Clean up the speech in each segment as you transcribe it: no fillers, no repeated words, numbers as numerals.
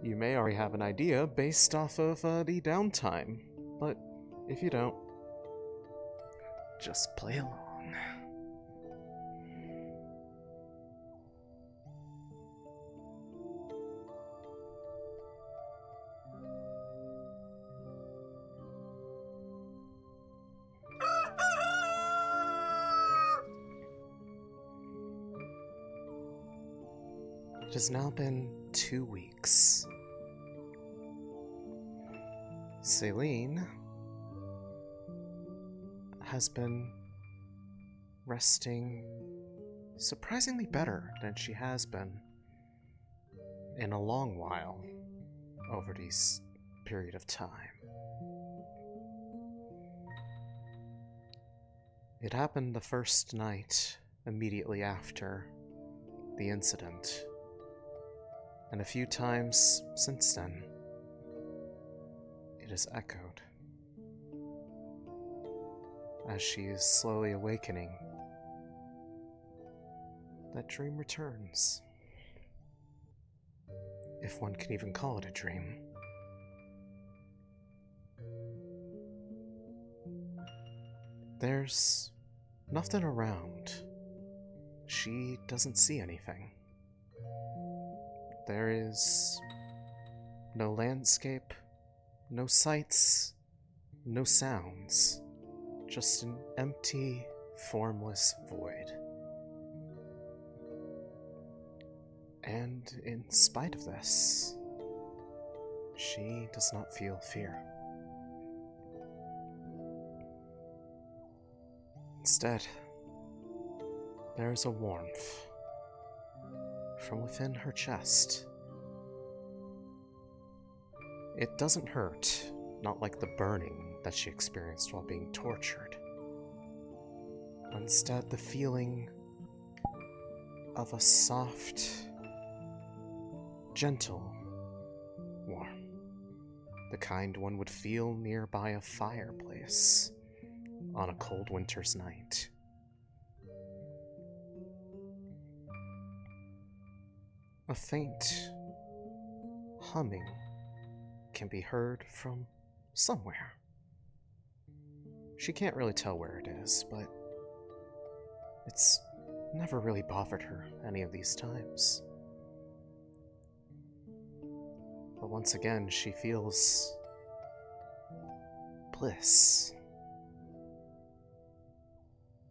You may already have an idea based off of the downtime, but if you don't, just play along. It has now been 2 weeks. Céline has been resting surprisingly better than she has been in a long while over this period of time. It happened the first night immediately after the incident, and a few times since then, it has echoed. As she is slowly awakening, that dream returns. If one can even call it a dream. There's nothing around. She doesn't see anything. There is no landscape, no sights, no sounds, just an empty, formless void. And in spite of this, she does not feel fear. Instead, there is a warmth from within her chest. It doesn't hurt, not like the burning that she experienced while being tortured. Instead, the feeling of a soft, gentle warmth, the kind one would feel nearby a fireplace on a cold winter's night. A faint humming can be heard from somewhere. She can't really tell where it is, but it's never really bothered her any of these times. But once again, she feels bliss.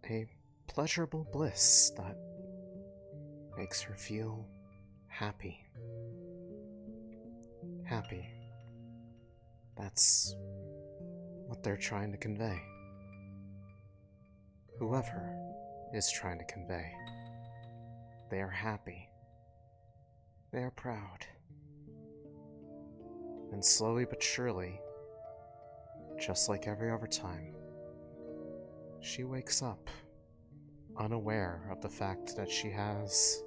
A pleasurable bliss that makes her feel happy. Happy. That's what they're trying to convey. Whoever is trying to convey. They are happy. They are proud. And slowly but surely, just like every other time, she wakes up, unaware of the fact that she has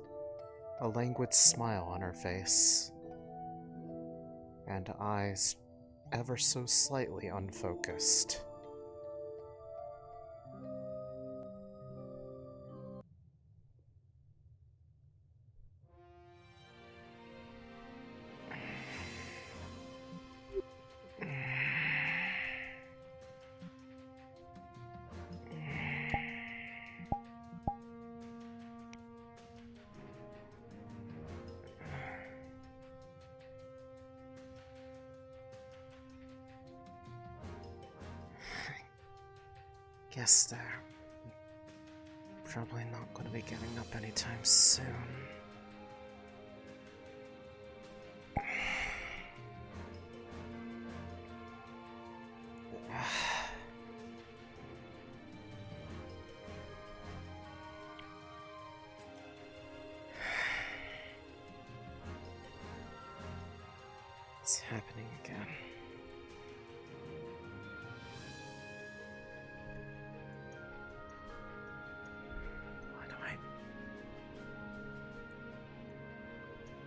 a languid smile on her face, and eyes ever so slightly unfocused. Guess they're probably not going to be getting up anytime soon. It's happening again.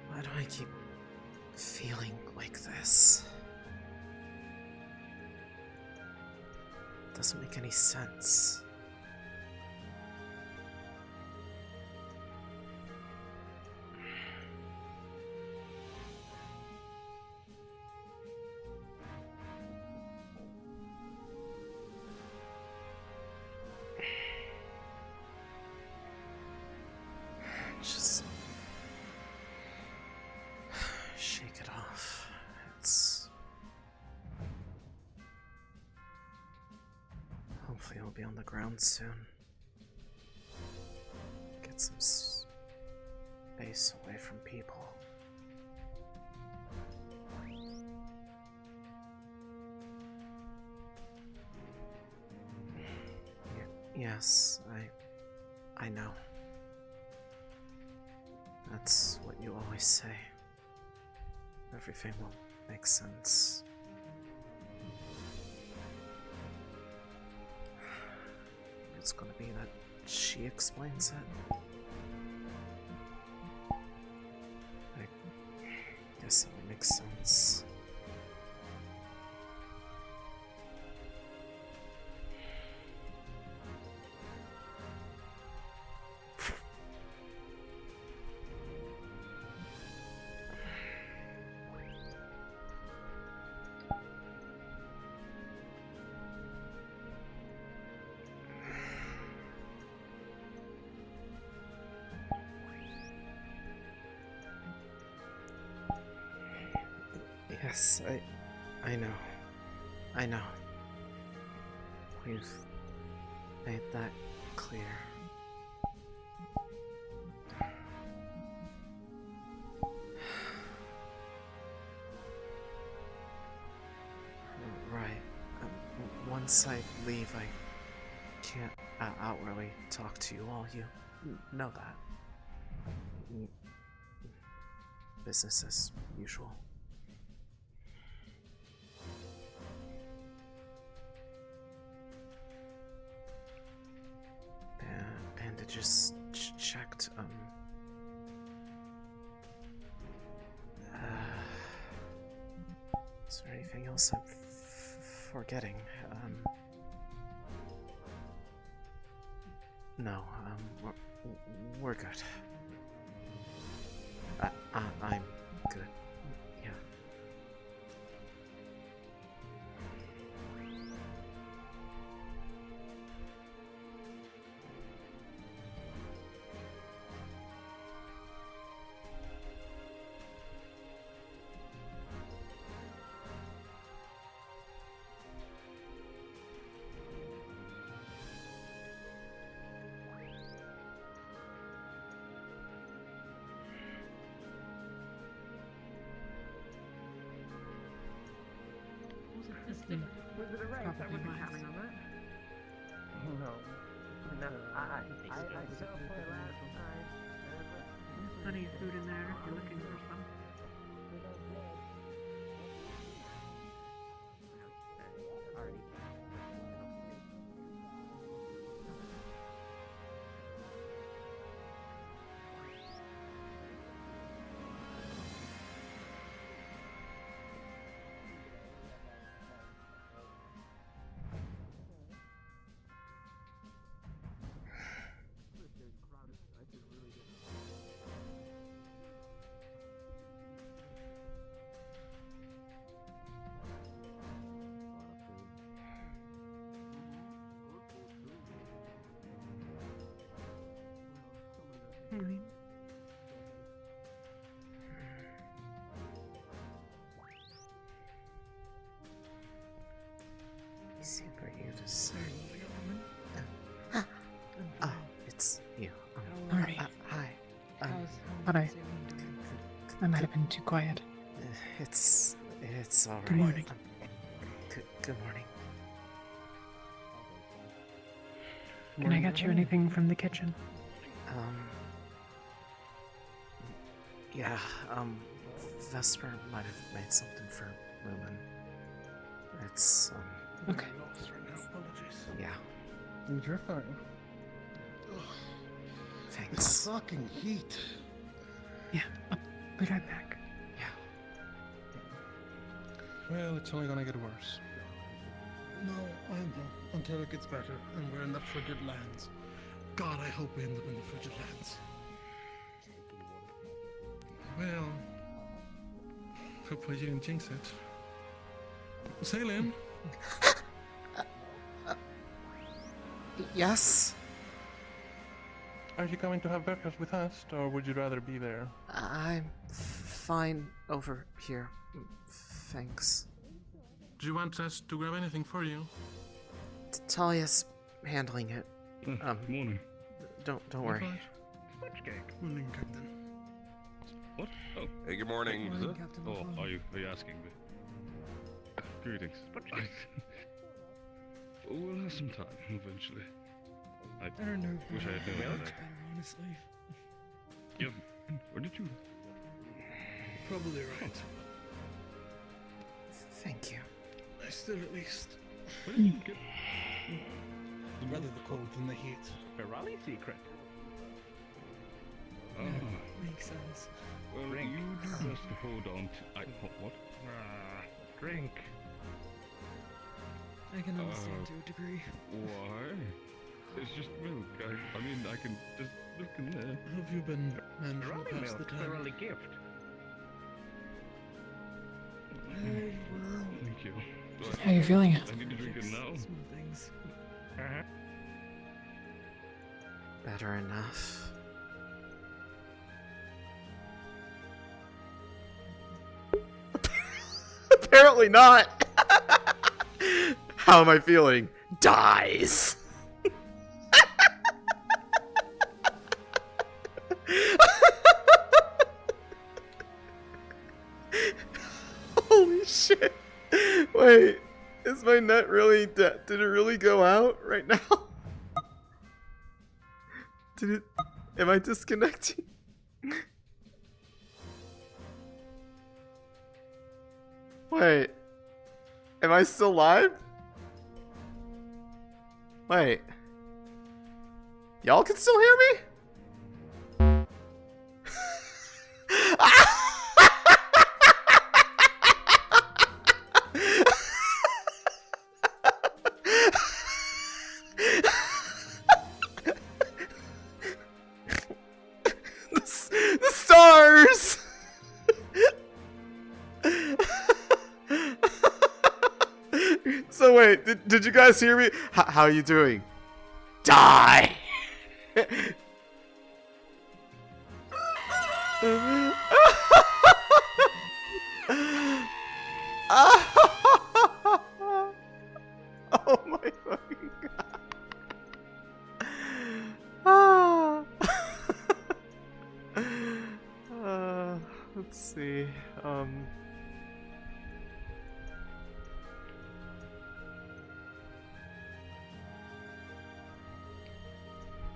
Why do I keep feeling like this? Doesn't make any sense. be on the ground soon. Get some space away from people. Yes, I know. That's what you always say. Everything will make sense. It's gonna be that she explains it. I guess that would make sense. Yes, I know. I know. We've made that clear. Right. Once I leave, I can't outwardly talk to you all. You know that. Business as usual. Bandages checked. Is there anything else I'm forgetting? No. We're good. I'm good. Yeah. Was it a race? I wouldn't be having of it. No. No, I saw for it last night. There's plenty of food in there if you're looking for some. Céline. Easy for you to say. It's you. Alright. Hi. But I might have been too quiet. It's alright. Good morning. Good morning. Can I get you anything from the kitchen? Yeah, Vesper might have made something for Lumen. It's, Okay. yeah. You're fine. Thanks. It's fucking heat. Yeah, I'll be right back. Yeah. Well, it's only gonna get worse. No, I know. Until it gets better and we're in the frigid lands. God, I hope we end up in the frigid lands. Well, hopefully you didn't jinx it. Céline? Yes? Are you coming to have breakfast with us, or would you rather be there? I'm fine over here. Thanks. Do you want us to grab anything for you? Talia's handling it. Morning. Don't worry. Sponge cake. Morning, Captain. What? Oh. Hey, good morning. Morning, Captain. Oh, are you asking me? Greetings. We'll have some time eventually. I don't know. Wish I had known Better, that. honestly. Yeah. Where did you? Probably right. Thank you. I still at least. Where did you get? Rather the cold than the heat. Ferrari secret. Oh. Makes sense. Well, Drink. you do best to hold on to. What? Drink. I can understand to a degree. Why? It's just milk. I mean, I can just look in there. Have you been managing to Ferrari pass the milk. time? Ferrari gift. Thank you. How are you feeling? I need to drink it now. Small things. Better enough. Apparently not. How am I feeling? Dies. Holy shit. Wait, is my net really dead? Did it really go out right now? Did it? Am I disconnecting? Wait. Am I still live? Wait. Y'all can still hear me? The stars! So wait, did you guys hear me? How are you doing? Die! Oh my fucking god. Let's see.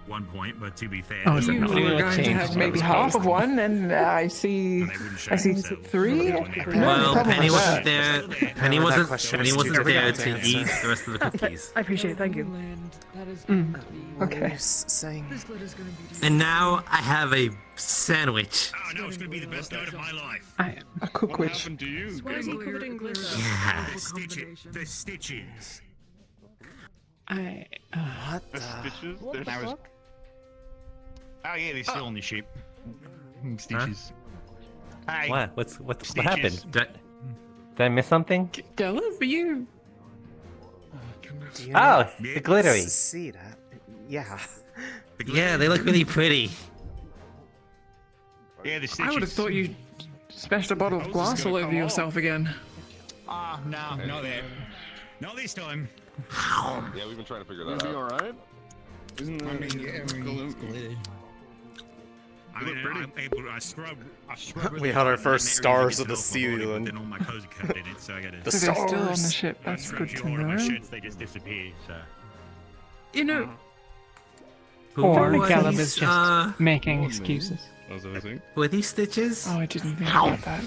One point, but to be fair, Oh, is it they not? wouldn't We were show going to themselves have maybe when half of one, and I see. they wouldn't show I see themselves 3. when they No, Well, problem Penny with wasn't that. there. Penny that wasn't. question Penny was wasn't too there difficult to to eat answer. the rest of the cookies. I appreciate it, thank you. What were Okay. you saying? This letter's going to be. And now I have a sandwich. Oh no, it's gonna be the best night of my life. A cook What witch. happened to you? Why is he covered in glitter? Yeah. The stitches. What The the? stitches? What the There's- fuck? Oh yeah, they're still on the ship. Stitches. Hey. What? What Stitches. happened? Did I miss something? Gallop, you. Do you Oh, not the glittery. see that? Yeah. Yeah, they look really pretty. Yeah, the stitches. I would have thought you smashed a bottle of How's this glass gonna all over come yourself again. Ah, no, not that. Not this time. Yeah, we've been trying to figure that Is he out. alright? Isn't that glue? I mean, I'm able to, I scrub We really had our hard and first that stars really of the gets help my body, sea, but then. then all my clothes are covered in it, so I gotta. The So they're still on the stars. ship. That's good to All of my know. shirts, they just disappear. So. You know, Or Callum is just making Morning. excuses. As I was saying. Were these stitches? Oh, I didn't think about that.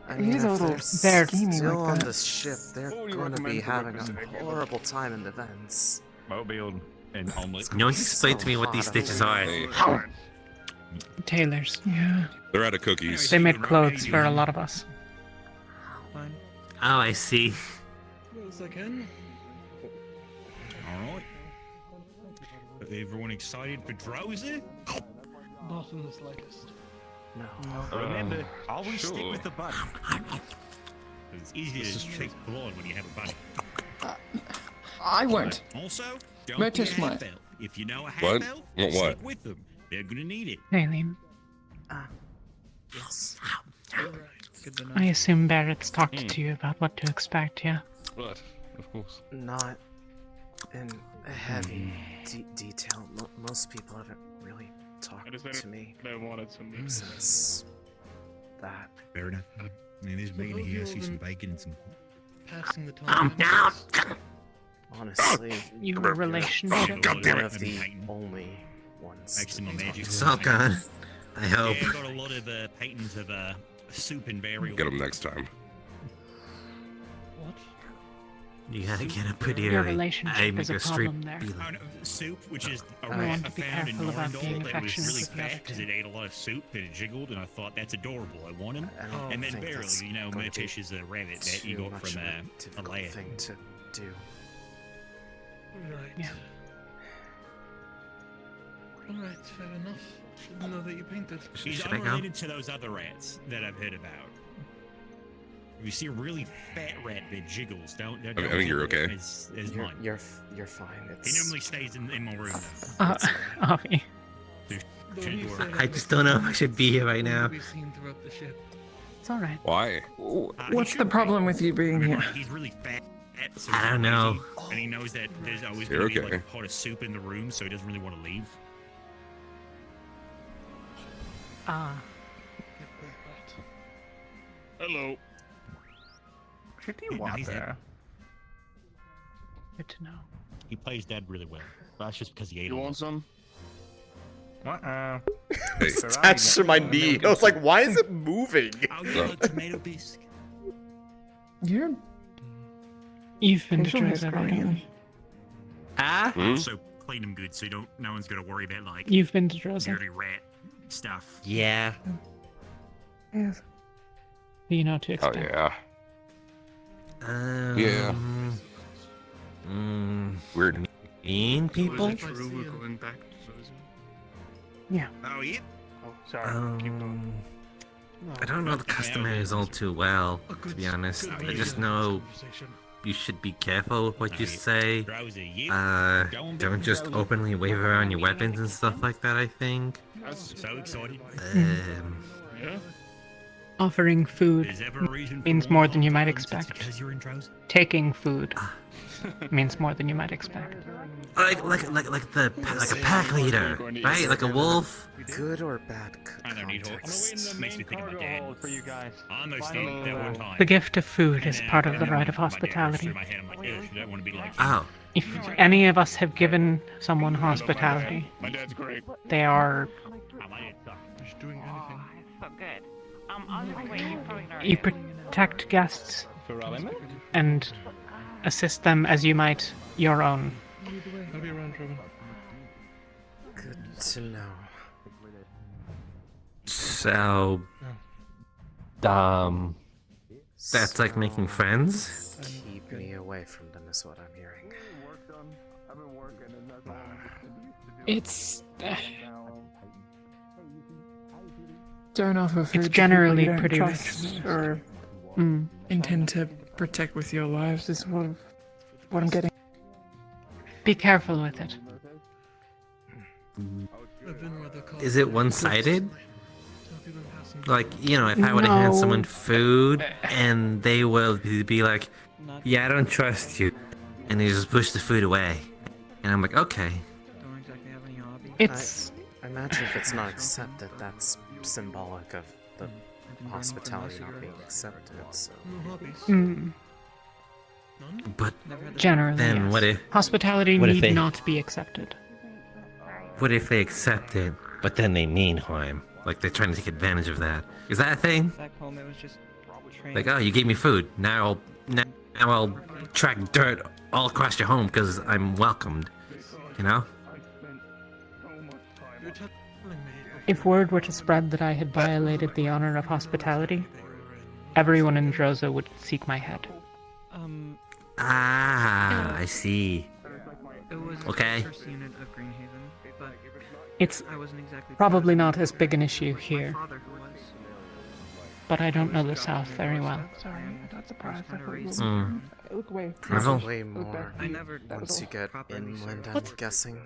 I He's a if little they're bear-gaming still like on that. this ship, they're What would you going to be recommend for having breakfast a today? horrible time in the vents. Mobile and omelet. No one explained to me what these stitches are. Hey, Tailors. Yeah. they're out of cookies. They made clothes for a lot of us. Oh, I see. Yes, I can. All right. Everyone excited for Droza? Not in the slightest. No. Remember, always stick sure. with the bunny. It's easier to take blood when you have a bunny. I won't. Also, don't Where be a to smile? half elf. If you know a half What? elf, Want stick what? with them. They're gonna need it. Céline, Yes. Good to know. I assume Barrett's talked to you about what to expect, yeah? But, of course. Not in heavy detail. Most people haven't really talked to me since that. Fair enough. I mean, there's bacon here. I see some bacon and some. Passing the time. Honestly, Your relationship. you're one of the only ones. Actually, my magic. It's all gone. I hope. Yeah, I got a lot of patents of soup and burial. Get them next time. What? You gotta get a pretty Your early. relationship I is make a a strip. problem there. Oh, no, soup, which is a I rat want I to be found in careful about Norndal being that was affectionate really with the other fat because two. it ate a lot of soup and it jiggled, and I thought that's adorable. I want him. I don't And then think burial, that's you know, going to be Murtish is a rabbit that you too got much from of a difficult Alea. thing to do. Right. Yeah. Alright, fair enough. Didn't know that you painted. He's Should I go? unrelated to those other rats that I've heard about. If you see a really fat rat that jiggles, don't I think you're okay. As You're, mine. you're fine. He It's normally stays in my room though. Avi. Though he's, I just don't know if I should be here right now. We've seen throughout the ship. It's alright. Why? What's the problem with you being here? He's really fat. So I don't know. And he knows that there's always You're going to be okay. like a pot of soup in the room, so he doesn't really want to leave. Ah. Hello. Should you want there? Good to know. He plays dead really well. That's just because he ate You him. want some? Hey. it's attached to my knee. I was like, why is it moving? Oh, yeah, like tomato bisque. You've been to Facial hair's Droza, growing right? in. Ah? Hmm? So clean them good, so no one's got to worry about like You've been to Droza. dirty rat stuff. Yeah. Yes. You know what to Oh expect. yeah. Yeah. Weird. Mean people? Is it true we're going back to Zozo? Yeah. Oh, yeah. Oh, sorry. Keep going. I don't know the customaries all too well, to be honest. I just know you should be careful with what you say. Droza, yeah. Don't just openly wave around your weapons and stuff like that, I think. So excited. Yeah? Offering food There's ever a reason for means one more than you heart might to burn, so it's expect. because you're in Droza. Taking food means more than you might expect. Like a pack leader, right? Like a wolf. Good or bad I don't need hope. context. Makes me think of my dad. for you guys. I almost did it that one time. The gift of food And is then- part of and the then rite of my dad goes hospitality. through my head, I'm like, "Ugh, you don't want to be like him." Oh. If any of us have given someone hospitality, My dad's great. they are. Oh, my dad sucks. Just doing anything. So good. Honestly, you probably know You protect guests For element? and assist them as you might your own. I'll be around, Robin. Good to know. So, that's like making friends? Keep me away from them is what I'm hearing. It's. Don't offer food It's to generally people you don't pretty trust risky. or intend to protect with your lives is what I'm getting. Be careful with it. I've been where they're called Is it one-sided? Have you been passing Like, you know, if I would have handed No. someone food and they will be like, yeah, I don't trust you, and they just push the food away. And I'm like, okay. Don't exactly have any hobby. It's. I imagine if it's not accepted, that's symbolic of the hospitality not being accepted, so... No hobbies? Mm, None? But generally, then yes. Hospitality what if need they- not be accepted. what if they accept it, but then they mean harm? Like they're trying to take advantage of that. Is that a thing? Back home, it was just train. Like, oh, you gave me food. Now I'll track dirt all across your home because I'm welcomed. You know? You're telling me. If word were to spread that I had violated the honor of hospitality, everyone in Droza would seek my head. Ah, I see. It was Okay. the first unit of Greenhaven, but It's I wasn't exactly probably not as big an issue my here, father who was. but I don't know the South very well. Sorry, I'm not surprised. I Kinda thought you raised Mm. look away. Probably more I never once you get properly inland, I'm served. guessing.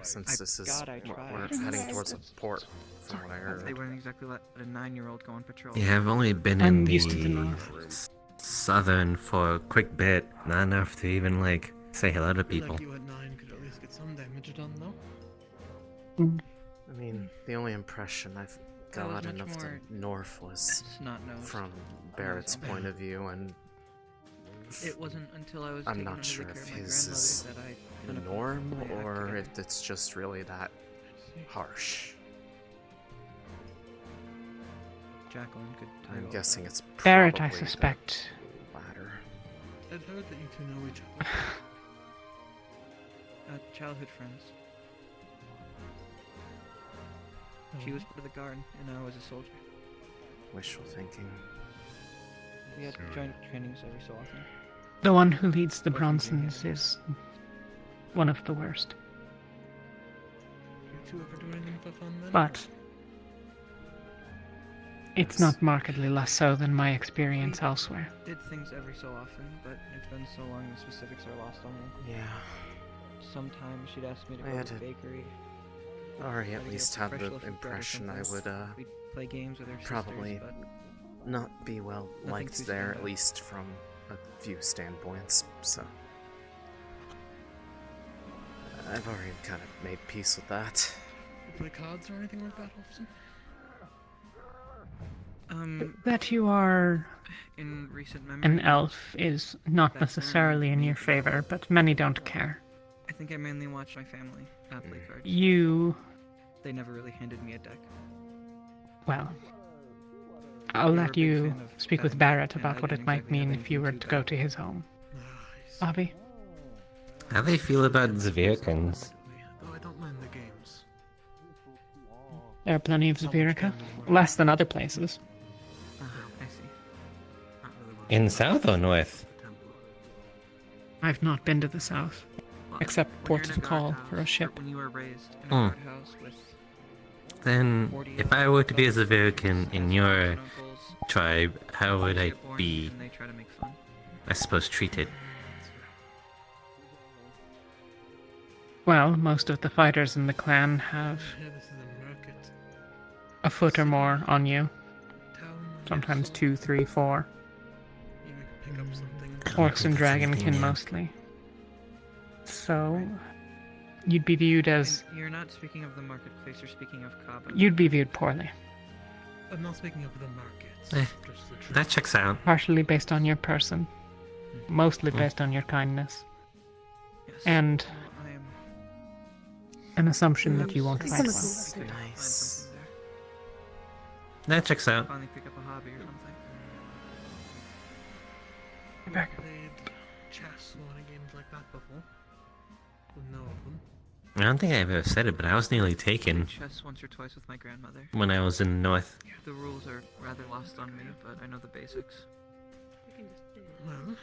Since this is... I we're tried. heading towards a port, from what I They heard. wouldn't exactly let a 9-year-old go on patrol. Yeah, I've only been I'm in used to the the North. southern for a quick bit, not enough to even like say hello to I feel people. like you at 9 could at least get some damage done, though. I mean, the only impression I've That was gotten much of the more North was snot-nosed. from Barrett's point of view, and It wasn't until I was I'm taken not under sure the care if of my his grandmother is that I the kind of norm fully or activated. if it's just really that harsh. Jacqueline could tell you I'm all guessing about it's Barrett, I probably the suspect. latter. I'd heard that you two know each other. childhood friends. She was part of the guard, and I was a soldier. Wishful thinking. We had joint trainings every so often. The one who leads the Bronsons is one of the worst. You two ever do anything for fun then? But it's not markedly less so than my experience elsewhere. Did things every so often, but it's been so long the specifics are lost on me. Yeah. Sometimes she'd ask me to I go had to the to- bakery. Or I try at to get least a had fresh the loaf of bread or impression I something. would We'd play games with her probably sisters, but not be well nothing liked too there, standout. at least from a few standpoints, so I've already kind of made peace with that. You play cards or anything like that often? That you are in recent memory, an elf is not necessarily in your favor, but many don't care. I think I mainly watched my family play cards. You, They never really handed me a deck. well, I'll They were a let big you fan of speak with betting, Barrett and about I what it didn't might exactly have mean if you were anything to to go bet. to his home. Nice. Bobby? How they feel about Zvirkins? Though I don't mind the games. There are plenty of Zavirica, less than other places. I see. Not really well In South or North? the temple. I've not been to the south, Well, except when ports you're of in a call guardhouse, for a or ship. When you were raised in a Hmm. guardhouse with Then, 40 if I were to be a adults, Zvirkin in your aunts and uncles, tribe, how would I get bored be, and they try to make fun. I suppose, treated? Well, most of the fighters in the clan have Yeah, this is a market. a foot or more on you. Town. I Sometimes guess. 2, 3, 4. You could pick up something. Orcs and That's anything dragonkin new. mostly. So, you'd be viewed as... And you're not speaking of the marketplace, you're speaking of Khaba. You'd be viewed poorly. I'm not speaking of the markets. Eh, Just the That trade. checks out. Partially based on your person. Mostly based on your kindness. Yes. And Well, I am an assumption that you won't fight well. Nice. to find Nice. something there. That checks out. Finally pick up a hobby or something. Back. Played chess or any games like that before. Would know of them. I don't think I've ever said it, but I was nearly taken Played chess once or twice with my grandmother. when I was in the North. The rules are rather lost on me, but I know the basics. Well,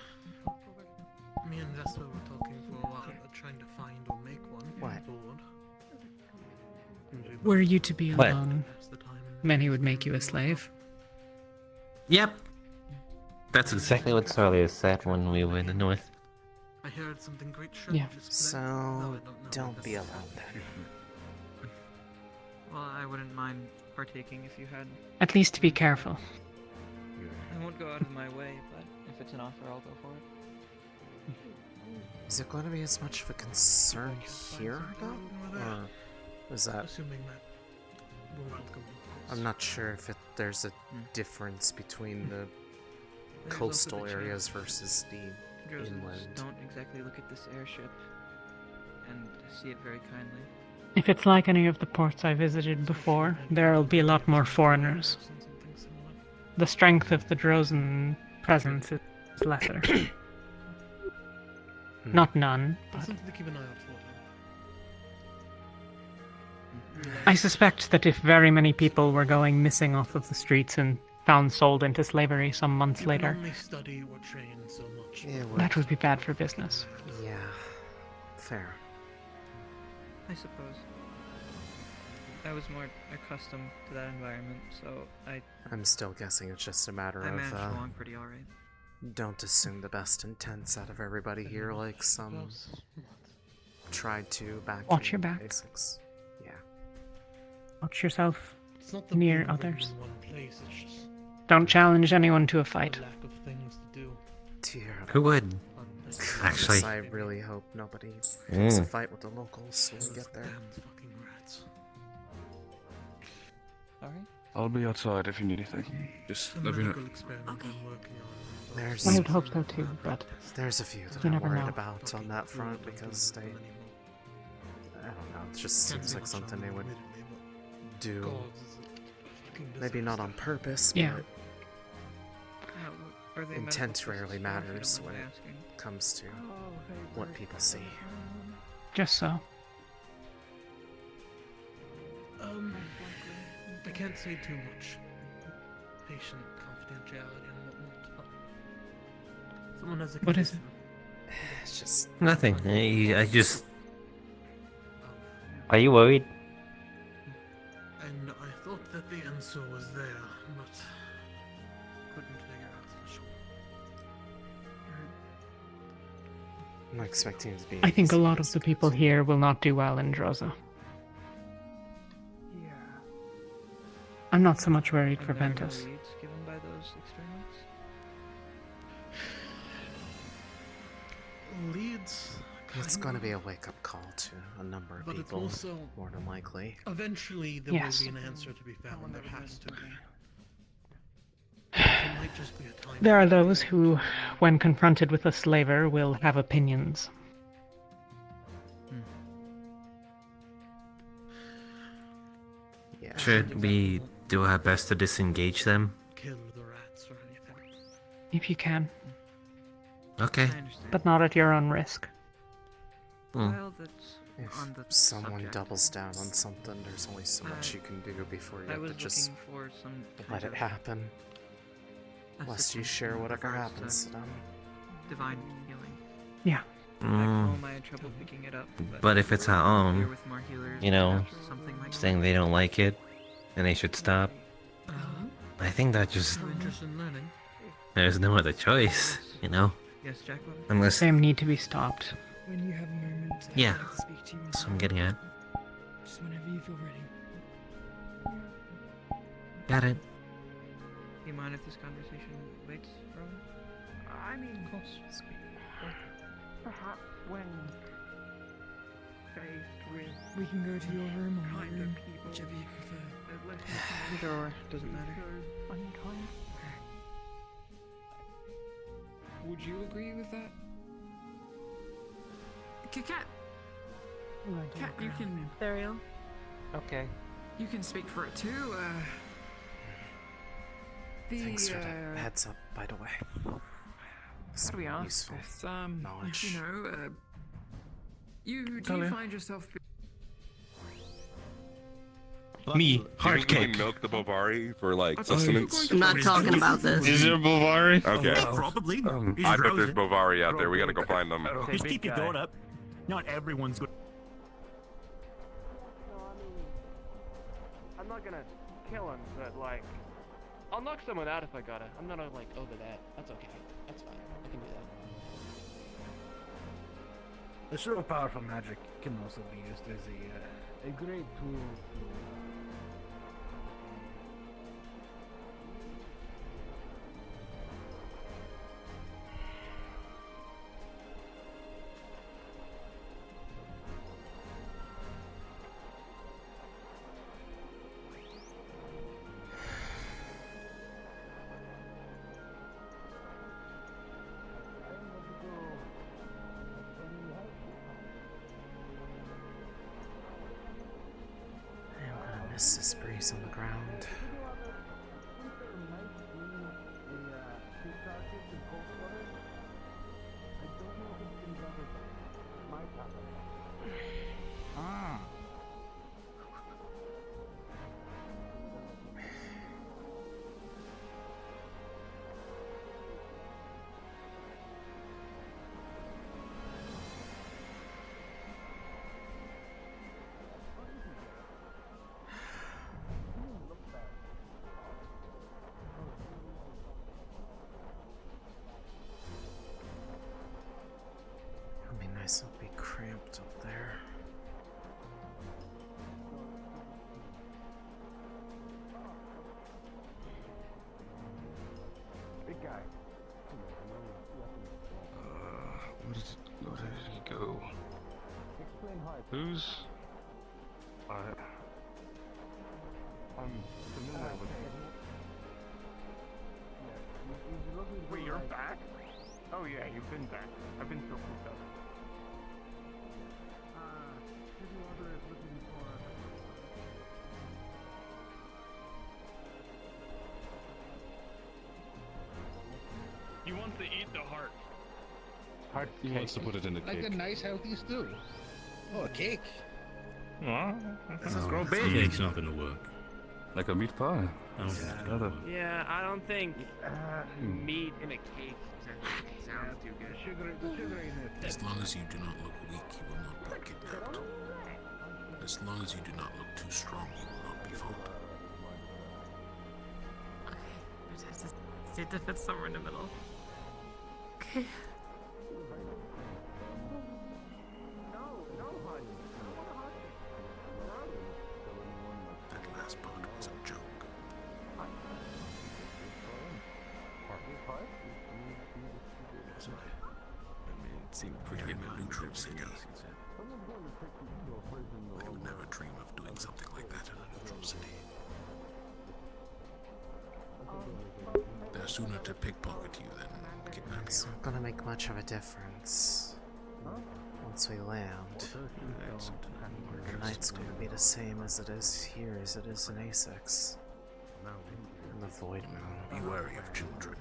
me and Vespa were talking for a while about trying to find or make one. What? Board. And we Were both you to be What? alone, passed the time in many would make you a slave. Yep. That's exactly what Solia said when we were in the North. I heard something great Yeah. just played, though I So, don't know don't what be this is. alone then. Well, I wouldn't mind partaking if you had. At least be careful. I won't go out of my way, but if it's an offer, I'll go for it. Is it going to be as much of a concern here, though? Or is that... Assuming that we're not going close. I'm not sure if there's a difference between the There's coastal also the areas chance versus the Drozans inland. don't exactly look at this airship and see it very kindly. If it's like any of the ports I visited before, there'll be a lot more foreigners. Something similar. The strength of the Drozan presence is lesser. Not none, but Something to keep an eye out for. I suspect that if very many people were going missing off of the streets and found sold into slavery some months You can later, only study or train so much. It would. that would be bad for business. Yeah. Fair. I suppose. I was more accustomed to that environment, so I I'm still guessing it's just a matter managed of, along pretty alright. don't assume the best intents out of everybody here like some tried to back Watch in your back. Basics. Yeah. Watch yourself. It's not the Near being living others. in one place, it's just Don't challenge anyone to a fight. the lack of things to do. Dear. Who would? Actually. Yes, I really hope nobody picks a fight with the locals when we get there. Fucking rats. Alright. I'll be outside if you need anything. Just The let me know. medical experiment I'm working on. There's I would hope so too, but there's a few that you I'm never worried know. about on that front because they, I don't know, it just seems like something they would do. Maybe not on purpose, Yeah. Are they intent medical rarely assistants, matters if you when don't it mind asking? comes to what people see. just so. I can't say too much. Patient confidentiality and whatnot. Someone has a What is it? It's just Nothing. I just. Are you worried? And I thought that the answer was there, but couldn't figure out for sure. I'm not expecting it to be. I think a easy, lot of the people here will not do well in Droza. Yeah. I'm not so much worried for And there are no Ventus. leads given by those experiments? Leads. It's kind going to of, be a wake-up call to a number of but it's people, also more than likely. eventually there Yes. will be an answer to be found. There has to be. It might just be a time. There are those who, when confronted with a slaver, will have opinions. Yeah. Should we do our best to disengage them? Kill the rats or anything. If you can, Okay. I understand. but not at your own risk. Well, that's If on the someone subject. doubles down on something, there's only so much you can do before you I have was to just looking for some let kind it of happen. Lest you assistance share in whatever regards happens to to them. divine healing. Yeah. Back Mm, home, I had trouble picking it up. but if it's our here own, with more healers, you know, perhaps something might saying they don't like it, and they should stop, I think that just. You're interested in learning? There's no other choice, you know? Yes, Jacqueline? Unless. They need to be stopped. When you have a moment, Yeah. I'd like to speak to you. That's what I'm getting at. Just whenever you feel ready. Got it. Do you mind if this conversation waits, Rowan? I mean, Of course. perhaps when faced with We can go to your room or my kind room, of people, whichever you prefer. there's less chance Either or, doesn't matter. goes unkind. Would you agree with that? Cat, you can Therial? okay. You can speak for it too. Thanks for the heads up, by the way. How do we ask Useful this? knowledge. You know, do you Talia. find yourself? Me, hard Can we cake. milk the Bovari for like I thought you were sustenance? going to- I'm not talking about this. Is there Bovari? Okay. Probably. I bet there's Bovari out there. We gotta go find them. Just keep your guard up. Not everyone's good. I'm not gonna kill him, but like, I'll knock someone out if I gotta. I'm not like over that. That's okay. That's fine. I can do that. The sort of powerful magic can also be used as a great tool to I'm gonna miss this breeze on the ground. Who's... I'm familiar with... Wait, you're back? Oh yeah, you've been back. I've been so cooped up. He wants to eat the heart. Heart He wants to put it in the Like cake. a nice healthy stew. Oh, a cake. This is grow big. Cake's not gonna work. Like a meat pie. I don't think it's gonna work. Yeah, I don't think meat in a cake sounds too good. The sugar in it. As long as you do not look weak, you will not be kidnapped. As long as you do not look too strong, you will not be found. Okay, we just have to see if it's somewhere in the middle. Okay. That last part was a joke. It seemed pretty in a neutral city. I would never dream of doing something like that in a neutral city. They're sooner to pickpocket you than kidnap It's you. not gonna make much of a difference once we land. The night's gonna be the same as it is here as it is in Asix. In the Void Moon. Be wary of children.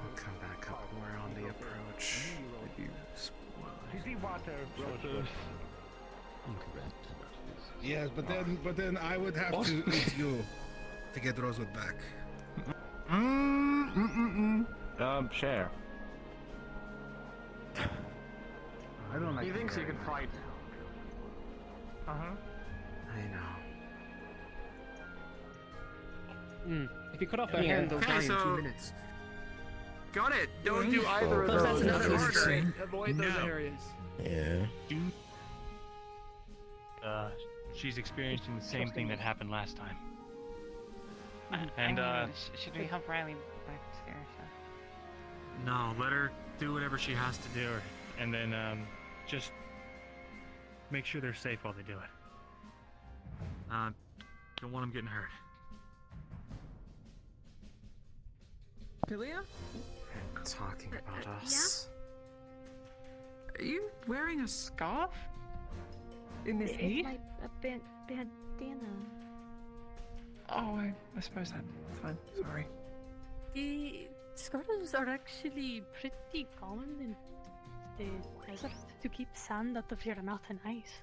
I'll come back up when we're on the approach. You see water. Incorrect. Yes, but then I would have to eat you to get Rosewood back. Share. I don't like. He thinks he can fight. I know. If you cut off their hand, they'll die in 2 minutes. Got it. Don't do either of Plus, those. that's another Avoid order. Avoid those areas. Yeah. She's experiencing the same thing that happened last time. Should we help Riley back upstairs? No, let her do whatever she has to do, and then just make sure they're safe while they do it. Don't want them getting hurt. Alea? Talking about us. Are you wearing a scarf? In this heat? It's my bandana. Oh, I suppose that's fine. Sorry. The scarves are actually pretty common in the desert to keep sand out of your mouth and eyes.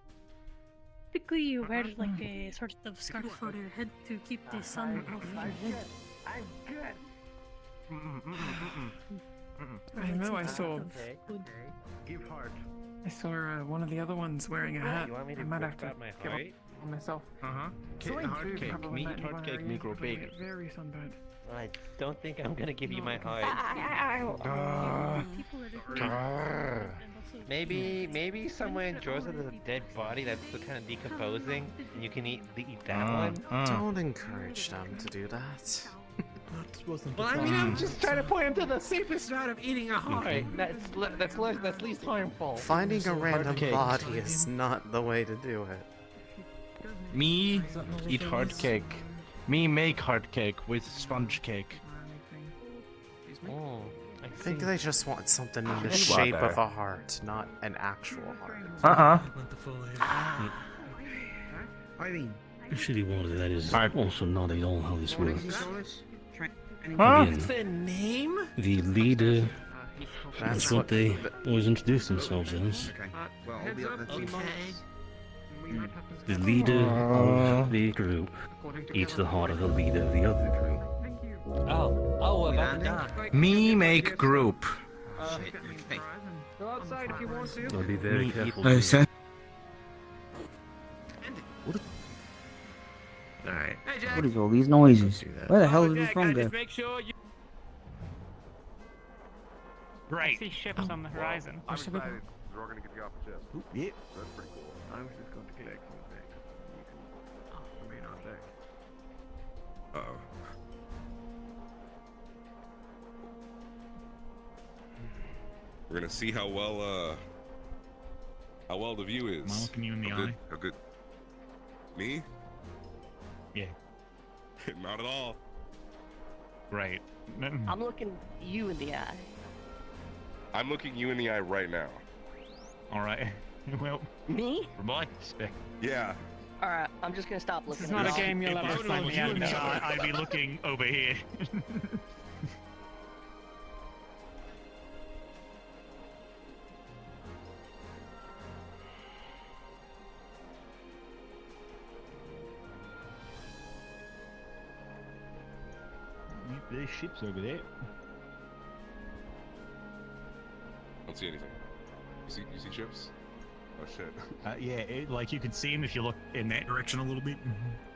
Typically, you wear like a sort of scarf for your head to keep the sun off your head. I'm good. I know I saw. Give heart. I saw one of the other ones wearing a hat. You want me to I might rip have to out my give height? up on myself. Hard cake. Me eat hard cake, me grow big. Very sunburned. I don't think I'm gonna give you my heart. Maybe somewhere in Droza there's a dead body that's still kind of decomposing, and you can eat that one. Don't encourage them to do that. Well, I mean, I'm just trying to point him to the safest route of eating a heart. That's least harmful. Finding a random body is not the way to do it. Me eat hard cake. Me make hard cake with sponge cake. Oh, I think they just want something in the shape of a heart, not an actual heart. Actually, well, that is also not at all how this works. What's Again, the name? the leader. That's That's what they always introduce themselves as. The leader of the group eats the heart of the leader of the other group. about the doc. Me make group. Go outside if you want to. I'll be very careful. Oh, sir. Alright. Hey, Jack. What is all these noises? Where the hell is this from, Jack, guy? just make sure you. Great. I see ships on the horizon. I'm excited. We're all gonna get to get off the ship. Yep. That's pretty cool. I was just going to collect some things. You can remain on deck. Uh-oh. We're gonna see how well the view is. Am I looking you in the How eye? How good? Me? Yeah. Not at all. Right. I'm looking you in the eye. I'm looking you in the eye right now. All right. Well, Me? from my perspective. Yeah. Alright, I'm just gonna stop looking This is at not a you. game you'll If I ever was find me you out in the now. eye, I'd be looking over here. There's ships over there. Don't see anything. You see ships? Oh shit. Yeah, like you can see them if you look in that direction a little bit.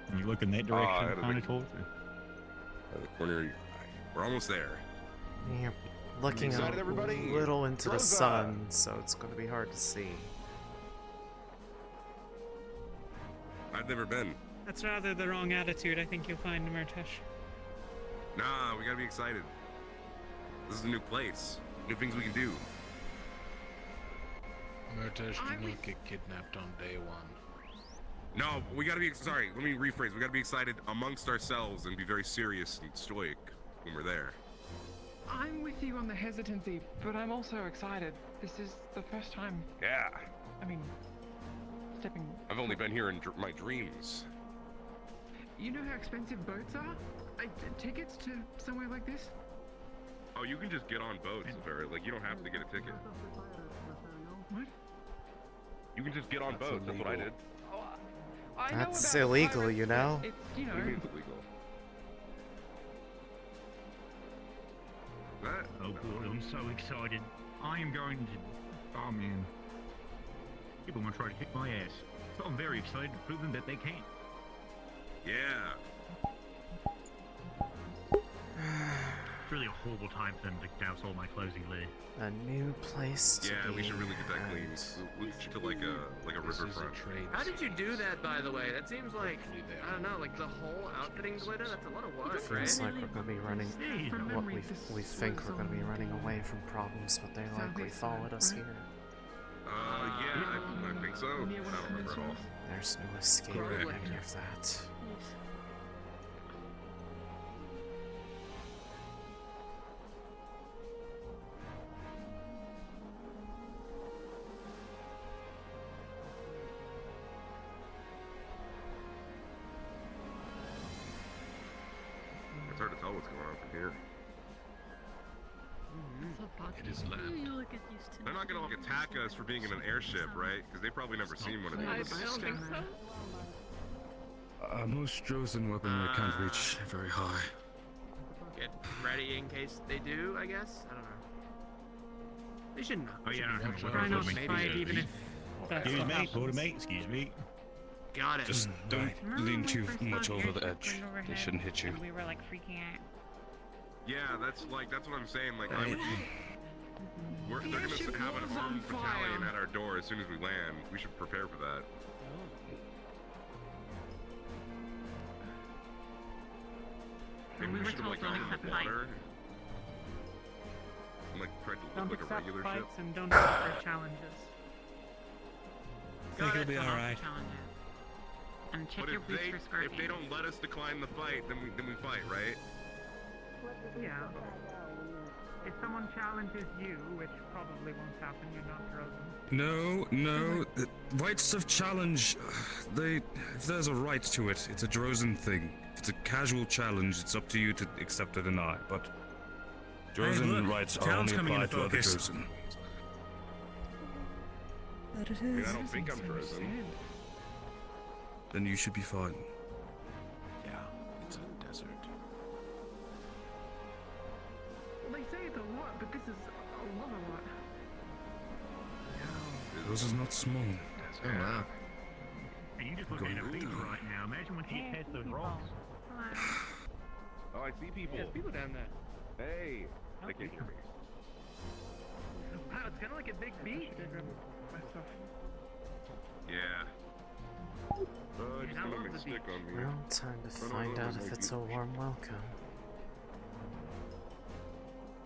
And you look in that direction, kind of towards it. The corner of your eye. We're almost there. You're looking Excited, a everybody? little into the Droza! sun, so it's going to be hard to see. I've never been. That's rather the wrong attitude, I think you'll find, Murtesh. Nah, we gotta be excited. This is a new place. New things we can do. Murtesh did not get kidnapped on day one. No, we gotta be, sorry, let me rephrase. We gotta be excited amongst ourselves and be very serious and stoic when we're there. I'm with you on the hesitancy, but I'm also excited. This is the first time. Yeah. I mean, stepping. I've only been here in my dreams. You know how expensive boats are? Tickets to somewhere like this? Oh, you can just get on boats, like you don't have to get a ticket. What? You can just get on boats, that's what I did. I know That's about illegal, pirates, you but know? It's, you know. What do you mean it's illegal? That? Oh boy, I'm so excited. I am going to... Oh man. People want to try to kick my ass. So I'm very excited to prove them that they can't. Yeah. It's really a horrible time for them to douse all my clothing lid. A new place to Yeah, be. we should really get that clean. We should to like a riverfront. How did you do that, by the way? That seems like, I don't know, like the whole outfitting glitter? That's a lot of work, right? Feels like we're going to be running. What we think we're going to be running away from problems, but they likely followed us here. Yeah, I think so. I don't remember at all. There's no escaping any of that. It's hard to tell what's going on from here. It is land. They're not gonna like attack us for being in an airship, right? Because they've probably never seen one of these. I don't think so. Most Drozen weaponry can't reach very high. Get ready in case they do, I guess? I don't know. They shouldn't know. Oh yeah, Try not to fight even if that's Excuse what me, happens. Porter mate, excuse me. Got it. Just don't lean too much over the edge. Going overhead, They shouldn't hit you. and we were like freaking out. Yeah, that's what I'm saying. Like, I would be. They're gonna have an armed battalion at our door as soon as we land. We should prepare for that. Maybe we should have like gone in the water. And, like tried to Don't look like a accept regular ship. fights and don't accept their challenges. I think it'll be alright. And check But your boots for if skirting. they don't let us decline the fight, then we fight, right? Yeah. If someone challenges you, which probably won't happen, you're not Drozen. No. Rights of challenge, if there's a right to it, it's a Drozen thing. If it's a casual challenge, it's up to you to accept or deny, but Drozen rights are only applied to other Drozen. I mean, I don't think I'm Drozen. Then you should be fine. Yeah, it's a desert. Well, they say it's a lot, but this is a lot. This is not small. Oh wow. Hey, you just look at a beach right now. Imagine when he hits those rocks. Oh, I see people. There's people down there. Hey, they can't hear me. Wow, it's kind of like a big beach. Yeah. Just I don't love make the a stick on me. Well, time to find out if it's a warm welcome.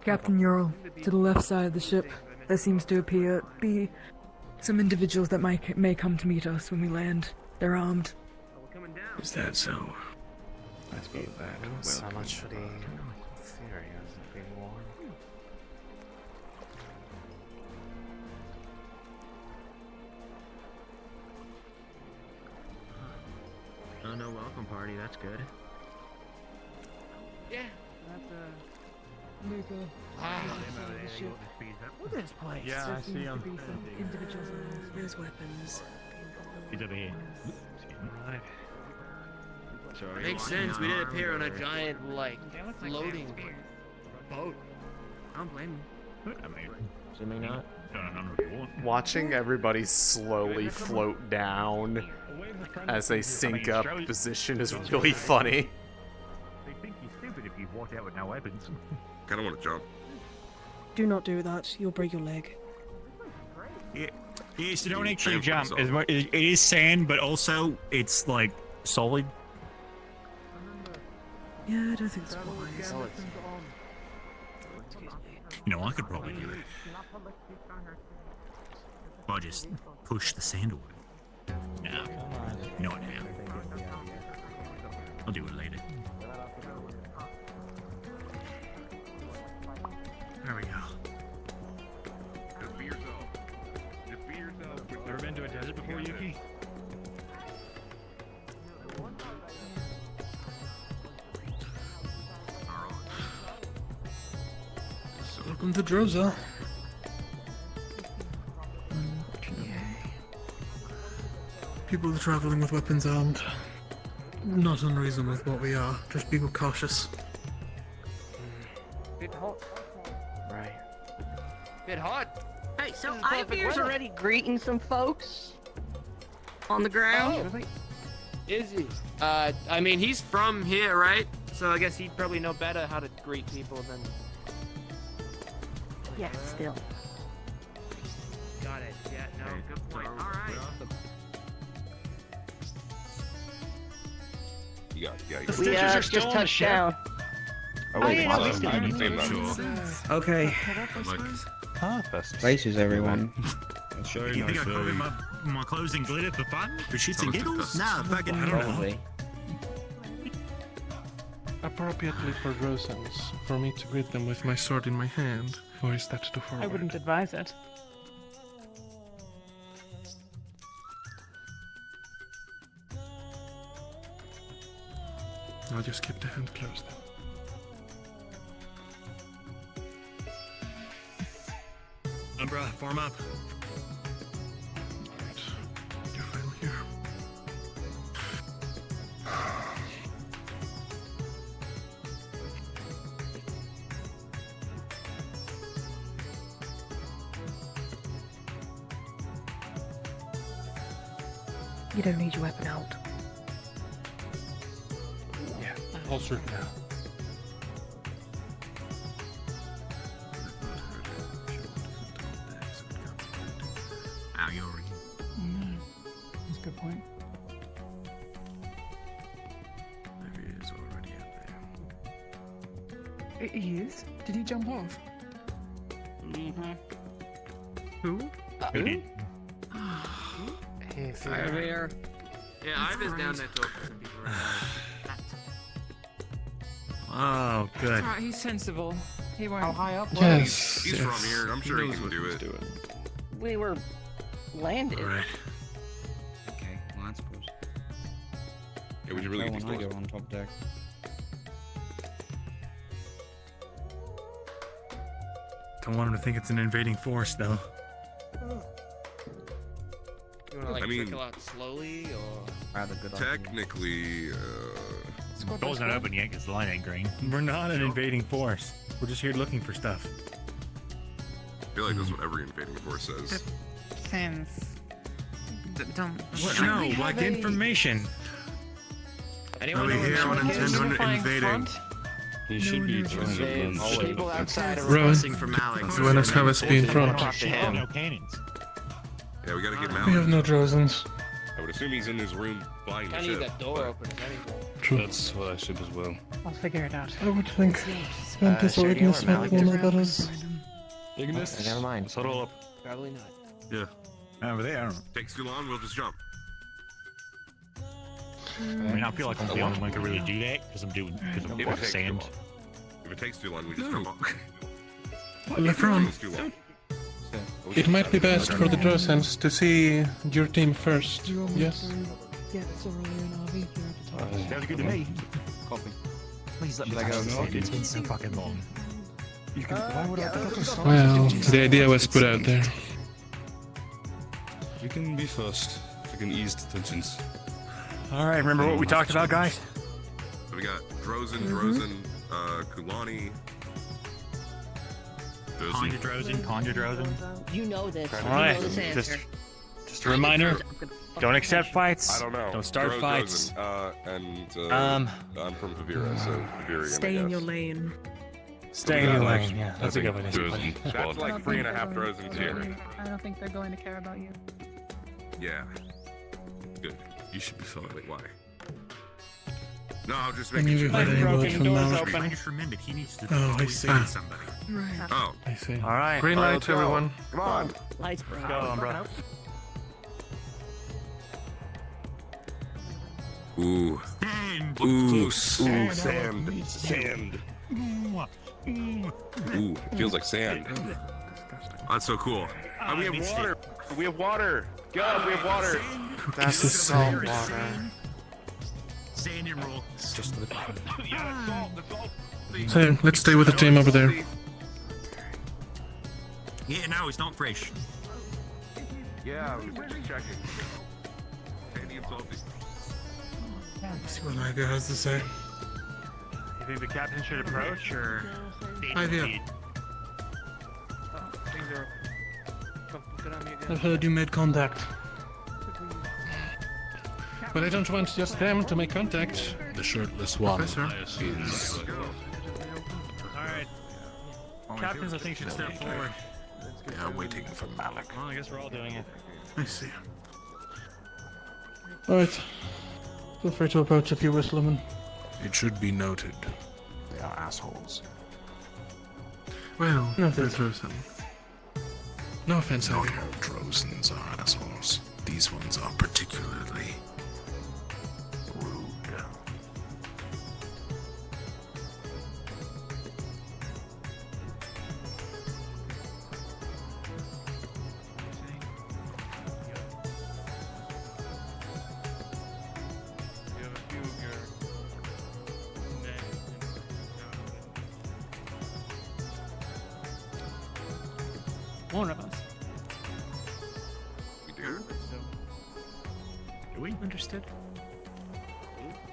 Captain Ural, to the left side of the ship, there seems to appear to be some individuals that may come to meet us when we land. They're armed. Is that so? I suppose that. So much for the theory of it being warm. Oh, no welcome party. That's good. Yeah, that's Luca. Look at this place. Yeah, I see him. Individuals around. There's weapons. He's over here. Right. Sorry. Makes sense. We did appear on a giant, like, floating boat. I don't blame you. I mean, Assuming not. none of you want. Watching everybody slowly float down as they sync up position is really funny. They think you're stupid if you walk out with no weapons. Kinda wanna jump. Do not do that. You'll break your leg. Yeah, so don't actually jump. It is sand, but also it's like solid. Yeah, I don't think it's wise. You know, I could probably do it. I just push the sand away. No, not now. I'll do it later. There we go. Just be yourself. Just be yourself. Ever been to a desert before, Yuki? Welcome to Droza. People are traveling with weapons armed. Not unreasonable with what we are. Just be cautious. Bit hot. Right. Bit hot. Hey, so This is perfect Ivor's weather. already greeting some folks on the ground. Oh, is he? I mean, he's from here, right? So I guess he'd probably know better how to greet people than. Yeah, still. Got it. Yeah, no, good point. All right. You got We just touched down. Oh, Oh, wait, yeah, wow, we that's did. fine. Same number. Okay. Huh? Places, everyone. You think I covered my clothes in glitter for fun? For shits and giggles? Nah, fucking I don't know. Probably. Appropriately for Rosans, for me to greet them with my sword in my hand, or is that too far I away? wouldn't advise it. I'll just keep the hand closed then. Umbra, form up. Alright. Your file here. You don't need your weapon out. Yeah, holster it now. Ow, you're already. That's a good point. There he is already up there. He is? Did he jump off? Mm-hmm. Who? Who did? Hey, Fevira. Yeah, Ivor's down there talking to some people right Oh, good. That's right, he's sensible. He won't. How high up? Yes. He's from here. I'm sure he can do it. We were landed. All right. Okay, well, I suppose. Yeah, we should really get these when I doors. go on top deck. Don't want him to think it's an invading force, though. You wanna like I mean- trickle out slowly or? Rather good idea. Technically, Door's not open yet because the light ain't green. We're not an invading force. We're just here looking for stuff. I feel like that's what every invading force says. Sense. Don't. What? Should No, we have like a- information. Anyone Are we know where here the on ship is? intend on Unifying invading? front? He should be trying to blend. People outside are requesting for Malik. When us have a speed in front. No cannons. Yeah, we gotta get him We out. have no Drozens. I would assume he's in his room buying the I need ship. that door open if anything. True. That's what I should as well. I'll figure it out. I would think. Ventus or Ignis might be one of those. Ignis? Never mind. Let's huddle up. Probably not. Yeah. Over there. Takes too long, we'll just jump. I mean, I feel like I'm the only one who can really do that because I'm If it takes sand. too long. If it takes too long, we just jump off. Lefron, It's too long. it might be best for the Drozens to see your team first. Yes? Yeah, it's earlier in Avi. You're at the top. Sounds good to me. Copy. Please let me Should I go? It's been so fucking long. Why would I pick up the stars? Well, the idea was put out there. We can be first. We can ease the tensions. Alright, remember what we talked about, guys? So we got Drozen, Kulani. Conjure Drozen. You know this. Alright, just a reminder, don't accept fights. I don't know. Don't start Drozen, fights. I'm from Fevira, so Fevira. Stay in your lane. Stay in your lane, yeah. That's a good one. That's like 3.5 Drozens here. I don't think they're going to care about you. Yeah. Good. You should be fine. Wait, why? No, I'll just I make knew we sure. had any word from Malik. I just remembered he needs to Oh, I see. somebody. Right. Oh. I see. Alright. Green light, let's go. everyone. Come on. Lights, bro. Go on, bro. Ooh. Sand. Ooh. Sand. Sand. Ooh, it feels like sand. That's so cool. Oh, we have water. We have water. God, we have water. That's the salt water. Sand and roll. Just the Yeah, salt. The salt. So, let's stay with the team over there. Yeah, no, it's not fresh. Yeah, we were just checking. Sandy and salty. See what Ivy has to say. You think the captain should approach, or... Ivy. I've heard you made contact. But I don't want just them to make contact. The shirtless one Yes, sir. is... Alright. Captains, I think, should step forward. They are waiting for Malik. Well, I guess we're all doing it. I see. Alright. Feel free to approach if you wish, Lemon. It should be noted, they are assholes. Well, no offense. No offense, Not Ivy. all Drozens are assholes. These ones are particularly rude. More of us. We do. Do we? Understood.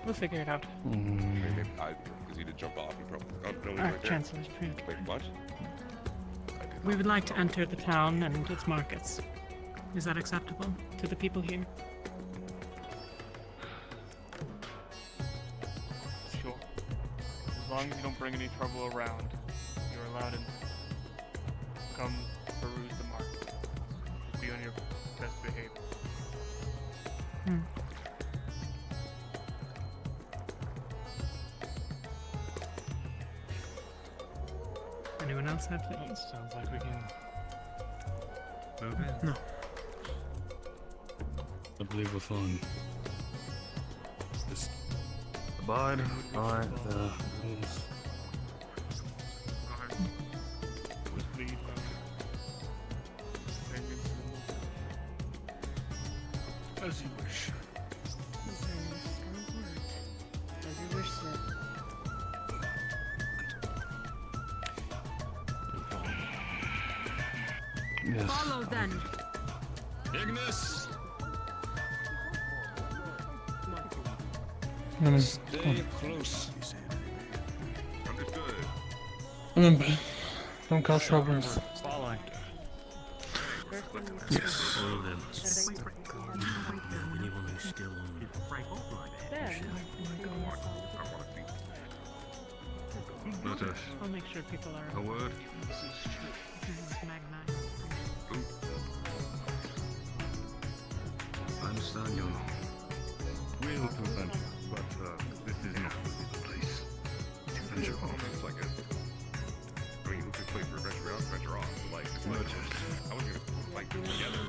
We'll figure it out. Maybe because he did jump off. He probably. Oh, no, he's Our right there. Chancellor's print. Wait, what? We would like to enter the town and its markets. Is that acceptable to the people here? Sure. As long as you don't bring any trouble around, you're allowed to come peruse the market. Be on your best behavior. Anyone else have things? Sounds like we can move in. No. I believe we're fine. Just abide by the rules. As you wish. As you wish, sir. Yes. Follow then. Ignis! Stay close. Understood. Remember, don't cause problems. Following. Yes. All of them. Anyone who's still on. not a I'll make sure people are. a word. This is Magna. I understand your real convention, but this is not the place to venture off. It's like a. I mean, it's a place for venture off. Like, it's not just. I was gonna fight together.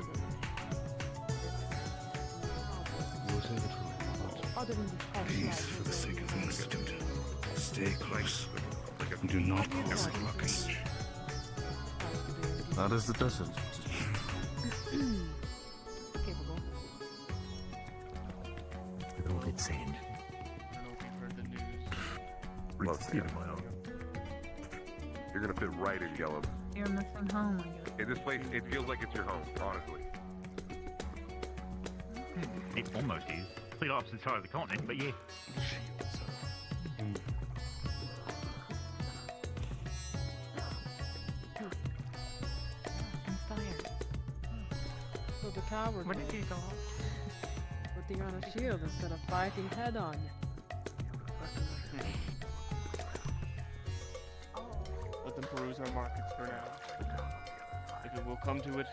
Please, for the sake of the Institute, stay close. Do not cross the blockage. That is the desert. Capable. You're a bit sane. I don't know if you've heard the news. Love seeing my own. You're gonna fit right in yellow. You're missing home, I guess. In this place, it feels like it's your home, honestly. It almost is. Complete opposite side of the continent, but yeah. So the coward. What did he go? Putting on a shield instead of fighting head on. Let them peruse our markets for now. If it will come to it.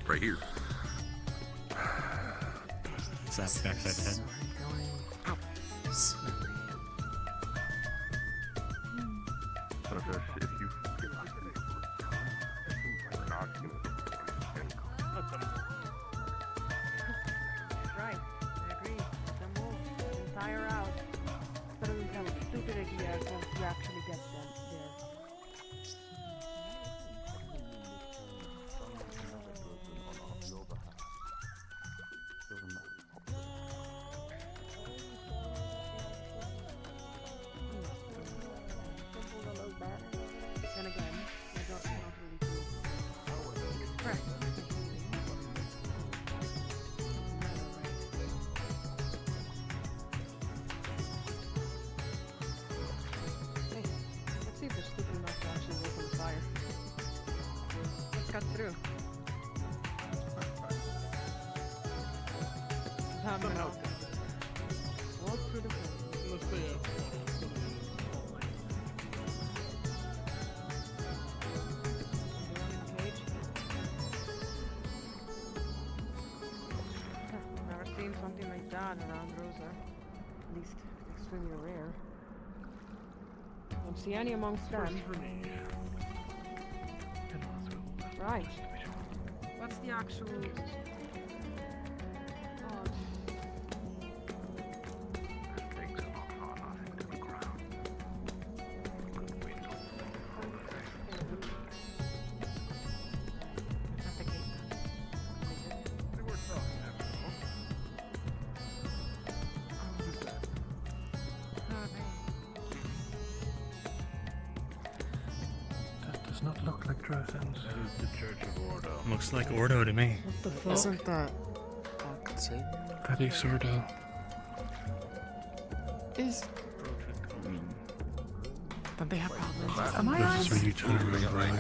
Right here. Backside head. But if you Right, I agree. Let them move. Tire out. Better than have a stupid idea once you actually get them there. Then again, I don't not really do. Correct. Hey, let's see if they're stupid enough to actually open the fire. Let's cut through. Walk through the fence. Never seen something like that around Droza. At least extremely rare. Don't see any amongst them. Right. What's the actual That does not look like Drozans. That is the Church of Ordo. Looks like Ordo to me. What the fuck? Isn't that Octavian? That is Ordo. Is. Don't they have problems? Am I right? When you turn around.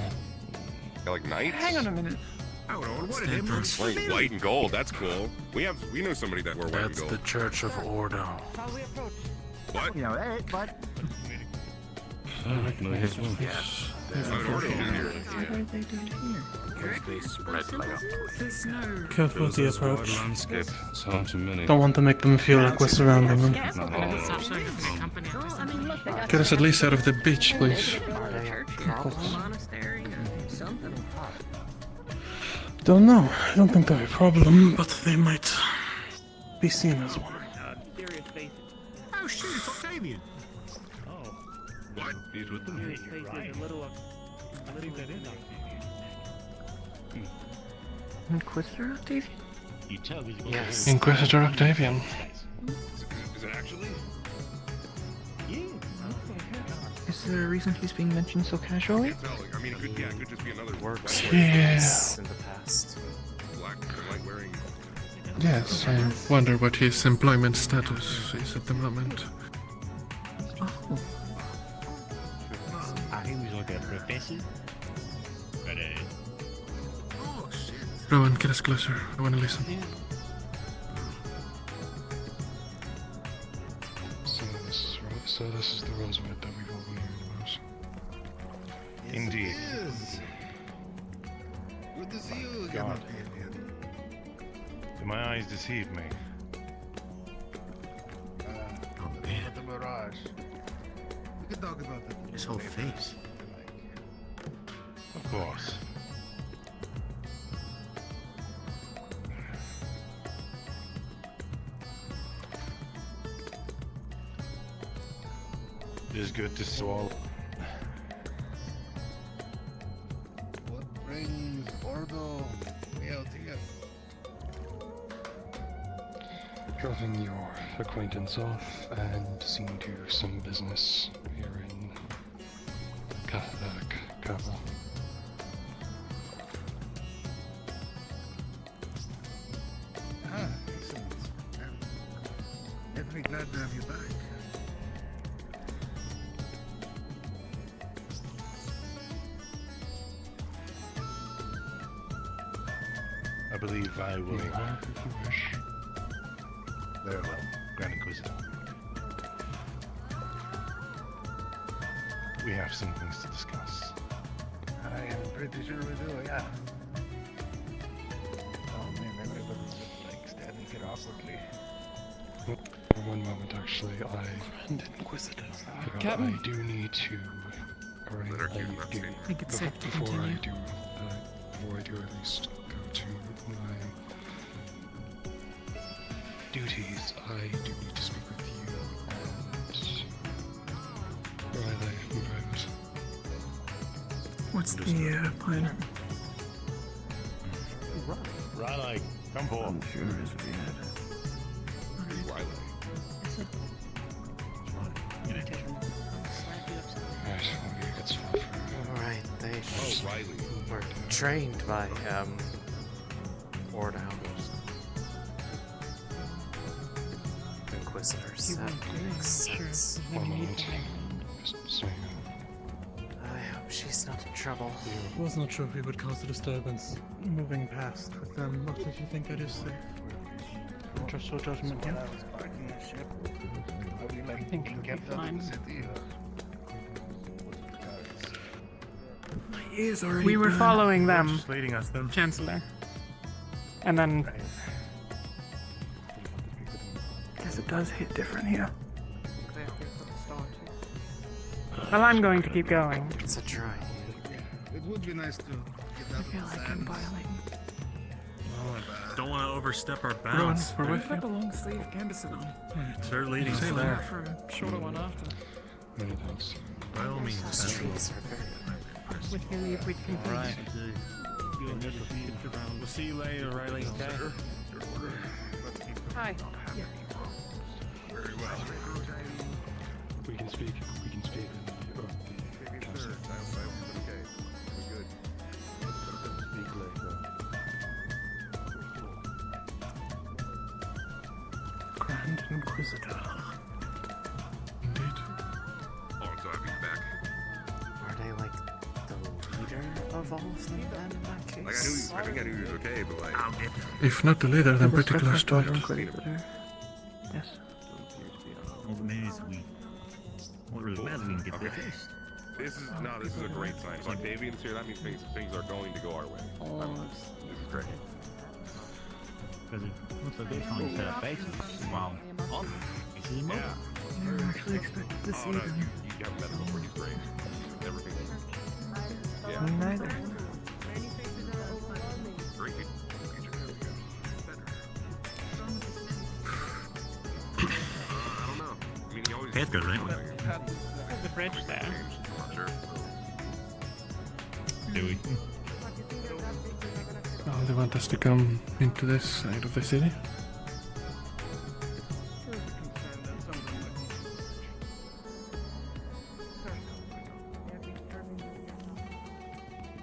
Yeah, like knights? Hang on a minute. Hold on, what are they wearing white and gold? That's cool. We know somebody that wore white and That's gold. the Church of Ordo. how we approach? What? You know, but. Yes. They spread like a Careful with the approach. Landscape. It's home to many. Don't want to make them feel like we're surrounding them. Not all of Stop showing the company. I mean, look, they got Get us at least out of the beach, please. Monastery or something. Don't know. I don't think they're a problem, but they might be seen as one. Serious faces. Oh shit, it's Octavian! Oh. What? He's with them. Serious faces. A little Inquisitor Octavian? You tell me. Yes. Inquisitor Octavian. Is it actually? Yeah. Is there a reason he's being mentioned so casually? I mean, it could just be another Works black Yeah. in the past. light wearing. Yes, I wonder what his employment status is at the moment. Oh. like a professor. But Oh shit. Rowan, get us closer. I want to listen. So this is the Rosewood that we've all been hearing about. Indeed. Good to see you again, God. Octavian. Do my eyes deceive me? The mirage. We can talk about that. His whole face. Of course. It is good to swallow. What brings Ordo way out here? Dropping your acquaintance off and seeing to some business here in Khaba. Ah, excellent. I'm definitely glad to have you back. I believe I will. If you wish. Very well, Grand Inquisitor. We have some things to discuss. I am pretty sure we do, yeah. Oh man, everybody's just like standing here awkwardly. For one moment, actually, Grand Inquisitor. Captain? I do need to. I think it's safe to Before continue. I do at least go to my duties, I do need to speak with you and Riley in private. What's the plan? Riley, come forward. I'm sure as we had. Riley. Right, well, it's Alright, they Oh, Riley. were trained by, Lord Albert. Inquisitors, that makes sense. one moment. Just saying. I hope she's not in trouble. I was not sure if we would cause a disturbance moving past with them, but if you think that is safe. Trust your judgment, yeah? I was parking the ship. Are we like think being it'll kept be out of the fine. city? My ears already We were burn. following them, Just leading us then. Chancellor. And then Guess it does hit different here. well, I'm going to keep going. It's a try. It would be nice to get I out feel of the like I'm sands. violating. Don't want to overstep our Rowan, bounds. we're with Got the you. long sleeve gambesson on. Start leading us Say there. that. For a shorter one after. Many thanks. By all means. Those trees are very With your leave, we can All right. We'll see you later, Riley. Okay. Hi. Very well. We can speak. We can speak. Sir, okay. We're good. Speak later. Grand Inquisitor. Indeed. Oh, I'm so happy you're back. Are they like the leader of all of them then in that case? Like, I think I knew he was okay, but like... If not the leader, then pretty close to it. Yes. Well, the main is we. What really matters, we can get there first. This is a great sign. If Octavian's here, that means things are going to go our way. This is great. Because it looks like they're trying to set up bases while on this is mobile. I never actually expected to see Oh, no, them. you haven't met him before. He's great. Everything. Yeah. Me neither. Great. I don't know. I mean, he always... That's good, right? There's a bridge there. Sure. Do we? Oh, they want us to come into this side of the city?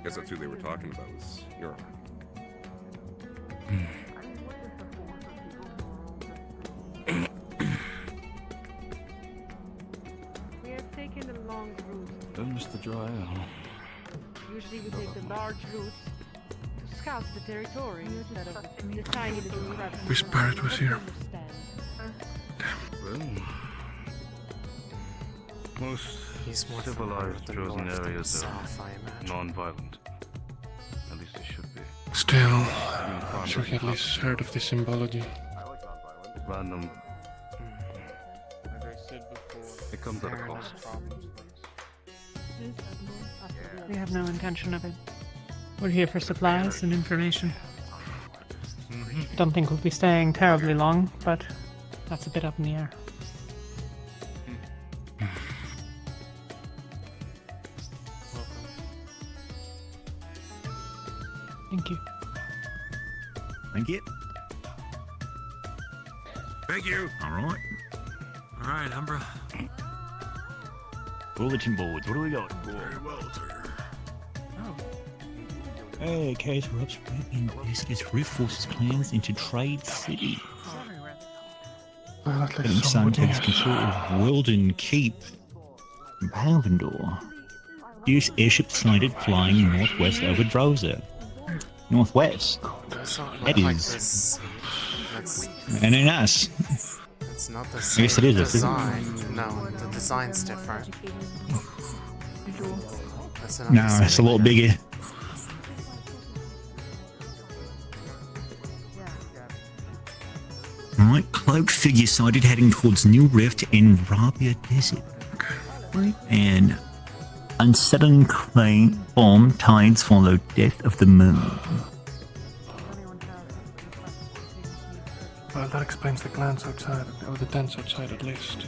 Guess that's who they were talking about was your We are taking taken the long route. Don't miss the dry ale. Usually we take the large route to scout the territory instead of the tiny little crevices. Wish Barrett was here. Well, most He's more civilized than chosen north than areas south, I are imagine. non-violent. At least they should be. Still, I'm sure he at least heard of the symbology. Random. Like I said before, It comes at a cost. We have no intention of it. We're here for supplies and information. Don't think we'll be staying terribly long, but that's a bit up in the air. Thank you. Thank you. Thank you. Alright. Alright, Umbra. Bulletin boards, what do we got? Very well, sir. Okay, so we're upgrading Asix reinforces plans into Trade City. Well, at Getting least Sun somebody takes control of Weldon Keep. Palvendor. Use airship sighted flying northwest over Droza. Northwest. That is. And in us. It's not the I same guess it is, design. No, the design's different. That's not No, the same it's a lot bigger. Right, cloaked figure sighted heading towards New Rift in Rabia Desert. And unsettling claim bomb tides follow death of the moon. Well, that explains the glance outside, or the dents outside at least.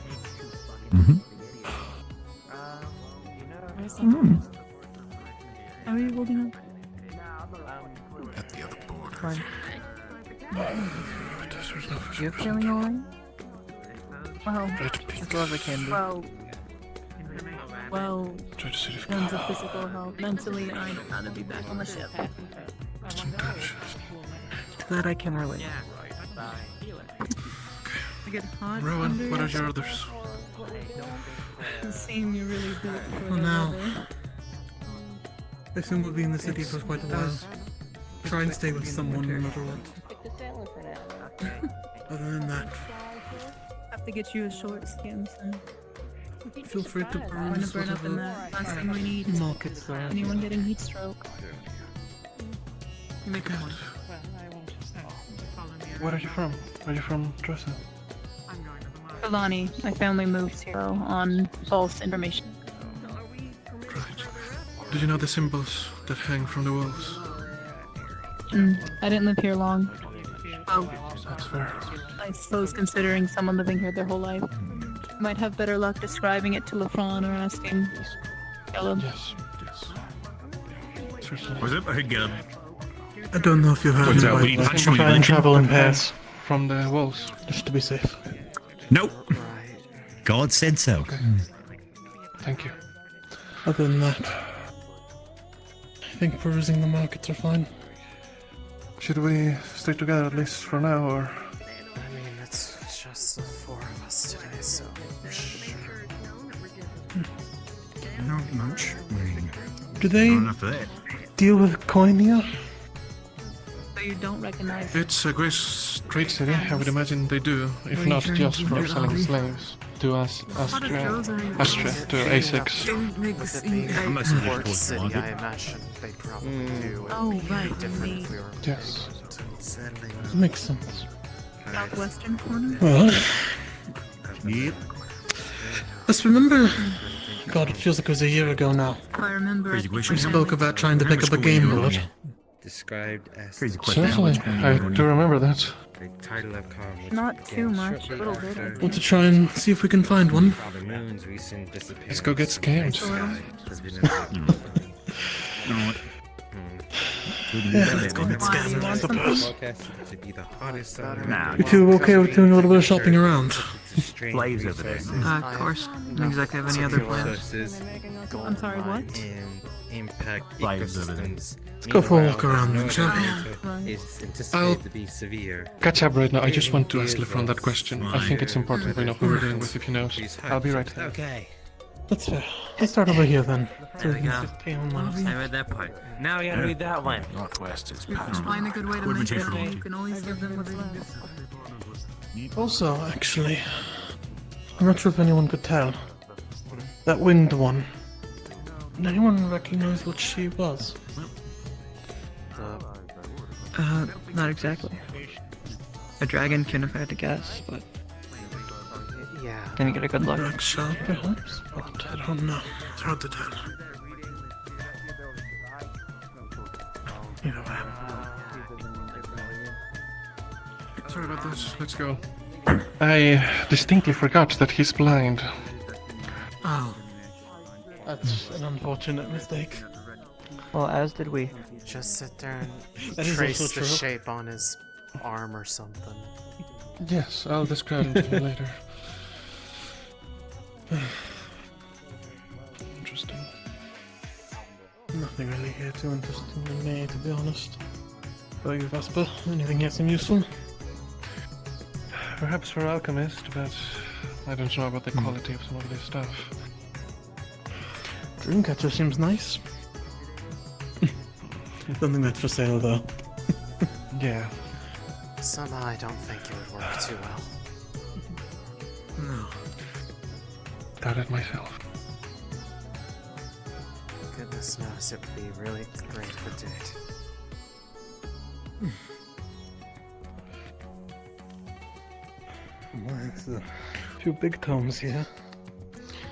How are you holding up? At the other board. Fine. You're feeling alright? Well, as well as I can be. Well, Try to see if in terms of physical health, mentally, I'd rather be back on the ship. Glad I can relate. I get hot. Rowan, under what are it. your others? The same you really do it for For now. another. I assume we'll be in the city for quite a while. Try and stay with someone no matter what. Other than that, Have to get you a short skin, so. feel free to I'm gonna peruse burn up in whatever. that. Last thing we need. Markets there. Anyone getting heat stroke? Make a one. Where are you from? Are you from Droza? Kalani, my family moved here on false information. Did you know the symbols that hang from the walls? I didn't live here long. Oh, That's fair. I suppose considering someone living here their whole life, might have better luck describing it to Lafron or asking Caleb. Yes. Certainly. What's up, Higab? I don't know if you heard What's me, up? but We need I punch can me, try and punch me. travel and pass from the walls, just to be safe. Nope. God said so. Thank you. Other than that, I think perusing the markets are fine. Should we stay together at least for now, or? I mean, it's just the four of us today, so sure. Not much. Do they Not enough of that. deal with coin here? So you don't recognize It's a great trade city, I would imagine they do, if not just for selling slaves to us, Astrea, to Asix. Don't make the scene. I'm not saying Port it's City, wanted. I imagine they probably do. It Oh, would be right, different the- if we were Yes. to Makes sense. southwestern corner? Well, Yep. let's remember. God, it feels like it was a year ago now. I remember. Crazy question. We spoke about trying to pick up a game board. Described as Crazy question. Certainly, I do remember that. the title of college. Not too much, a little bit. I Want think. to try and see if we can find one? Father Moon's recent disappearance. Let's go get scammed. Has been infected. Yeah, let's go get scammed, I suppose. Forecasted to be the hottest summer. Nah. You two okay with doing a little bit of shopping around? Slaves over there. Of course. Don't exactly have any other plans. Resources I'm sorry, what? and impact Slaves over there. ecosystems. Let's go for a walk Meanwhile, around, the shall we? winter is anticipated to be severe. Catch up right now. I just want to ask LeFron that question. I think it's important we know who we're dealing with if he knows. I'll be right there. Okay. That's fair. Let's start over here then. There we go. Pay on that. I read that part. Now we gotta read that one. Northwest is You can find a good way to make it, you can always give them what's left. Also, actually, I'm not sure if anyone could tell. That winged one. Did anyone recognize what she was? Not exactly. A dragon can have had to guess, but Yeah. didn't get a good look. Dark shell, perhaps? But I don't know. It's hard to tell. Either way. Sorry about this. Let's go. I distinctly forgot that he's blind. Oh. That's an unfortunate mistake. Well, as did we. Just sit there That and is trace also the true. shape on his arm or something. Yes, I'll describe him to you later. Interesting. Nothing really here too interesting in me, to be honest. About you, Vesper? Anything here seem useful? Perhaps for alchemist, but I don't know about the quality of some of this stuff. Dreamcatcher seems nice. Don't think that's for sale though. Yeah. Somehow I don't think it would work too well. No. Doubt it myself. Goodness knows it would be really great if it did. There's a few big tomes here.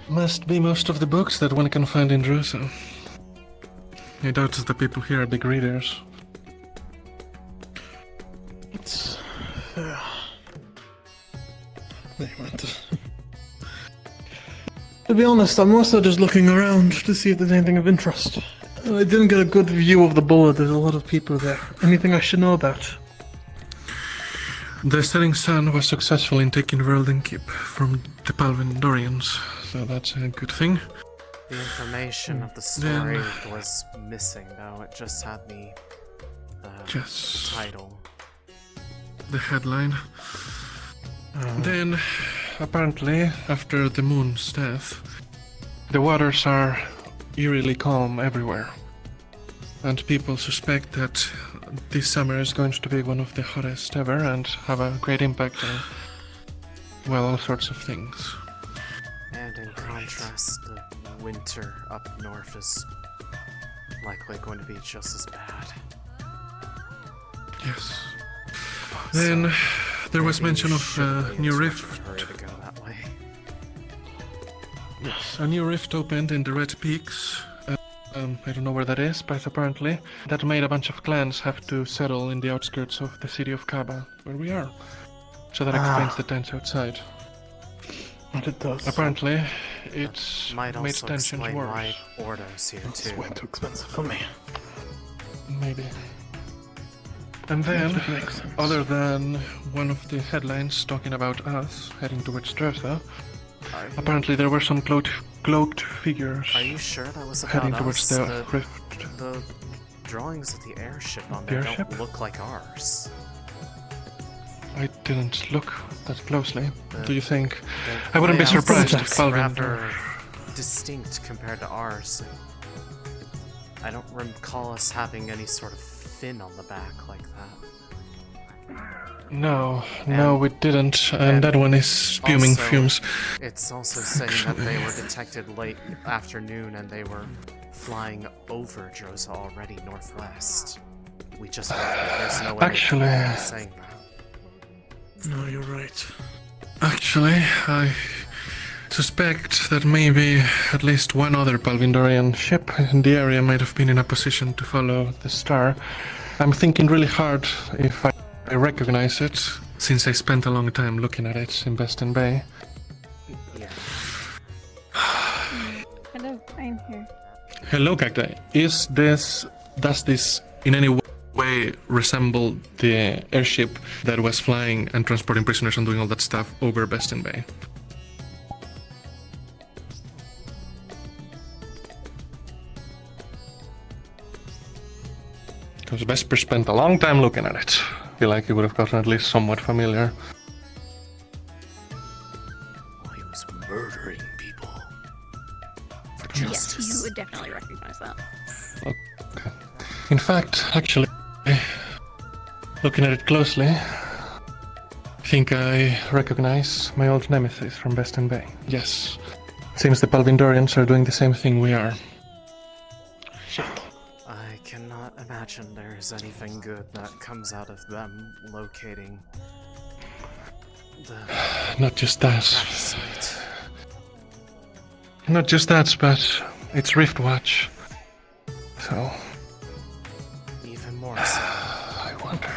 Must be most of the books that one can find in Droza. I doubt that the people here are big readers. It's fair. They went. To be honest, I'm also just looking around to see if there's anything of interest. I didn't get a good view of the board. There's a lot of people there. Anything I should know about? The setting sun was successful in taking heralding keep from the Palvindorians, so that's a good thing. The information of the story was missing, though. It just had the title. The headline. Then, apparently, after the moon's death, the waters are eerily calm everywhere. And people suspect that this summer is going to be one of the hottest ever and have a great impact on, well, all sorts of things. And in contrast, the winter up north is likely going to be just as bad. Yes. Then there was mention of a new rift. Yes, a new rift opened in the Red Peaks. I don't know where that is, but apparently that made a bunch of clans have to settle in the outskirts of the city of Khaba, where we are. So that explains the tents outside. What it does. Apparently, it's might made also tensions explain worse. why Ordo's here It's too. way too expensive for me. Maybe. And then, other than one of the headlines talking about us heading towards Droza, apparently there were some cloaked figures Are you sure that was about heading us? towards the rift. The drawings of the airship on The there airship? don't look like ours. I didn't look that closely. Do you think? The I wouldn't be layout surprised if looks Palvin. rather distinct compared to ours. I don't recall us having any sort of fin on the back like that. No, we didn't. And that one is spewing Also, fumes. It's also saying that they were detected late afternoon and they were flying over Droza already northwest. We just there's no way Actually, of saying that. No, you're right. Actually, I suspect that maybe at least one other Palvindorian ship in the area might have been in a position to follow the star. I'm thinking really hard if I recognize it, since I spent a long time looking at it in Beston Bay. Yeah. Hello, I'm here. Hello, Cacti. Does this in any way resemble the airship that was flying and transporting prisoners and doing all that stuff over Beston Bay? Because Vesper spent a long time looking at it. I feel like he would have gotten at least somewhat familiar. Well, he was murdering people. Yes, you would definitely recognize that. Okay. In fact, actually, looking at it closely, I think I recognize my old nemesis from Western Bay. Yes. Seems the Palvindorians are doing the same thing we are. I cannot imagine there's anything good that comes out of them locating the... Not just that. site. Not just that, but it's Riftwatch. So... Even more so. I wonder...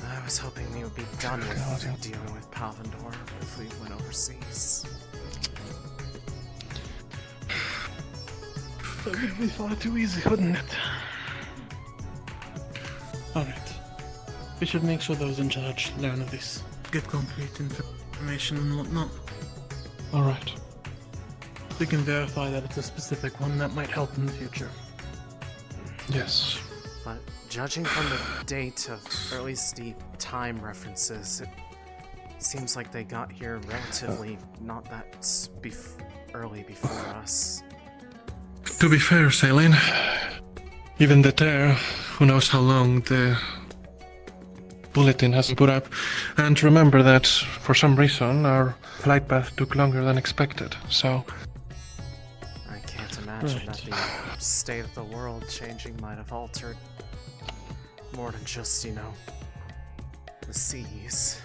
I was hoping we would be done with dealing with Palvindor if we went overseas. That would be far too easy, wouldn't it? Alright. We should make sure those in charge learn of this. Get complete information and whatnot. Alright. We can verify that it's a specific one that might help in the future. Yes. But judging from the date of, or at least the time references, it seems like they got here relatively not that early before us. To be fair, Céline, even the tear, who knows how long the bulletin hasn't put up. And remember that, for some reason, our flight path took longer than expected, so... I can't imagine that the state of the world changing might have altered more than just, the seas.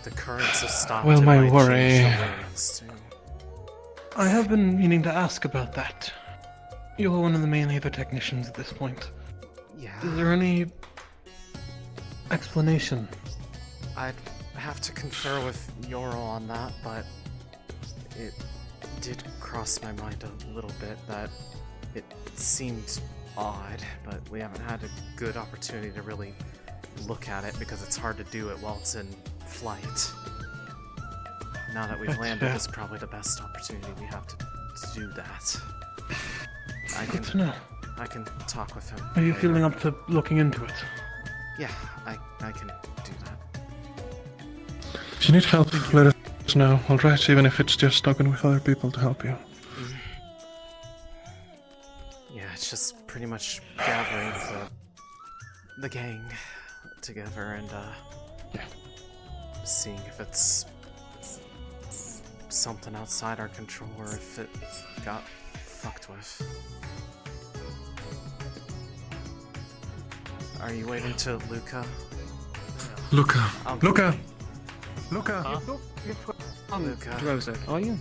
The currents have stopped. Well, my might worry... change the winds, too. I have been meaning to ask about that. You're one of the main Aether technicians at this point. Yeah. Is there any explanation? I'd have to confer with Yoral on that, but it did cross my mind a little bit that it seemed odd, but we haven't had a good opportunity to really look at it because it's hard to do it while it's in flight. Now that we've landed, is probably the best opportunity we have to do that. Good to know. I can talk with him. Are you later. feeling up to looking into it? Yeah, I can do that. If you need help, let us know, alright? Even if it's just talking with other people to help you. Yeah, it's just pretty much gathering the gang together and seeing if it's something outside our control or if it got fucked with. Are you waiting to Luca? Luca. Luca! Luca! Droza, are you?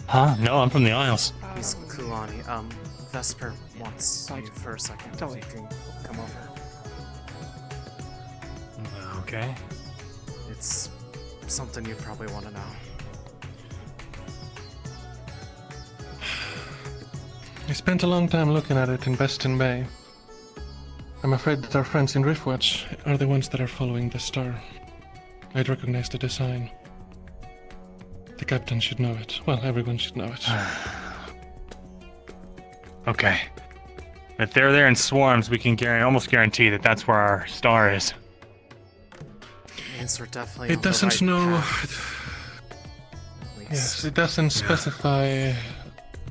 Huh? No, I'm from the Isles. He's Kulani. Vesper wants you for a second. If you can come over. Okay. It's something you probably want to know. I spent a long time looking at it in Western Bay. I'm afraid that our friends in Riftwatch are the ones that are following the star. I'd recognize the design. The captain should know it. Well, everyone should know it. Okay. If they're there in swarms, we can almost guarantee that that's where our star is. Means we're definitely It on the doesn't right know... path. Yes, it doesn't specify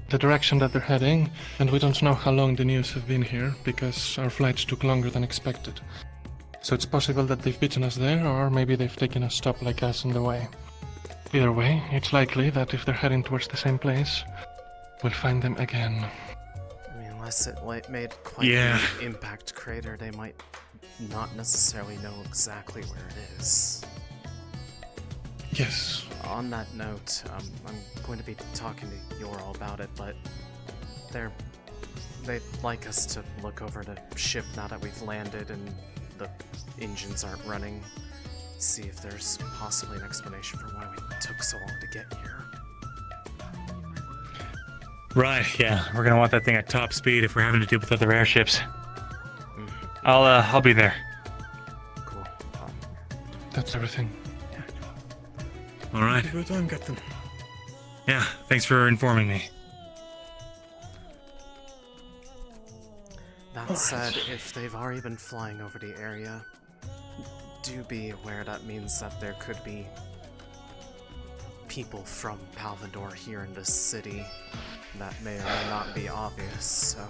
the direction that they're heading, and we don't know how long the news have been here, because our flights took longer than expected. So it's possible that they've beaten us there, or maybe they've taken a stop like us on the way. Either way, it's likely that if they're heading towards the same place, we'll find them again. I mean, unless it made quite an impact crater, they might not necessarily know exactly where it is. Yes. On that note, I'm going to be talking to Yoral about it, but they'd like us to look over the ship now that we've landed and the engines aren't running. See if there's possibly an explanation for why we took so long to get here. Right, yeah. We're gonna want that thing at top speed if we're having to deal with other airships. I'll be there. Cool. That's everything. Alright. Good time, Captain. Yeah, thanks for informing me. That said, if they've already been flying over the area, do be aware that means that there could be people from Palvador here in this city. That may or may not be obvious, so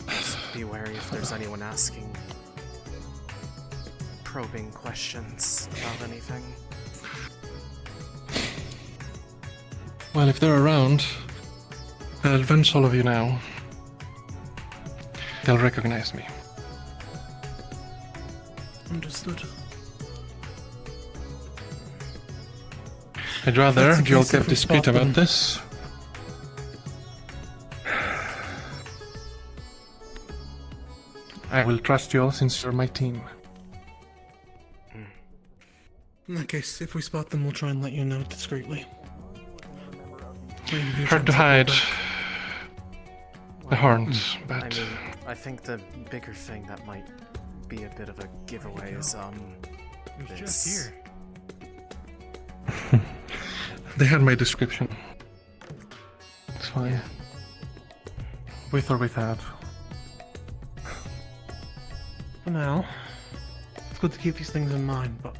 just be wary if there's anyone asking probing questions about anything. Well, if they're around, I'll advance all of you now. They'll recognize me. Understood. I'd rather That's the you all case kept if we discreet spot about them. this. I will trust you all since you're my team. In that case, if we spot them, we'll try and let you know discreetly. Hard to hide the horns, but... I mean, I think the bigger thing that might be a bit of a giveaway is, It was this. just here. They had my description. It's fine. With or without. For now, it's good to keep these things in mind, but...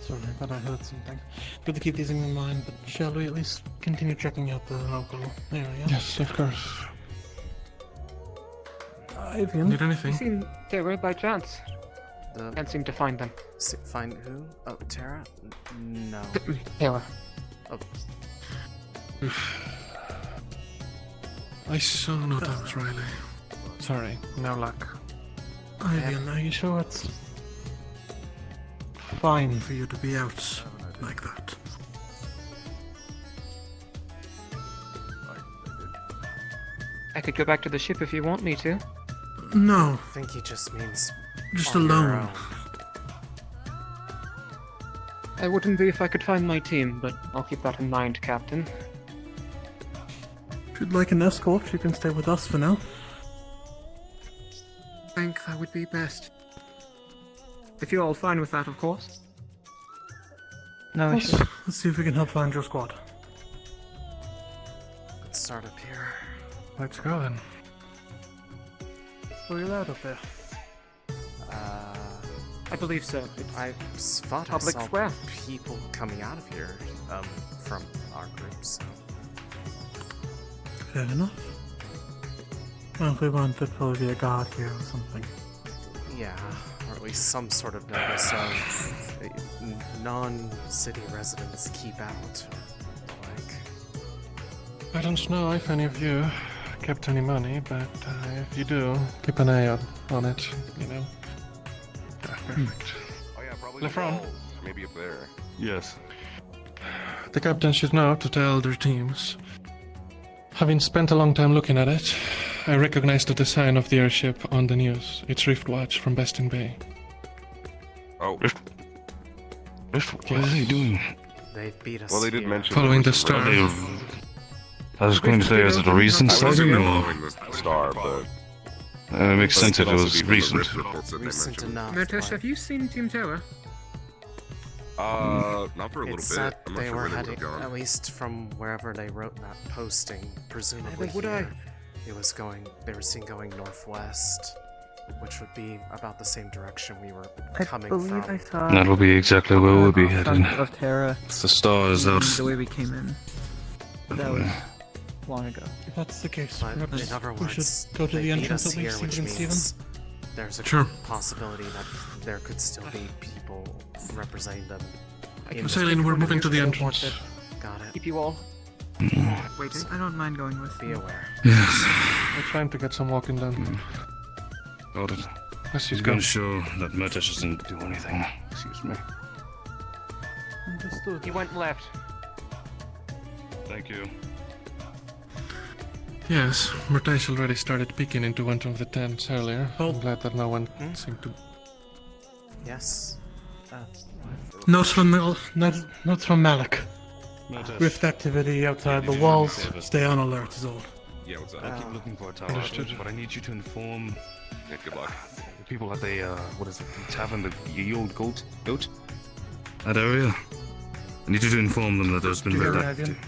Sorry, I thought I heard something. Good to keep these things in mind, but shall we at least continue checking out the local area? Yes, of course. Avian? Need anything? You seen Tara by chance? Can't seem to find them. Find who? Oh, Tara? No. Tara. Oh. I so know that was Riley. Sorry, no luck. Avian, are you sure it's fine for you to be out like that? I could go back to the ship if you want me to. No. I think he just means Just on your alone. own. I wouldn't be if I could find my team, but I'll keep that in mind, Captain. If you'd like an escort, you can stay with us for now. I think that would be best. If you're all fine with that, of course. No Let's see if we can help find your squad. Let's start up here. Let's go then. Were you allowed up there? I believe so. I thought public I saw square. people coming out of here, from our group, so... Fair enough. Well, if we weren't, there'd probably be a guard here or something. Yeah, or at least some sort of notice of non-city residents keep out, or the like. I don't know if any of you kept any money, but if you do, keep an eye out on it, you know. Yeah, perfect. Oh yeah, probably Lefron. the walls. Maybe up there. Yes. The captain should know to tell their teams. Having spent a long time looking at it, I recognized the design of the airship on the news. It's Riftwatch from Besting Bay. Oh. What are they doing? They beat us Well, they did here. mention Following there the was some star. rebels. I was going to say, is it a recent I wasn't sighting or? following the star, but It makes sense if it could also was be from the recent. Rift reports that they Recent mentioned. enough. Mertesh, have you seen Team Terra? Not for a little It's bit. that I'm not they sure were where they heading, would have at gone. least from wherever they wrote that posting, presumably would here. It was going, they were seen going northwest, which would be about the same direction we were coming believe from. I saw That'll be exactly where we'll be heading. of Terra. The star is out. The way we came in. But that was long ago. If that's the case, But perhaps in other we should words, go to they the beat entrance us at here, least so we which can see them. means there's a Sure. possibility that there could still be people representing them. in the- Céline, we're moving to the entrance. Got it. Keep you all. Waiting. I don't mind going with Be you. aware. Yes. We're trying to get some walking done. Got it. Let's He's just going go. to show that Mertesh doesn't do anything. Excuse me. Understood. He went left. Thank you. Yes, Mertesh already started peeking into one of the tents earlier. I'm glad that no one seemed to... Yes. Notes from notes from Malik. Mertesh. Rift activity outside Can you the do me a walls. favor? Stay on alert is all. Yeah, what's I up? keep looking for a tower, Understood. but I need you to inform Yeah, good luck. the people at the, what is it, the tavern, the old goat? That area? I need you to inform them that there's been Do you red have activity.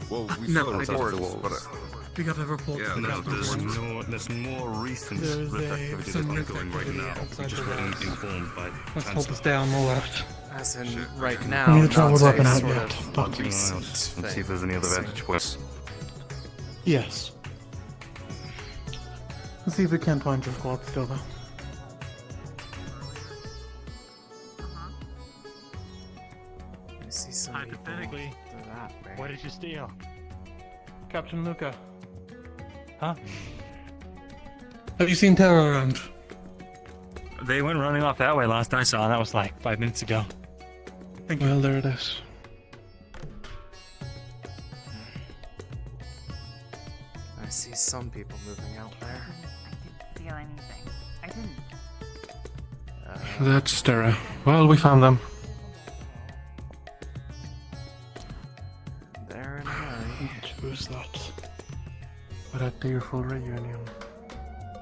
Well, we No, saw the I Outside of the reports, walls. but We got a report Yeah, from no, Captain There's Horns. there's more recent There's rift a- activity some that's rift ongoing right activity now. We outside just the got walls. informed by Let's hold Chancellor. us down, all out. As in, Shit. right I now, need not to travel a weapon out sort yet, of but recent Let's see if there's any other thing. vantage points. yes. Let's see if we can't find your squad still though. I see some people Hypothetically, that way. what did you steal? Captain Luca, Huh? have you seen Terra around? They went running off that way last I saw, and that was like 5 minutes ago. Well, there it is. I see some people moving out there. I didn't feel anything. I didn't. That's Astrea. Well, we found them. There and away. Who's that? What a tearful reunion.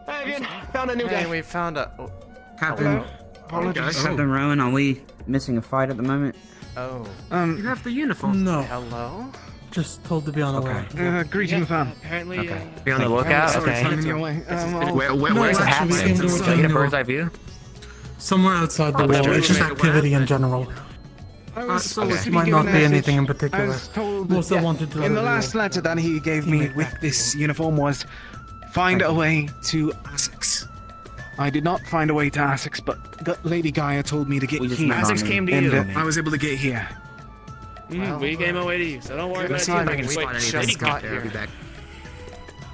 Hey, again, found a new Hey, guy. we found a. Oh, Captain, Captain Rowan, are we missing a fight at the moment? oh. You have the uniform. No, Hello? just told to be on the way. Greetings, fam. Apparently, Okay. Be on the lookout. Sorry, Okay. sending your way. Where's the actually, hat? we came to Can I get a the- bird's eye view? Somewhere outside the Oh, wall. sure. It's just activity in general. Okay. Might not be anything in particular. I was told Also wanted to in the let you last letter that he gave me with this uniform was find a way to Asix. I did not find a way to Asix, but Lady Gaia told me to get here. Asix came to and you. I was able to get here. we came away to you, so don't worry Good about timing, it. we Wait, just Lady got Gaia- here.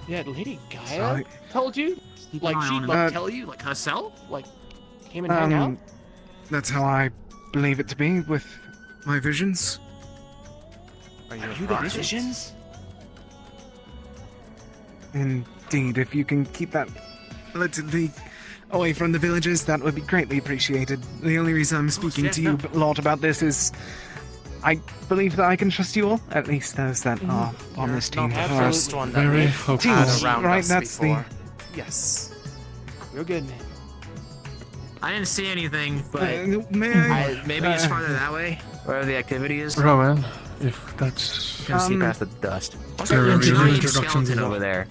Yeah, Lady Gaia Sorry. told you? Like, an eye she'd on him. like tell you, like herself? Like, came and hung out? That's how I believe it to be with my visions. Are you, You got visions? Indeed, if you can keep that relatively away from the villagers, that would be greatly appreciated. The only reason I'm speaking to you a lot about this is I believe that I can trust you all, at least those that are on this team. the first one that Very we've hopeful. had Teams, around right? us That's before. Yes. You're good, man. I didn't see anything, but May I? maybe it's farther that way, wherever the activity is. Rowan, if that's... Can see past the dust. What's There that are giant introductions skeleton as well. over there?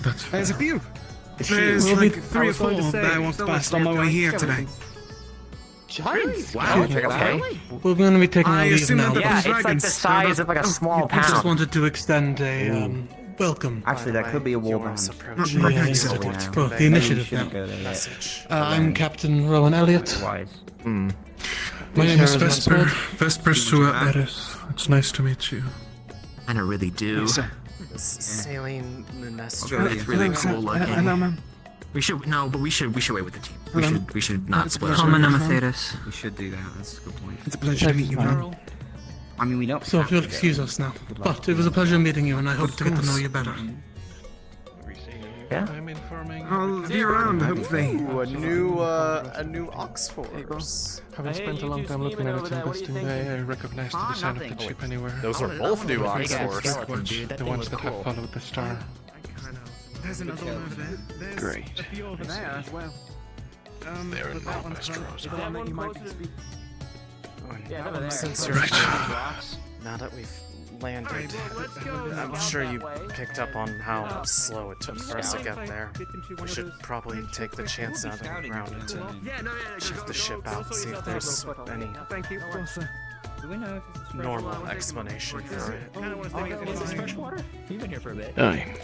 That's There's a few. It's There's huge. like 3 or 4 that I walked past on my way here today. Giant Wow, skeleton. okay. We're going to be taking I a leave assume now. that the Yeah, it's like dragons the stand size up. of like a small I just pound. wanted to extend a welcome. Actually, that could be a war band. Not Yeah, very yeah, support. yeah. Well, the initiative now. Message. I'm Captain Rowan Elliott. Wise. My name is Sharon Vesper. Mansfield. Vesper Sua Eris. It's nice to meet you. And I really do. Yes, sir. This is Céline Okay, it's really cool looking. Hello, ma'am. We should but we should wait with the team. We should not split up. Common We should do that. That's a good point. It's a pleasure to meet you, ma'am. I mean, we don't. So if you'll excuse us now. But it was a pleasure meeting you, and I hope to get to know you better. Yeah. I'm informing. I'll be around, hopefully. Ooh, a new Oxford. Having spent a long time looking at it and testing, I recognized the design of the chip anywhere. Those are both new Oxfords. The ones that have followed the star. There's another one over there. There's Great. a few over there as well. They're in that one's Droza. the one that you might be speaking. Since you're now that we've landed, I'm sure you picked up on how slow it took for us to get there. We should probably take the chance out of the ground to check the ship out and see if there's any Do we know if it's normal explanation for it. Is this fresh water? You've been here for a bit. Aye.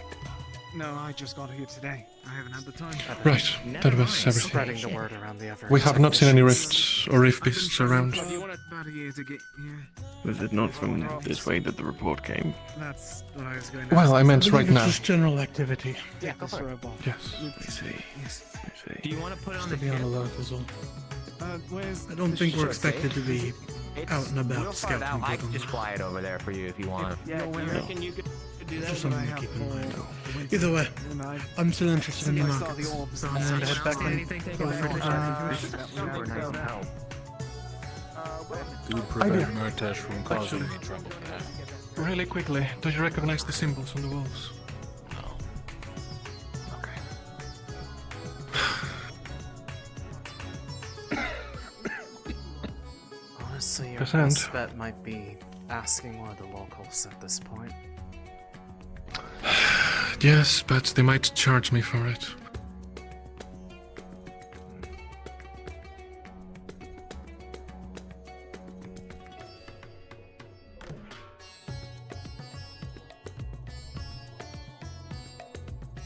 No, I just got here today. I haven't had the time. Right, that was Spreading everything. the word around the other. We have not seen any rifts or reef beasts around. About a year to get here. Was it not from this way that the report came? That's what I was going to Well, I meant I right believe it's now. just general activity. Yeah, this robot. Yes. I see. Yes. I see. Do you want to put it on To the be on ship? alert as well. Where's I don't think we're expected to be out and about We'll find scouting out. I people. can just fly it over there for you if you want. Yeah, you reckon you could do that? Just something to keep in mind. Either way, I'm still interested in the markets, so I'm going to head back and go for it. Do I prevent do. Murtash from causing any trouble there. Really quickly, do you recognize the symbols on the walls? No. Okay. Honestly, your Percent. best bet might be asking one of the locals at this point. Yes, but they might charge me for it.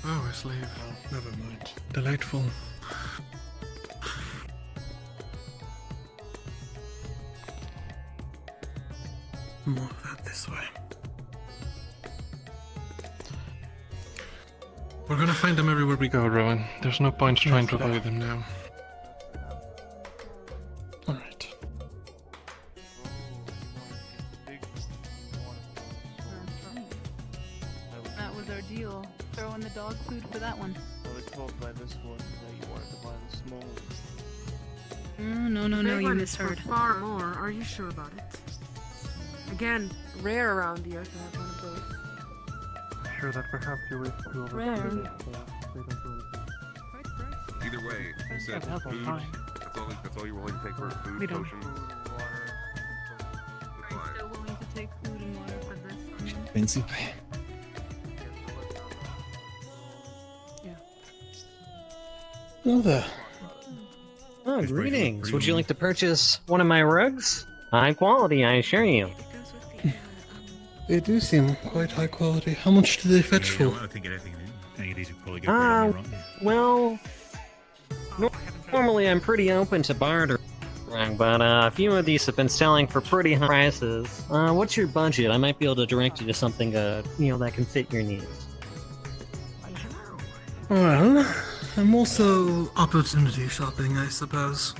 Oh, a slave. Never mind. Delightful. More of that this way. We're gonna find them everywhere we go, Rowan. There's no point trying to avoid them now. Alright. That was our deal. Throw in the dog food for that one. I was told by this one that you wanted to buy the small ones. No, Big you one is misheard. for far more. Are you sure about it? Again, rare around here to have one of those. Sure that perhaps you wish to oversee Rare. this, they don't do anything. Either way, you said That help food. fine. That's all you're willing to take for food, We don't. potions. I'm still willing to take food and water for this. Expensive. Hello there. Oh, greetings. Would you like to purchase one of my rugs? High quality, I assure you. They do seem quite high quality. How much do they fetch for? Well, normally I'm pretty open to barter, but a few of these have been selling for pretty high prices. What's your budget? I might be able to direct you to something, that can fit your needs. Well, I'm also opportunity shopping, I suppose.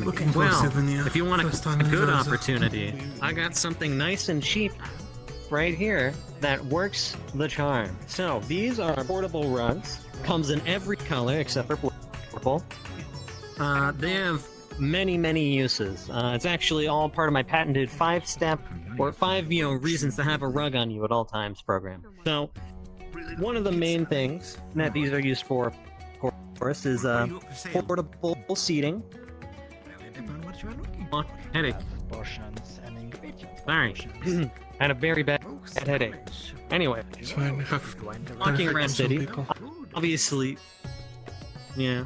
Looking for a Well, souvenir. if you want First a time in good Droza. opportunity, I got something nice and cheap right here that works the charm. So, these are portable rugs. Comes in every color except for purple. They have many, many uses. It's actually all part of my patented 5-step or 5, reasons to have a rug on you at all times program. So, one of the main things that these are used for, of course, is portable seating. Headache. Sorry. Had a very bad headache. Anyway, It's fine. I have walking around benefits from city, people. obviously, yeah.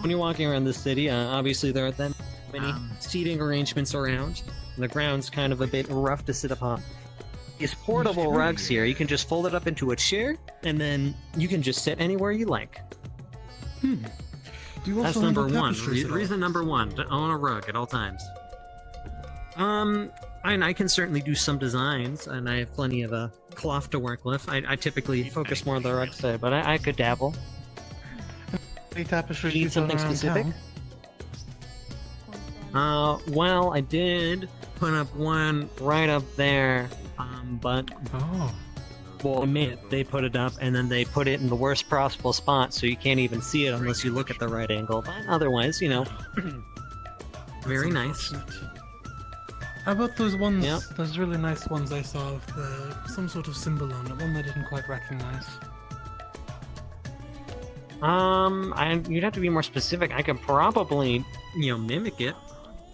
When you're walking around the city, obviously there are that many seating arrangements around. And the ground's kind of a bit rough to sit upon. These portable rugs here, you can just fold it up into a chair, and then you can just sit anywhere you like. Do you That's also number handle one. tapestries at all? Reason number one, to own a rug at all times. I can certainly do some designs, and I have plenty of cloth to work with. I typically focus more on the rug side, but I could dabble. Any tapestries Need you sell something around specific? town? Well, I did put up one right up there, but well, they put it up and then they put it in the worst possible spot, so you can't even see it unless you look at the right angle. But otherwise, very nice. How about those ones, those really nice ones I saw with some sort of symbol on it, one I didn't quite recognize? You'd have to be more specific. I could probably, mimic it.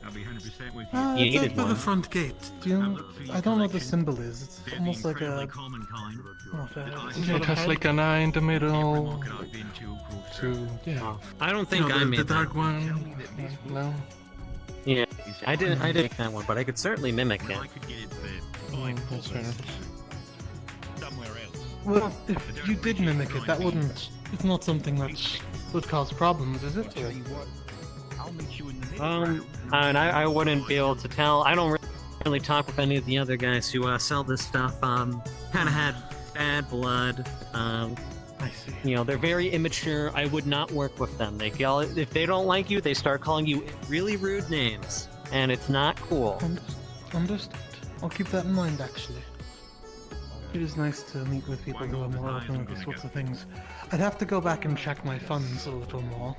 I'll be 100% with You It's needed up by the one. front gate. Do you? I don't know what the symbol is. It's almost like a. It has like an eye in the middle. Yeah. I don't think I the made dark that. one. No. Yeah, I didn't make that one, but I could certainly mimic it. That's fair enough. Well, if you did mimic it, that wouldn't. It's not something that would cause problems, is it? I wouldn't be able to tell. I don't really talk with any of the other guys who sell this stuff. Kind of had bad blood. I see. They're very immature. I would not work with them. If they don't like you, they start calling you really rude names, and it's not cool. Understood. I'll keep that in mind, actually. It is nice to meet with people who are more open with these sorts of things. I'd have to go back and check my funds a little more.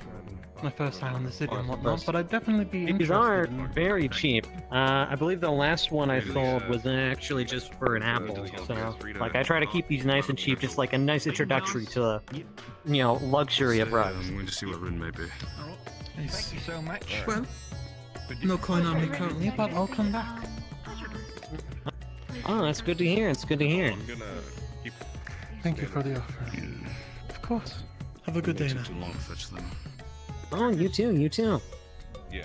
My first time in the city and whatnot, but I'd definitely be These interested are in... very cheap. I believe the last one I sold was actually just for an apple. So, I try to keep these nice and cheap, just like a nice introductory to the, luxury of rugs. I'm going to see what Rin may be. Thank you so much. Well, no coin on me currently, but I'll come back. Oh, that's good to hear. It's good to hear. Thank you for the offer. Of course. Have a good day now. Long to fetch them. Oh, you too. You too. Yeah.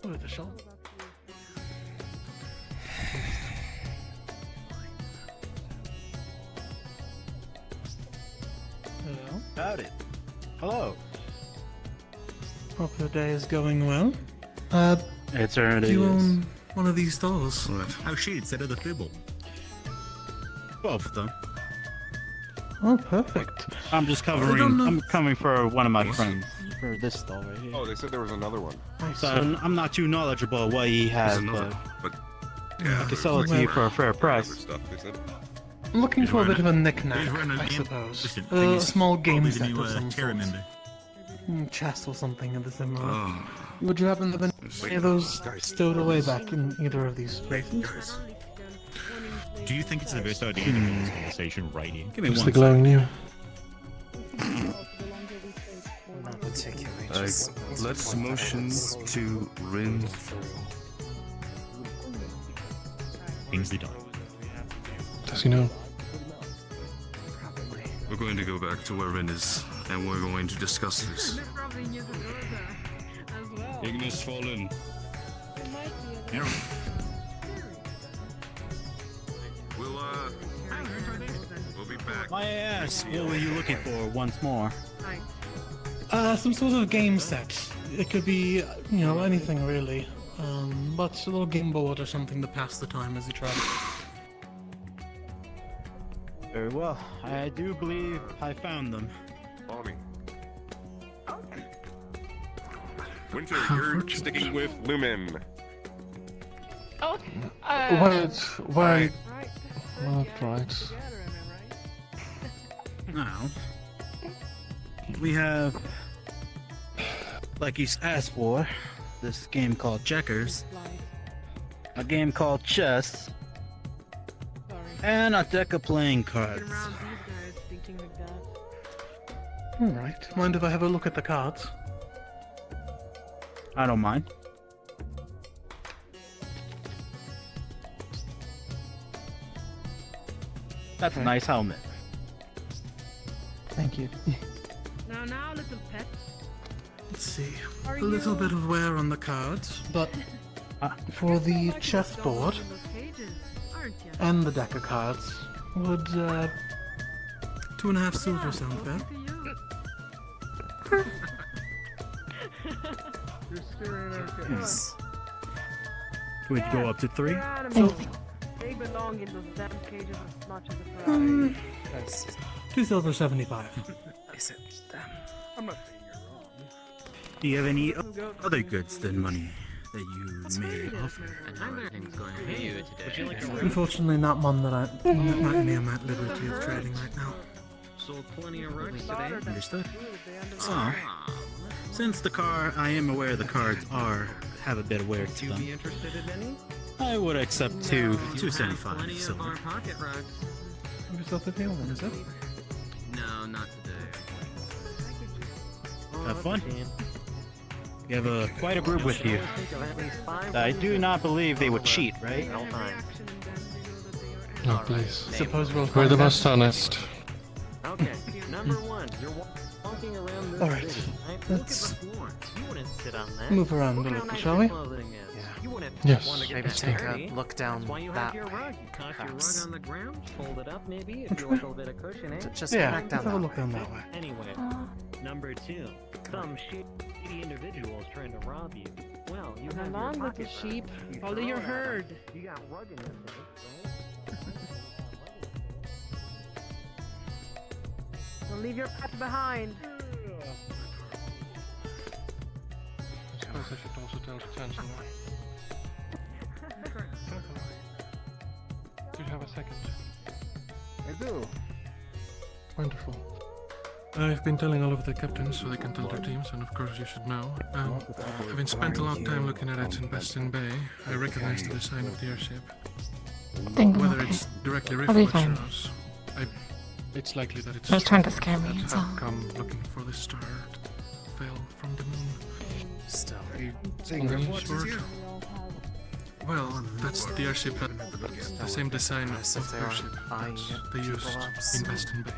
Over the shop. Howdy. Hello. Hope your day is going well. It certainly do you is. own one of these dolls? How she instead of the fibble. Both of them. Oh, perfect. I'm just I covering. don't know- I'm coming for one of my friends for this stall right here. Oh, they said there was another one. So I'm not too knowledgeable what he has, but I can sell it to you for a fair price. Stuff, they said. I'm looking for a bit of a knick-knack, He's running I an suppose. amp- A small game Probably set the new, of some Terra sort. member. Chest or something of the similar. Oh. Would you happen to have any of those stowed away back in either of these places? Do you think it's the best idea to get this conversation right here? Give me What's one the glowing new? Not particularly. Let's motion to Rin. Kingsley done. Does he know? We're going to go back to where Rin is, and we're going to discuss this. Ignis fallen. We'll be back. My ass. What were you looking for once more? Some sort of game set. It could be, anything really. But a little game board or something to pass the time as you travel. Very well. I do believe I found them. Follow me. Winter, you're sticking with Lumen. Oh, Wait. Not right. Now, we have, like he's asked for, this game called checkers, a game called chess, and a deck of playing cards. Alright. Mind if I have a look at the cards? I don't mind. That's a nice helmet. Thank you. Now, little pet. Let's see. Are A little you- bit of wear on the cards, but for the chessboard and the deck of cards, would 2.5 silver sound fair? Yes. Can we go up to 3? They belong in those damn cages as much as the prize. 2 silver 75. Is it them? I'm not Do you have any other goods than money that you may offer? Unfortunately, not one that I'm at liberty of trading right now. Sold plenty of rugs today. Understood. Since I am aware the cards have a bit of wear to Would you be them, interested in any? I would accept No, 275 plenty of silver. our pocket rugs. Is that the deal then, is it? No, not today. Have fun. You have quite a group with you. I do not believe they would cheat, right? No, please. Suppose we'll We're the find out. most honest. Okay, number one, you're walking around this Alright, city, right? let's Look at the floors. You wouldn't sit on that. move around Look a how little, nice shall your we? clothing is. You wouldn't Yes. want to get Maybe that take dirty. a look down That's why you that have your way, rug. You toss your perhaps. rug on the ground, fold it up maybe, if Which you way? want a little bit of cushion, eh? Just Yeah, back down let's have a that look way. down that way. Anyway, number two, some shady individuals trying to rob you. Well, you have along your with the pocket sheep, rug. You follow throw your it at 'em. herd. You got rug in your face, Don't leave your pet behind. I suppose I should also tell the Chancellor. Do you have a second? I do. Wonderful. I've been telling all of the captains so they can tell their teams, and of course you should know. Having spent a lot of time looking at it in Bastion Bay, I recognize the design of the airship. Whether it's directly I'll be reflex or fine. not, it's likely that it's I was trying to scare me, that that's have all. come looking for the star that fell from the moon. Still. Well, that's the airship that the same design Yes, of if the they are airship eyeing that they people used up, in so Bastion Bay.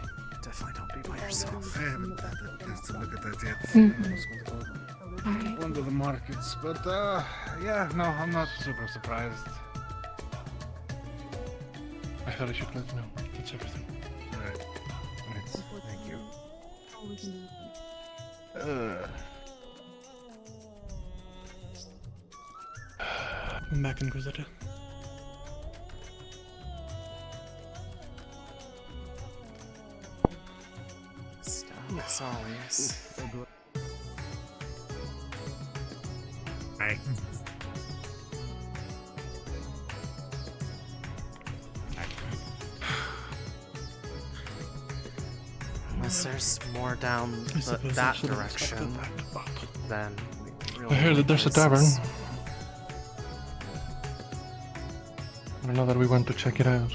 definitely don't be by yourself. I haven't had a chance to look at that yet. Alright. Under the markets, but yeah, no, I'm not super surprised. I thought I should let you know. That's everything. Alright. Thank you. Come back, Inquisitor. Stop as always. Hey. Unless there's more down that direction, then we really I hear that there's a tavern. I know that we went to check it out.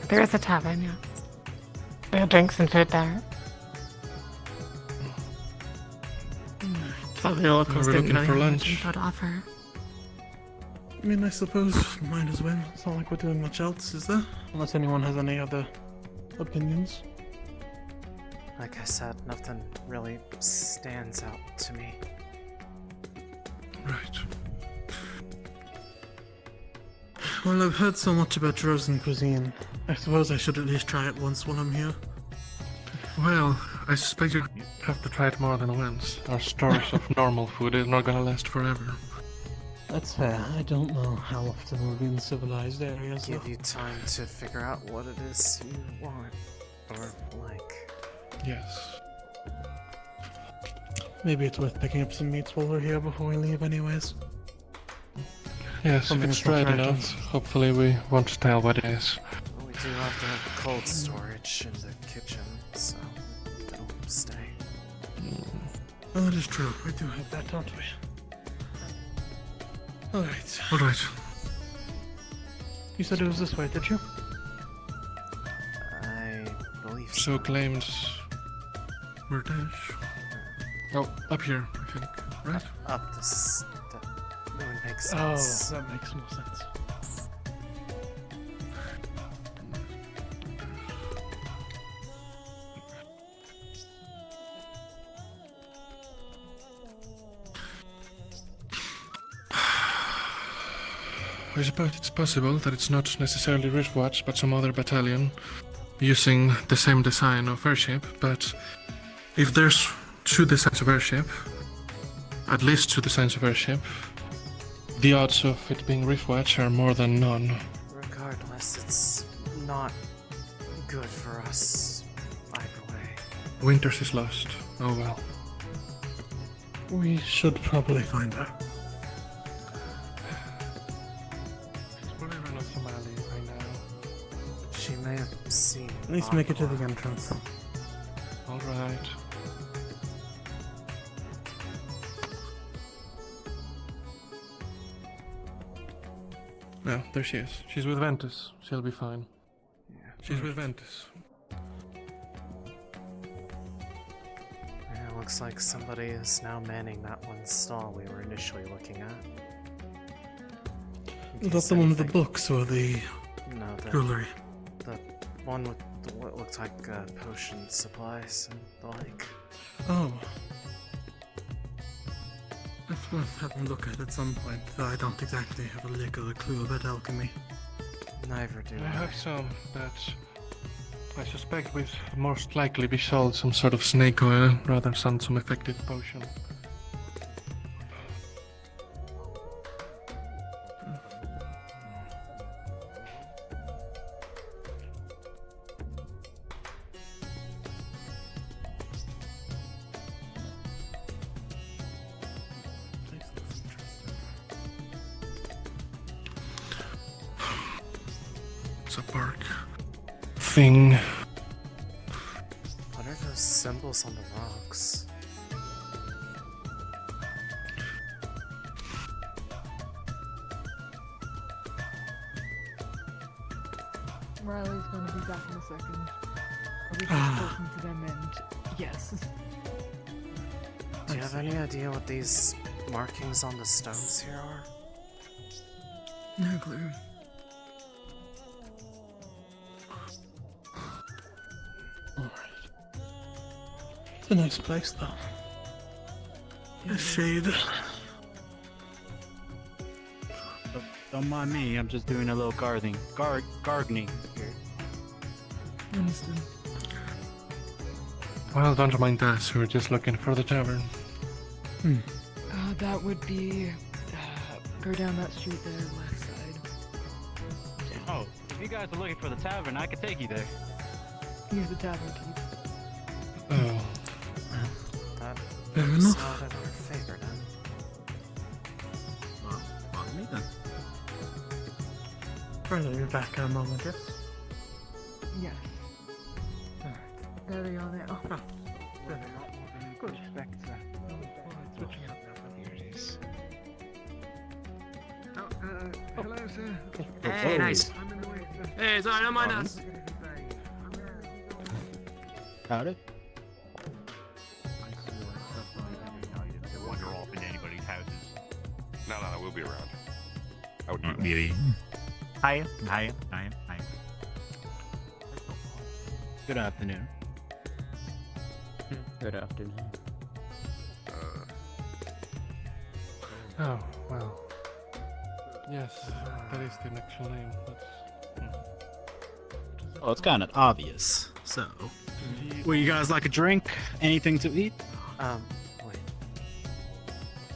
There is a tavern, yes. There are drinks and food there. Some of the locals We're didn't looking really for have much lunch. info to offer. I mean, I suppose might as well. It's not like we're doing much else, is there? Unless anyone has any other opinions. Like I said, nothing really stands out to me. Right. Well, I've heard so much about Droza cuisine. I suppose I should at least try it once while I'm here. Well, I suspect you have to try it more than once. Our stores of normal food is not gonna last forever. That's fair. I don't know how often we'll be in civilized areas. Give though. you time to figure out what it is you want, or like. Yes. Maybe it's worth picking up some meats while we're here before we leave anyways. Yes, Something if it's that's not dried enough, fragile. hopefully we won't tell what it is. Well, we do have to have cold storage in the kitchen, so it'll stay. Oh, that is true. We do have that, don't we? Alright. Alright. You said it was this way, did you? I believe so. So claimed. Murdash. Oh, up here, I think. Right? Up this. That would make Oh, sense. that makes more sense. I suppose it's possible that it's not necessarily Riftwatch, but some other battalion using the same design of airship, but if there's two designs of airship, at least two designs of airship, the odds of it being Riftwatch are more than none. Regardless, it's not good for us either way. Winters is lost. Oh well. We should probably find her. She may have seen. At least make it to the entrance. Alright. Yeah, there she is. She's with Ventus. She'll be fine. Yeah. She's with Ventus. Yeah, looks like somebody is now manning that one stall we were initially looking at. Is that the one with the books or the No, the jewelry? The one with what looked like potion supplies and the like. Oh. It's worth having a look at some point, though I don't exactly have a lick of a clue about alchemy. Neither do I have some, but I suspect we'd most likely be sold some sort of snake oil rather than some effective potion. It's a bark thing. What are those symbols on the rocks? Riley's gonna be back in a second. I'll be talking to them and yes. Do you have any idea what these markings on the stones here are? No clue. Alright. It's a nice place though. A shade. Don't mind me, I'm just doing a little gardening here. Understood. Well, don't mind us. We're just looking for the tavern. That would be. Go down that street there, left side. Oh, if you guys are looking for the tavern, I could take you there. Use the tavern key. Oh. Fair enough. Not in our favor then. Well, follow me then. Friendly, you're back in a moment, yes? Yes. There they are there. Oh, there they are. Good. Switching up now. Here it is. Hello, sir. Hey, nice. Hey, sorry, don't mind us. Howdy. I wander off in anybody's houses. No, we'll be around. I would do that. Maybe. Hiya. Good afternoon. Good afternoon. Oh, well. Yes, that is the actual name. Oh, it's kind of obvious. So, would you guys like a drink? Anything to eat? Wait.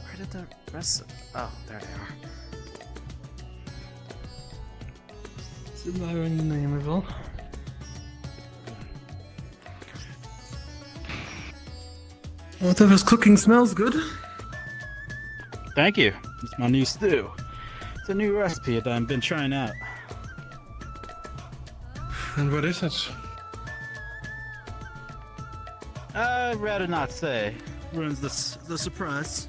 Where did the rest of... Oh, there they are. It's admiring the name of all. Whatever's cooking smells good. Thank you. It's my new stew. It's a new recipe that I've been trying out. And what is it? I'd rather not say. Ruins the surprise.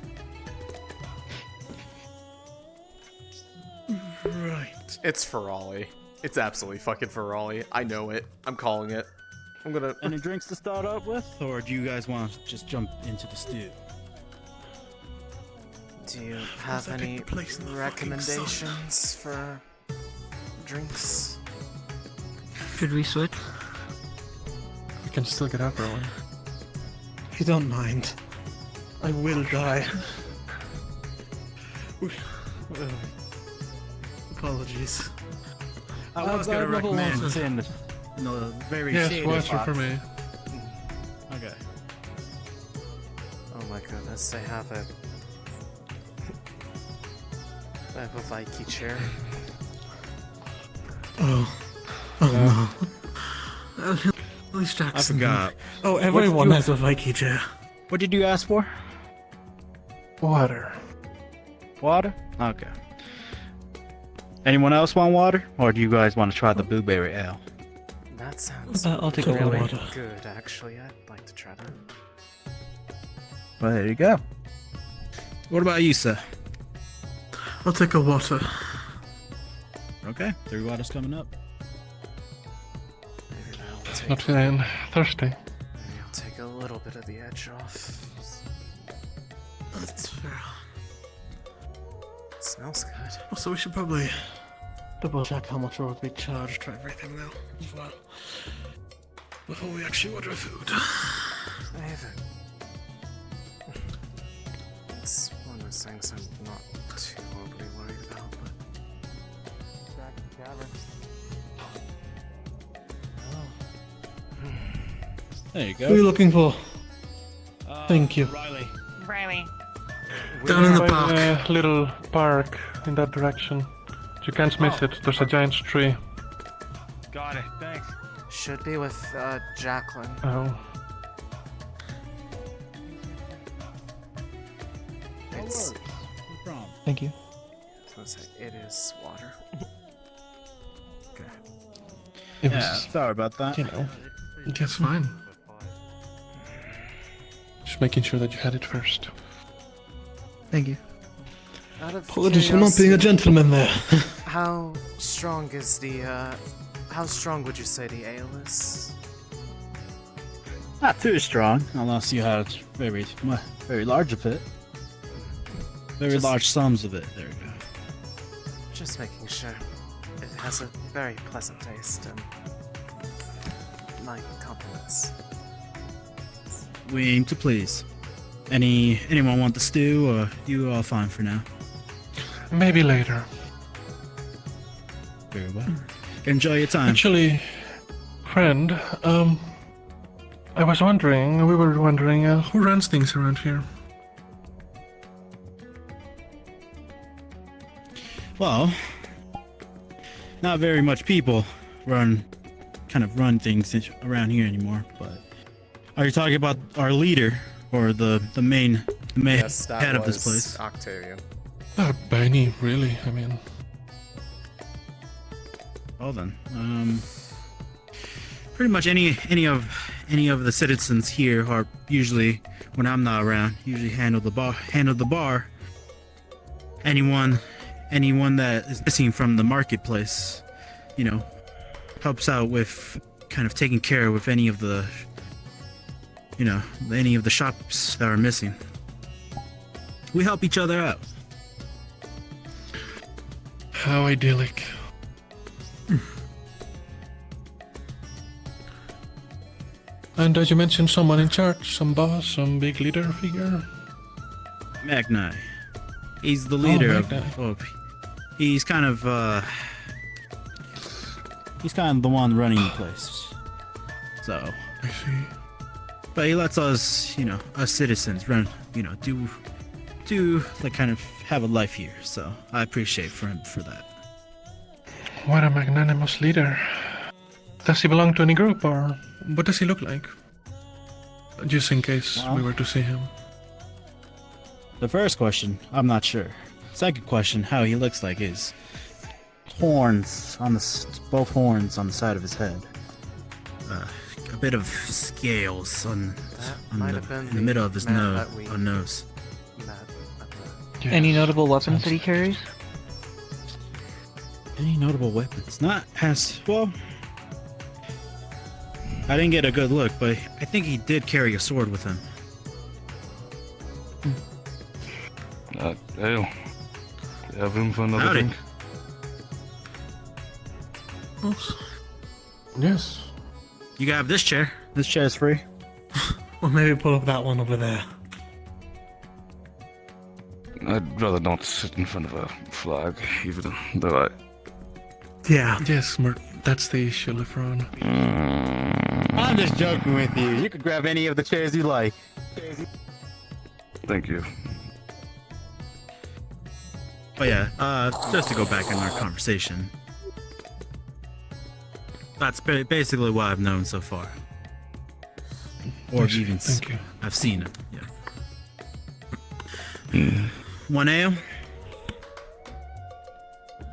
Right. It's Ferrari. It's absolutely fucking Ferrari. I know it. I'm calling it. I'm gonna... Any drinks to start up with? Or do you guys want to just jump into the stew? Do you have any recommendations for drinks? Should we switch? We can still get up early. If you don't mind, I will die. Apologies. I was gonna recommend tin. No, very shady water spots. for me. Okay. Oh my goodness, they have a... I have a Viking chair. Oh no. At least Jackson. I forgot. Oh, everyone has a Viking chair. What did you ask for? Water. Water? Okay. Anyone else want water? Or do you guys want to try the blueberry ale? That sounds I'll take a really water. good, actually. I'd like to try that. Well, there you go. What about you, sir? I'll take a water. Okay, 3 waters coming up. Maybe that'll take... Not feeling thirsty. Maybe I'll take a little bit of the edge off. That's fair. It smells good. Also, we should probably double check how much we'll be charged for everything now, as well. Before we actually order food. I haven't. It's one of those things I'm not too overly worried about, but... Back in the tavern. There you go. Who are you looking for? Thank you. Riley. Down in the By park. the little park in that direction. You can't miss it. There's a giant tree. Got it, thanks. Should be with, Jacqueline. Oh. It's... No problem. Thank you. I was gonna say, it is water. It Yeah, was, sorry about that. you know, that's fine. Just making sure that you had it first. Thank you. Out of Apologies for not being a curiosity, gentleman there. How strong is the, how strong would you say the ale is? Not too strong, unless you had very large of it. Very large sums of it. There we go. Just making sure. It has a very pleasant taste, and my compliments. We aim to please. Anyone want the stew, or you all fine for now? Maybe later. Very well. Enjoy your time. Actually, friend, we were wondering, who runs things around here? Well, not very much people run things around here anymore. But are you talking about our leader or the main Yes, that head of this was place? Octavian. Not by any, really. I mean, Well then, pretty much any of the citizens here are usually, when I'm not around, usually handle the bar. Anyone that is missing from the marketplace, helps out with kind of taking care of any of the shops that are missing. We help each other out. how idyllic. And as you mentioned, someone in charge, some boss, some big leader figure? Magni. He's the leader of he's kind of the one running the place. So I see. But he lets us, us citizens run, do like kind of have a life here. So I appreciate him for that. What a magnanimous leader. Does he belong to any group, or what does he look like? Just in case we were to see him. The first question, I'm not sure. Second question, how he looks like is horns on both horns on the side of his head. A bit of scales in the middle of his nose. Any notable weapons that he carries? Any notable weapons? Not as well. I didn't get a good look, but I think he did carry a sword with him. Ale, you have room for another Howdy. drink? Yes. You can have this chair. This chair is free. Well, maybe pull up that one over there. I'd rather not sit in front of a flag, even though Yeah. Yes, that's the issue, Lefron. I'm just joking with you. You could grab any of the chairs you like. Thank you. But yeah, just to go back in our conversation. That's basically what I've known so far. Or even Thank you. I've seen him, yeah. One ale?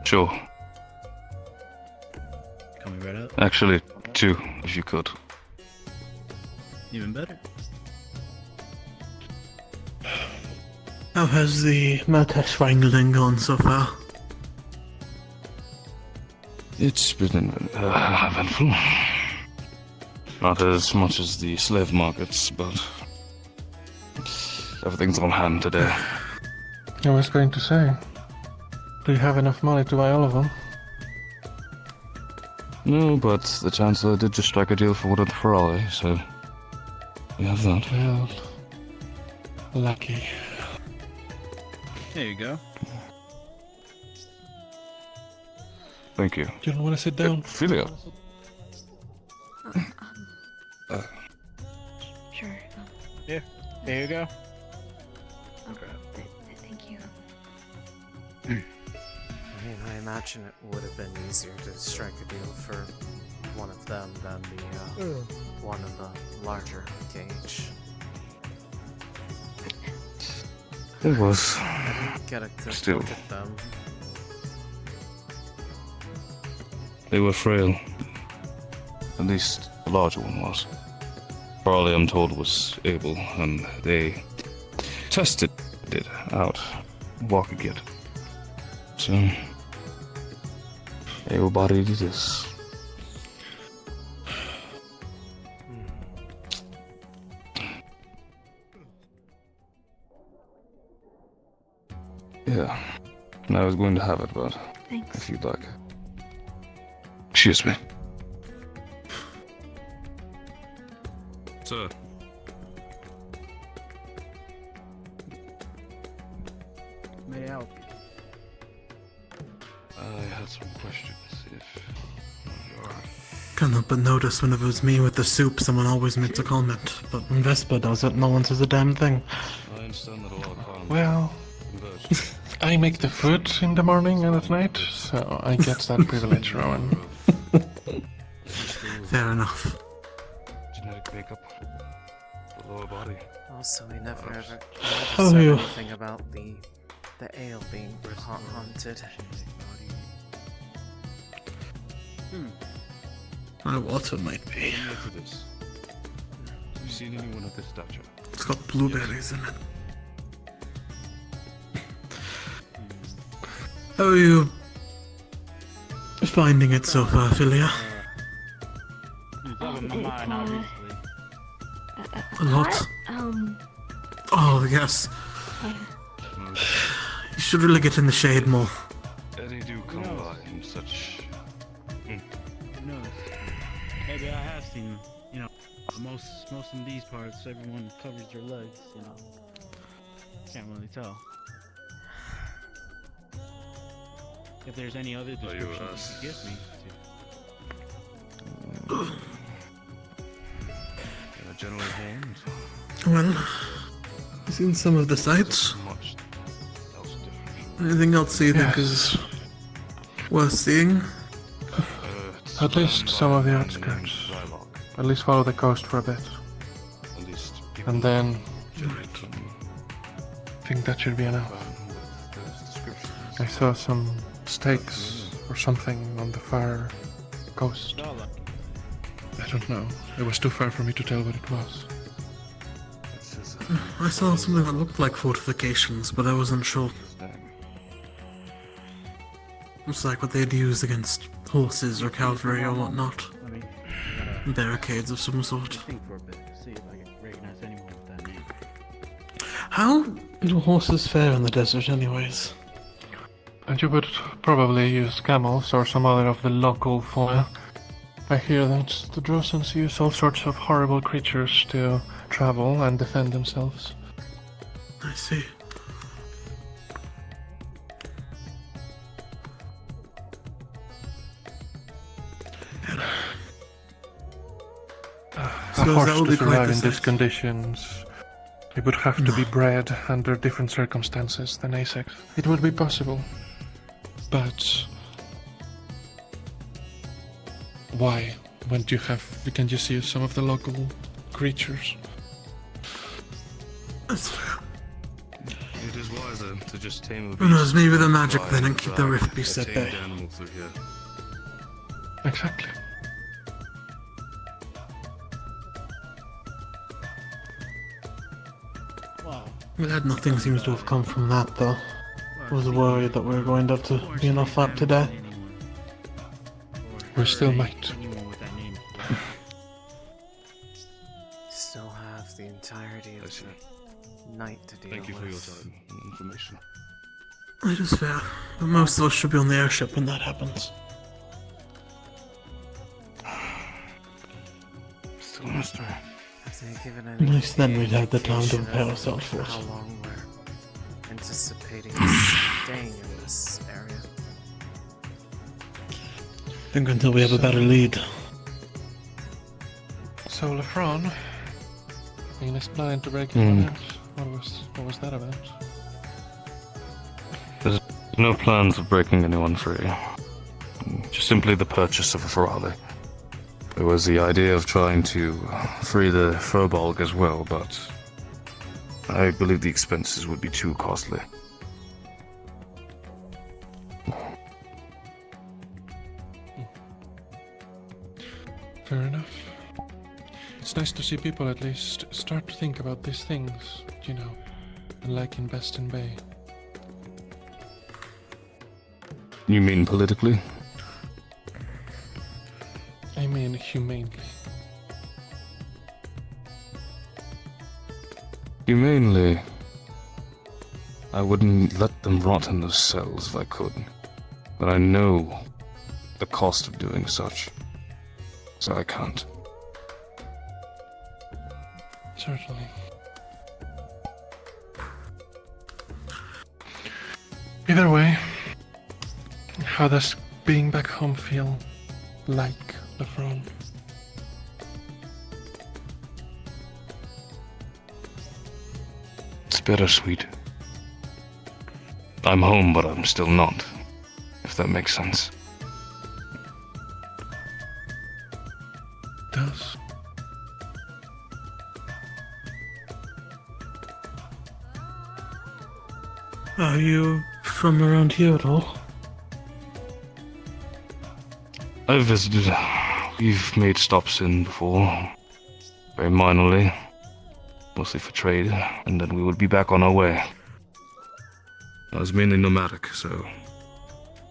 Sure. Coming right up. Actually, 2, if you could. Even better. How has the Mertes wrangling gone so far? It's been eventful. Not as much as the slave markets, but everything's on hand today. I was going to say, do you have enough money to buy all of them? No, but the Chancellor did just strike a deal for one of the Ferrari, so we have that. Well, lucky. There you go. Thank you. You don't want to sit down? Filia. Sure. Here, there you go. Thank you. I imagine it would have been easier to strike a deal for one of them than the one in the larger cage. It was. I didn't get a good Still. look at them. They were frail. At least the larger one was. Farley, I'm told, was able, and they tested it out. Walk again. So, able-bodied it is. Yeah, and I was going to have it, but Thanks. if you'd like. Excuse me. Sir. May I help you? I had some questions, if you're Can't help but notice whenever it was me with the soup, someone always makes a comment. But when Vespa does it, no one says a damn thing. I understand that a lot of harm. Well, I make the food in the morning and at night, so I get that privilege, Rowan. Fair enough. Genetic makeup. The lower body. Also, we never ever said Oh, you. anything about the ale being haunted. My water might be. Look at this. Have you seen anyone of this stature? It's got blueberries in it. How are you finding it so far, Philia? A lot? Oh, yes. You should really get in the shade more. Eddie do come by in such... No. Maybe I have seen, most in these parts, everyone covers their legs, Can't really tell. If there's any other descriptions you could give me. Generally horned. Well, I've seen some of the sights. Anything else you think is worth seeing? At least some of the outskirts. At least follow the coast for a bit. And then... I think that should be enough. I saw some stakes or something on the far coast. I don't know. It was too far for me to tell what it was. I saw something that looked like fortifications, but I wasn't sure. It's like what they'd use against horses or cavalry or whatnot. Barricades of some sort. How do horses fare in the desert anyways? And you would probably use camels or some other of the local fauna. I hear that the Drozans use all sorts of horrible creatures to travel and defend themselves. I see. A horse to survive in these conditions, it would have to be bred under different circumstances than Asix. It would be possible, but why? When you can't you see some of the local creatures? That's fair. It is wiser to just tame a Who knows, beast maybe the magic by then and keep the driving rift beast a at tamed bay. animal through here. Exactly. Glad nothing seems to have come from that, though. I was worried that we were going to have to be enough up today. We still might. Still have the entirety of the night to deal with. Thank you for your time and information. It is fair, but most of us should be on the airship when that happens. Still a mystery. At least then we'd have the time to prepare ourselves for it. How long we're anticipating staying in this area? I think until we have a better lead. So, Lefron, Venus plan to break into that? What was that about? There's no plans of breaking anyone free. Just simply the purchase of a Ferrari. There was the idea of trying to free the Furbolg as well, but I believe the expenses would be too costly. Fair enough. It's nice to see people at least start to think about these things, like in Baston Bay. You mean politically? I mean humanely. Humanely, I wouldn't let them rot in those cells if I could. But I know the cost of doing such, so I can't. Certainly. Either way, how does being back home feel like the front. It's bittersweet. I'm home, but I'm still not. If that makes sense. It does. Are you from around here at all? I've visited. We've made stops in before. Very minorly. Mostly for trade, and then we would be back on our way. I was mainly nomadic, so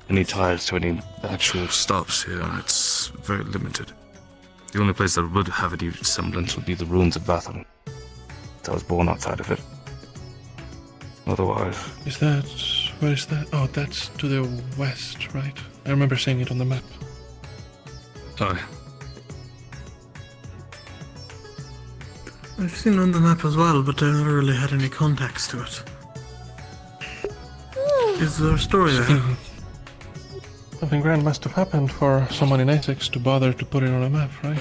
any ties to any actual stops here, it's very limited. The only place that would have any semblance would be the ruins of Batham. I was born outside of it. Otherwise... Where is that? Oh, that's to the west, right? I remember seeing it on the map. Aye. I've seen it on the map as well, but I never really had any context to it. Is there a story there? Something grand must have happened for someone in Asix to bother to put it on a map, right?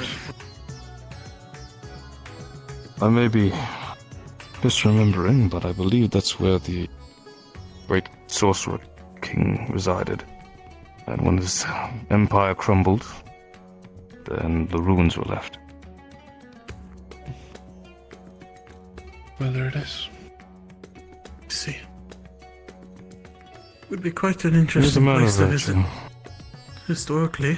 I may be misremembering, but I believe that's where the great sorcerer king resided. And when his empire crumbled, then the ruins were left. Well, there it is. See. Would be quite an interesting place to visit. Historically.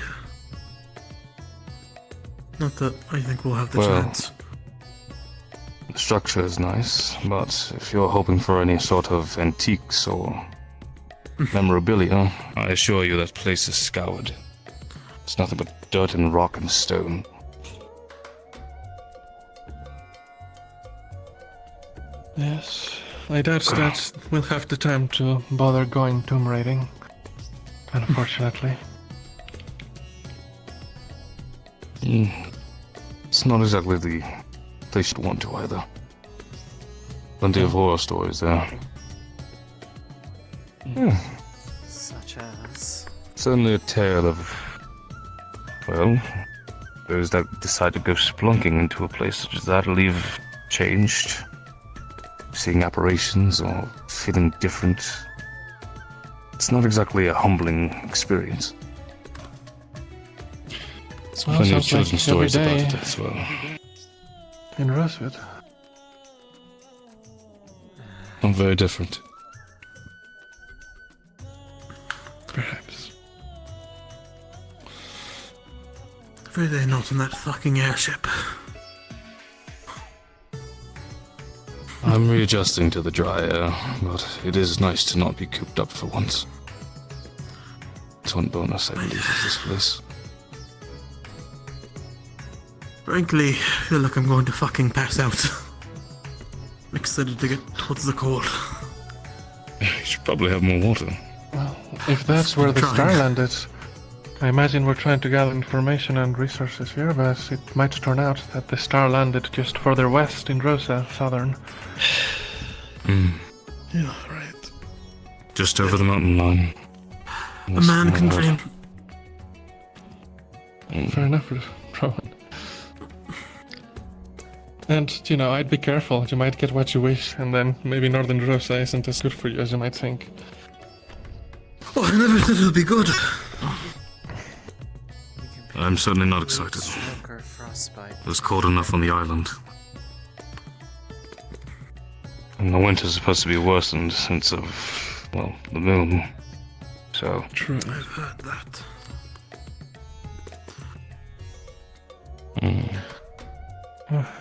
Not that I think we'll have the chance. The structure is nice, but if you're hoping for any sort of antiques or memorabilia, I assure you that place is scoured. It's nothing but dirt and rock and stone. Yes, I doubt that we'll have the time to bother going tomb raiding, unfortunately. It's not exactly the place you'd want to either. Plenty of horror stories there. Such as? Certainly a tale of, well, those that decide to go splunking into a place such as that leave changed. Seeing apparitions or feeling different. It's not exactly a humbling experience. There's plenty of children's stories about it as well. In Rosewood. Not very different. Perhaps. Why are they not in that fucking airship? I'm readjusting to the dry air, but it is nice to not be cooped up for once. It's one bonus, I believe, of this place. Frankly, I feel like I'm going to fucking pass out. I'm excited to get towards the cold. You should probably have more water. Well, if that's where the star landed, I imagine we're trying to gather information and resources here, but it might turn out that the star landed just further west in Droza, southern. Yeah, right. Just over the mountain line. A man can dream. Fair enough, Rowan. And, you know, I'd be careful. You might get what you wish, and then maybe northern Droza isn't as good for you as you might think. Oh, I never thought it would be good. I'm certainly not excited. It was cold enough on the island. And the winter's supposed to be worsened since of, well, the moon. So... True, I've heard that.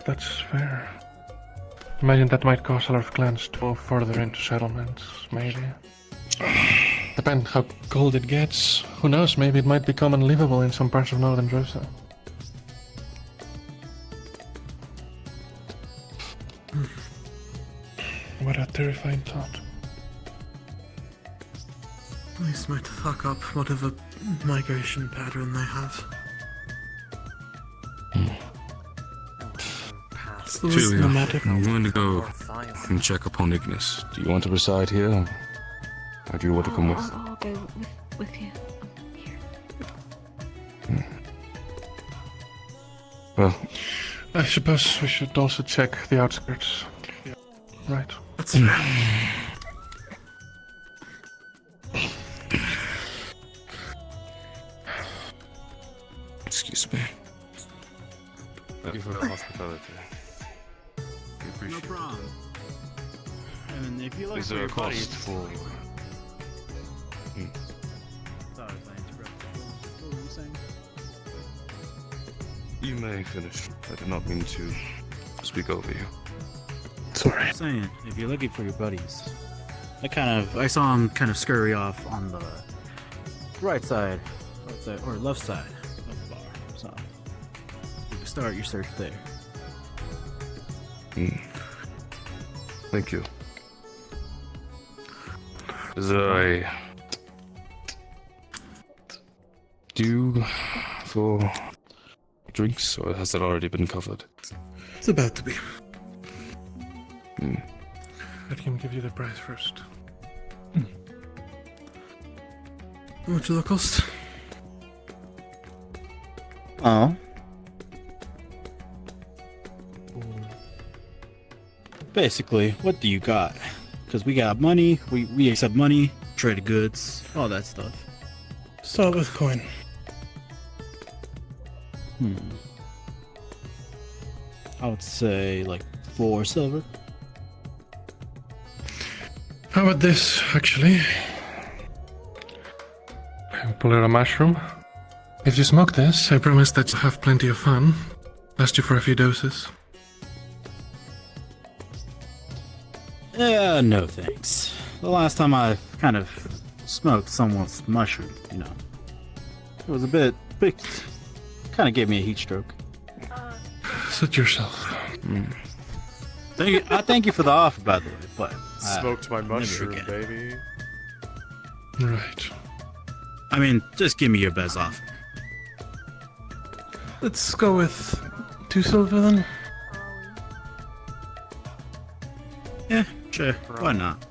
That's fair. Imagine that might cause a lot of clans to move further into settlements, maybe. Depend how cold it gets. Who knows, maybe it might become unlivable in some parts of northern Droza. What a terrifying thought. This might fuck up whatever migration pattern they have. Julia, I'm going to go and check upon Ignis. Do you want to reside here? Or do you want to come with? I'll go with you. Well, I suppose we should also check the outskirts. Right. That's right. Excuse me. Thank you for the hospitality. We appreciate No problem. And if you look Is for there a your buddies, cost for... Sorry if I interrupted. What were you saying? You may finish. I did not mean to speak over you. Sorry. I'm saying, if you're looking for your buddies, I saw him kind of scurry off on the right side, or left side of the bar. So you can start your search there. Thank you. Is there a due for drinks, or has that already been covered? It's about to be. Let him give you the price first. How much will it cost? Oh. Basically, what do you got? Because we got money, we accept money, trade goods, all that stuff. Start with coin. I would say like 4 silver. How about this, actually? Pull out a mushroom. If you smoke this, I promise that you'll have plenty of fun. Last you for a few doses. Yeah, no thanks. The last time I kind of smoked someone's mushroom, you know, it was a bit kind of gave me a heat stroke. Suit yourself. Thank you for the offer, by the way, but Smoked my never mushroom, again. baby. Right. I mean, just give me your best offer. Let's go with 2 silver then. Yeah, sure. Why not?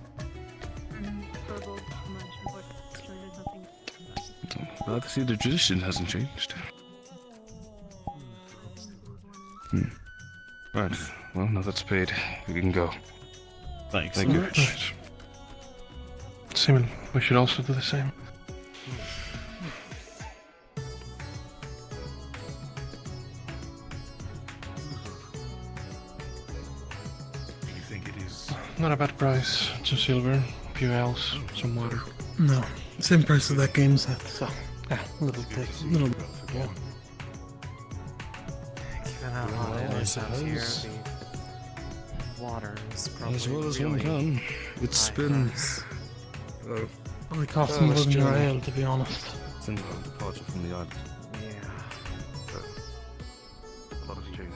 Glad to see the tradition hasn't changed. Right. Well, now that's paid, we can go. Thanks. Thank you. Right. Simon, we should also do the same. Do you think it is? Not a bad price. 2 silver, a few ales, some water. No, same price as that game set, so yeah, little take, little bit. Yeah. Given how hot it is out here, the water is probably As well as really one can. It's high been... price. Probably costs more than your ale, to be honest. Since our departure from the island. Yeah. A lot has changed.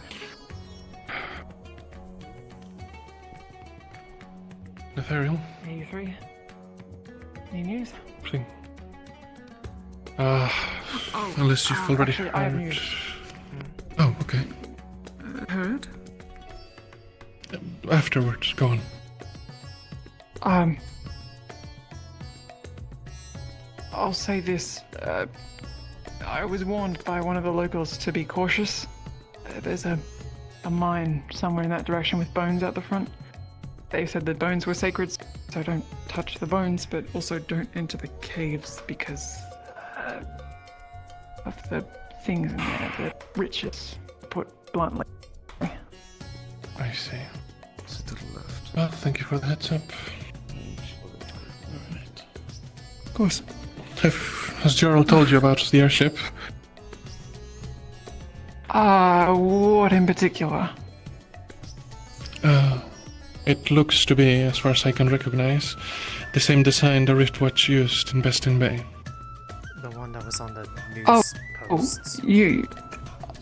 Ethereal? 83. Any news? Please. Unless you've already actually, I have heard. news. Oh, okay. Heard? Afterwards, go on. I'll say this. I was warned by one of the locals to be cautious. There's a mine somewhere in that direction with bones out the front. They said the bones were sacred, so don't touch the bones, but also don't enter the caves because of the things in there, the riches, put bluntly. I see. It's to the left. Well, thank you for the heads up. Of course. Has Gerald told you about the airship? What in particular? It looks to be, as far as I can recognize, the same design the Riftwatch used in Bestin Bay. The one that was on the news posts.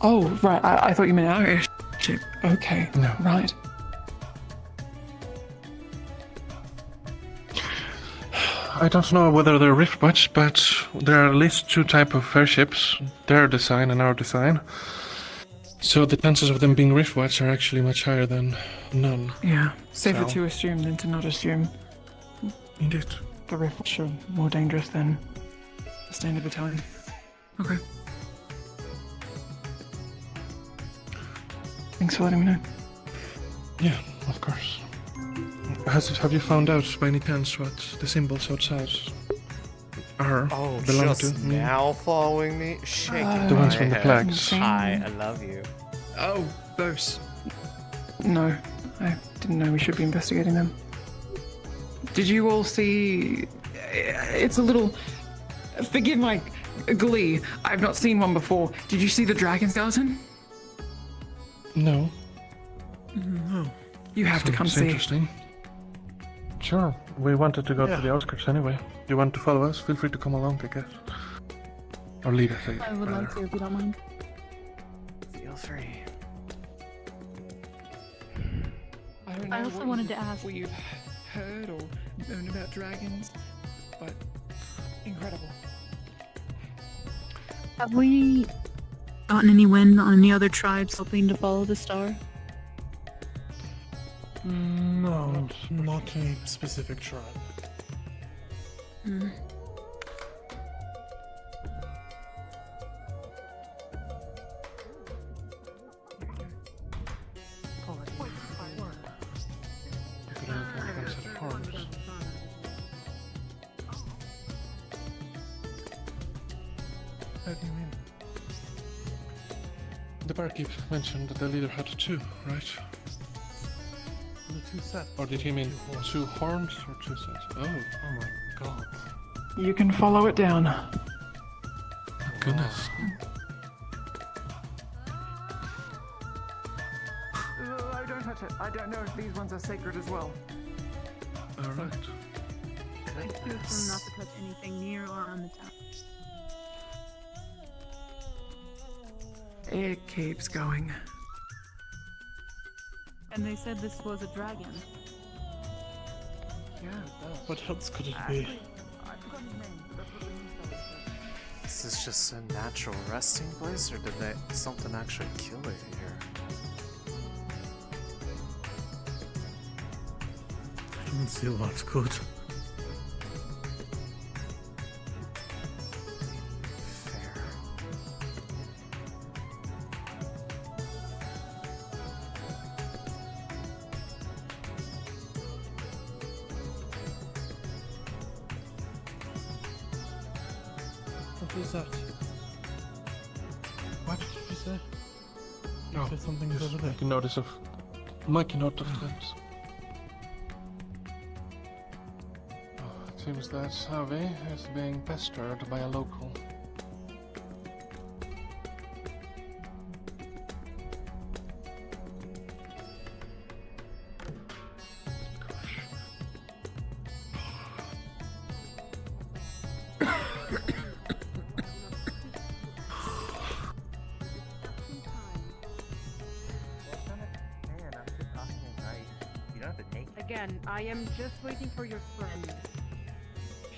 Oh, right. I thought you meant our airship. Okay. No. Right. I don't know whether they're Riftwatch, but there are at least 2 types of airships, their design and our design. So the chances of them being Riftwatch are actually much higher than none. Yeah. Safer So- to assume than to not assume. Indeed. The Riftwatch are more dangerous than the standard battalion. Okay. Thanks for letting me know. Yeah, of course. Have you found out by any chance what the symbols outside are belong just to? now following me? Shaking The ones my from the head. flags. Hi, I love you. Oh, those. No, I didn't know we should be investigating them. Did you all see... It's a little... Forgive my glee. I've not seen one before. Did you see the dragon skeleton? No. No. You have to come Sounds see. interesting. Sure. We wanted to go Yeah. to the outskirts anyway. You want to follow us? Feel free to come along, I guess. Or lead us, I would like to if you don't mind. Feel free. I don't know I also what wanted to ask. what you've heard or known about dragons, but incredible. Have we gotten any wind on any other tribes hoping to follow the star? No, not a specific tribe. Hmm. How do you mean? The barkeep mentioned that the leader had two, right? The two sets. Or did he mean two horns or two sets? Oh. Oh my god. You can follow it down. Goodness. I don't touch it. I don't know if these ones are sacred as well. Alright. I told them not to touch anything near or on the town. It keeps going. And they said this was a dragon. Yeah, it does. What else could it be? Is this just a natural resting place, or did something actually kill it here? I don't see what's good. What was that? What did you say? You said something was over there. Making note of things. It seems that Savi is being pestered by a local. Again, I am just waiting for your friend.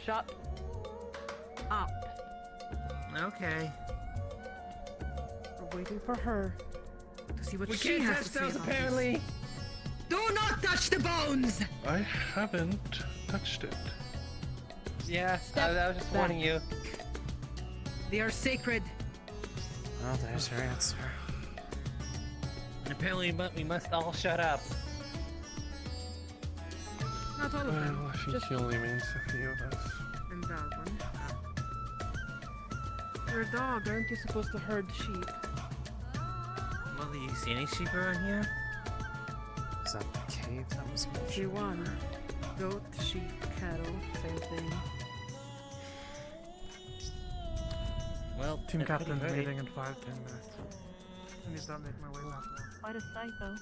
Shut up. Okay. We're waiting for her. To see what We she can't has touch to say those about apparently. Do not touch the bones! I haven't touched it. Yeah, I was just warning you. They are sacred. Well, there's your answer. Apparently, we must all shut up. Not all of them. Well, I think Just he only means a few of us. and that one. You're a dog, aren't you supposed to herd sheep? Well, do you see any sheep around here? Is that the cave that was mentioned? See one. Goat, sheep, cattle, same thing. Well, Team they're captain's pretty meeting in 5-10 minutes. I need to make my way back now. Quite a sight, though.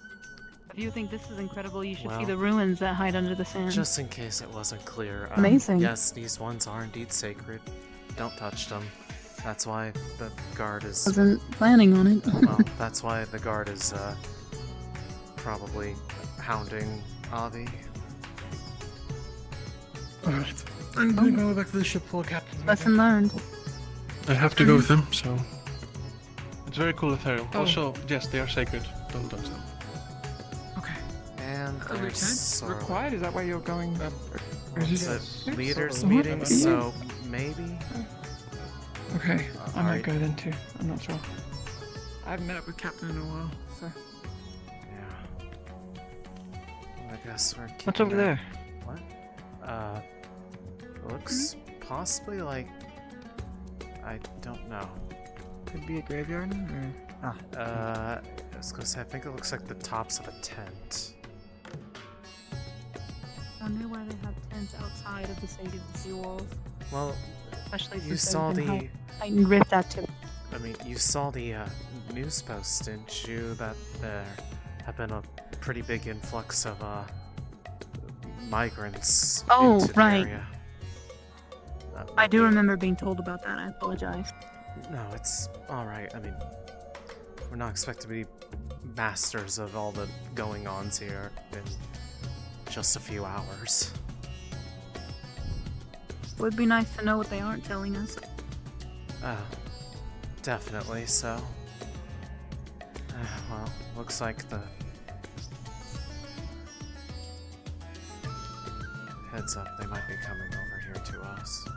If you think this is incredible, you should see Well, the ruins that hide under the sand. Just in case it wasn't clear. Amazing. Yes, these ones are indeed sacred. Don't touch them. That's why the guard is... Wasn't planning on it. Well, that's why the guard is, probably hounding Avi. Alright. I'm gonna go back to the ship for captain's Lesson learned. I have to go with them, so... It's very cool ethereal. Oh. Also, yes, they are sacred. Don't touch them. Okay. And there's Sorrel. Required? Is that why you're going? It's a leaders Sorrel. meeting, What? so maybe? Okay, I might Alright. go then too. I'm not sure. I haven't met up with Captain in a while, so. guess we're What's over keeping there? What? Looks possibly like... I don't know. Could be a graveyard, or... I was gonna say, I think it looks like the tops of a tent. I wonder why they have tents outside of the sea walls. Well, Especially you since saw there's been the... heightened rift activity. I mean, you saw the news post, didn't you? That there have been a pretty big influx of migrants into the right. area. I do remember being told about that. I apologize. No, it's alright. I mean, we're not expected to be masters of all the going-ons here in just a few hours. It would be nice to know what they aren't telling us. Definitely so. Well, looks like the... Heads up, they might be coming over here to us.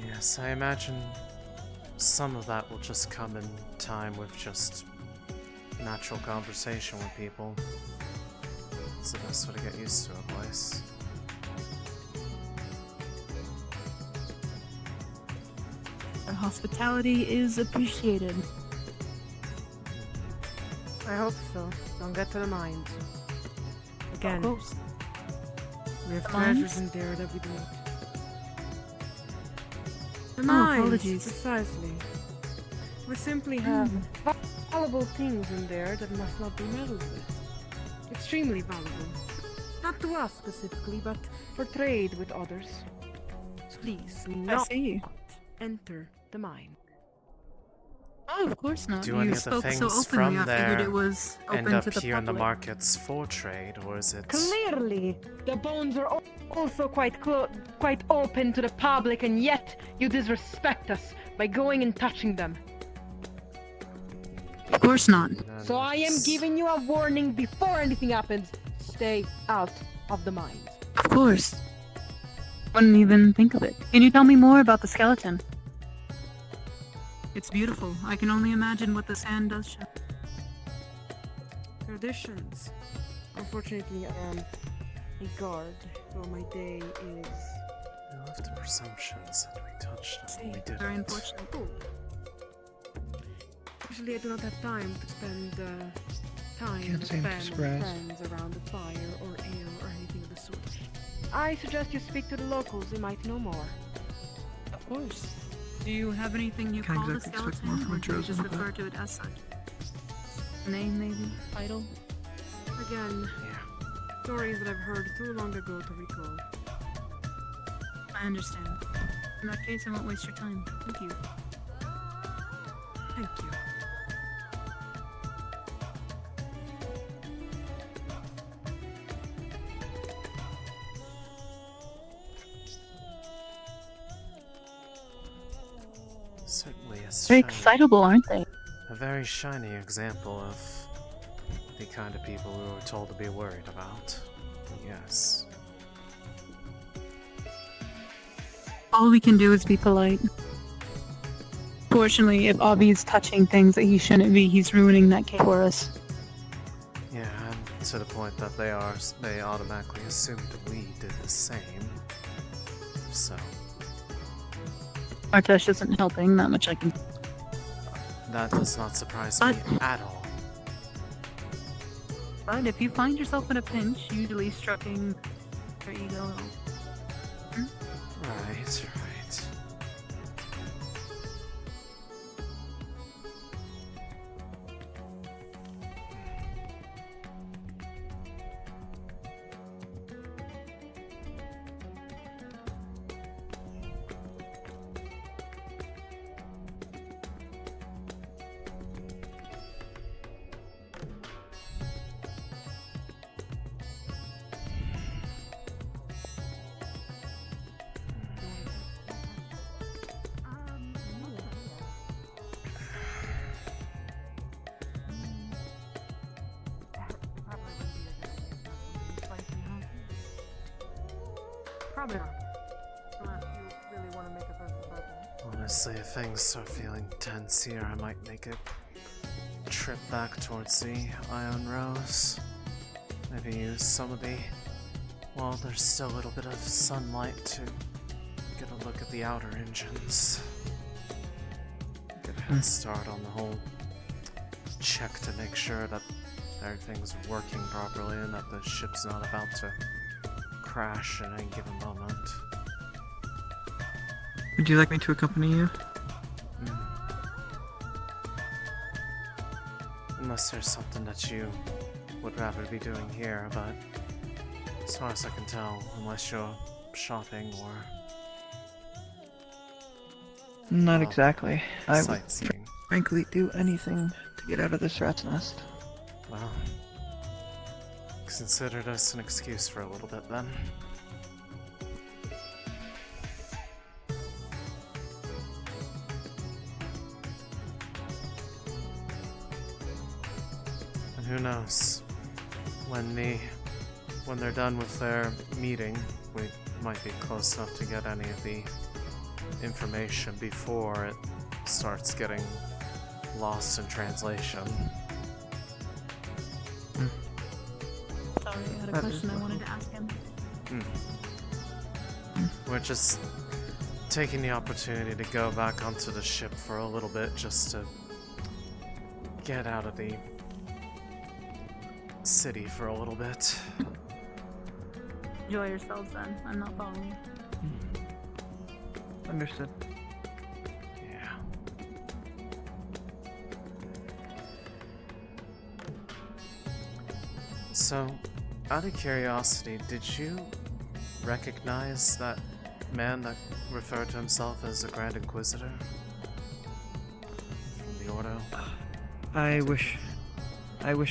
Yes, I imagine some of that will just come in time with just natural conversation with people. It's the best way to get used to a place. Their hospitality is appreciated. I hope so. Don't get to the mines. Again, Of course. we have The treasures mines? in there that we don't. The Oh, mines, apologies. precisely. We simply have valuable things in there that must not be meddled with. Extremely valuable. Not to us specifically, but for trade with others. So please, do not see. enter the mine. Oh, of course not. Do You any of the spoke things so openly, from I figured there it was end open up to the here in the public. markets for trade, or is it... Clearly, the bones are also quite open to the public, and yet you disrespect us by going and touching them. Of course not. So I am giving you a warning before anything happens. Stay out of the mines. Of course. Wouldn't even think of it. Can you tell me more about the skeleton? It's beautiful. I can only imagine what the sand does show. Traditions. Unfortunately, I am a guard, so my day is... I left the presumptions that we touched on. We didn't. Very unfortunate. Usually I do not have time to spend time Can't with seem to family, express. friends around the fire or ale or anything of the sort. I suggest you speak to the locals, they might know more. Of course. Do you have anything you Can't call the exactly expect skeleton, more from a or do you Droza just with that. refer to it as such? Name, maybe? Title? Again, stories that I've heard too long ago to recall. I understand. In that case, I won't waste your time. Thank you. Thank you. Certainly a Very shiny, excitable, aren't they? a very shiny example of the kind of people we were told to be worried about. Yes. All we can do is be polite. Fortunately, if Avi's touching things that he shouldn't be, he's ruining that cake for us. Yeah, and to the point that they automatically assumed we did the same. So, Artesh isn't helping, that much I can... that does not surprise me at all. But if you find yourself in a pinch, usually stroking your ego... Right, right. Probably not. Unless you really want to make a first impression. Honestly, if things start feeling tense here, I might make a trip back towards the Iron Rose. Maybe use some of the... Well, there's still a little bit of sunlight to get a look at the outer engines. Get a head start on the whole check to make sure that everything's working properly and that the ship's not about to crash at any given moment. Would you like me to accompany you? Unless there's something that you would rather be doing here, but as far as I can tell, unless you're shopping or... Not exactly. I would sightseeing. frankly do anything to get out of this rat's nest. Well, consider this an excuse for a little bit then. And who knows, when they're done with their meeting, we might be close enough to get any of the information before it starts getting lost in translation. Sorry, I had a question I wanted to ask him. We're just taking the opportunity to go back onto the ship for a little bit just to get out of the city for a little bit. Enjoy yourselves then. I'm not following you. Understood. Yeah. So, out of curiosity, did you recognize that man that referred to himself as the Grand Inquisitor? From the Ordo? I wish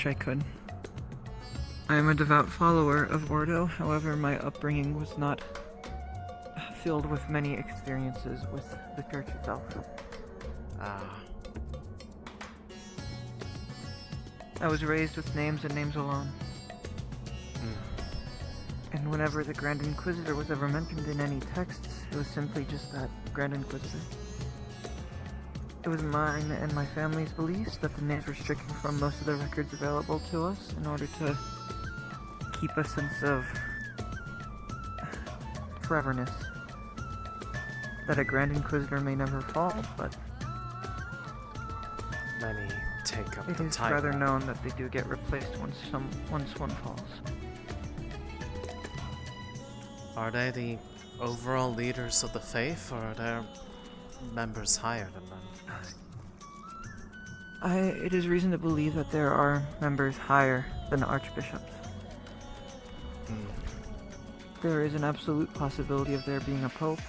I could. I am a devout follower of Ordo, however my upbringing was not filled with many experiences with the church itself. I was raised with names and names alone. And whenever the Grand Inquisitor was ever mentioned in any texts, it was simply just that, Grand Inquisitor. It was mine and my family's beliefs that the names were stricken from most of the records available to us in order to keep a sense of foreverness. That a Grand Inquisitor may never fall, but many take up it the is title. rather known that they do get replaced once one falls. Are they the overall leaders of the faith, or are there members higher than them? It is reason to believe that there are members higher than archbishops. There is an absolute possibility of there being a pope,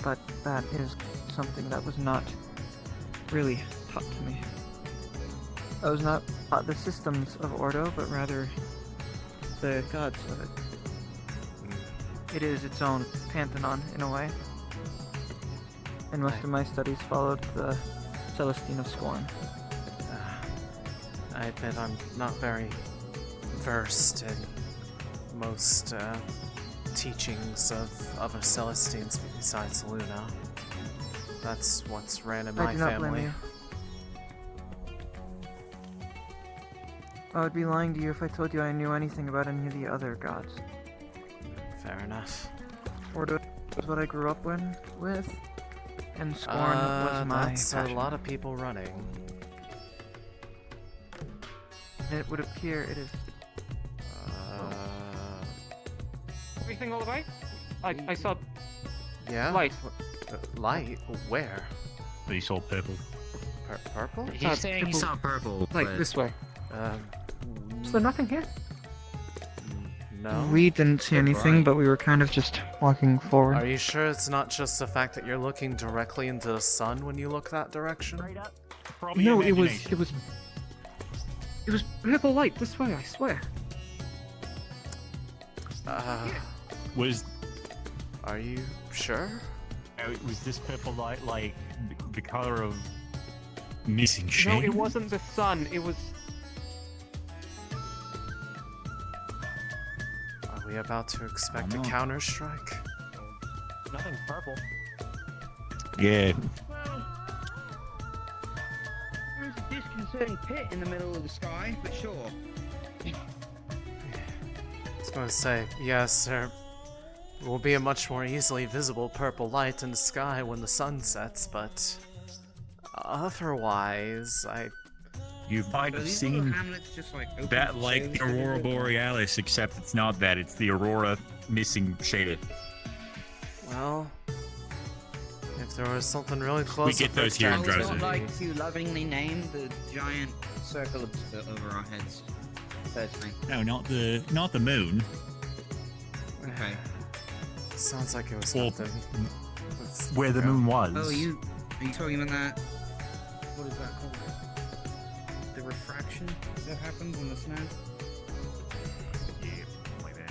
but that is something that was not really taught to me. I was not taught the systems of Ordo, but rather the gods of it. It is its own pantheon, in a way. And most of my studies followed the Celestine of Scorn. I admit I'm not very versed in most teachings of other Celestines besides Luna. That's what's ran in my I do not family. blame you. I would be lying to you if I told you I knew anything about any of the other gods. Fair enough. Ordo was what I grew up with, and Scorn was my that's passion. a lot of people running. It would appear it is. Everything all right? I saw Yeah? light. Light? Where? He saw purple. Purple? He's saying he saw purple. Like but- this way. Is there nothing here? No? We didn't see anything, but we were kind of just walking forward. Are you sure it's not just the fact that you're looking directly into the sun when you look that direction? No, it was purple light this way, I swear. Are you sure? Was this purple light like the color of missing No, shame? it wasn't the sun, it was... Are we we about to expect a counter-strike? Nothing purple. Yeah. Well, there's a disconcerting pit in the middle of the sky, but sure. I was going to say, yes, there will be a much more easily visible purple light in the sky when the sun sets, but otherwise, You might have seen that like the Aurora Borealis, except it's not that, it's the Aurora missing shaded. Well, if there was something really close, We get those here in I would Droza. like to lovingly name the giant circle over our heads. Personally. No, not the moon. Okay. Sounds like it was Well, something. Where the moon was. Oh, are you talking about that? What is that called? The refraction that happens in the snow? Yeah, like that.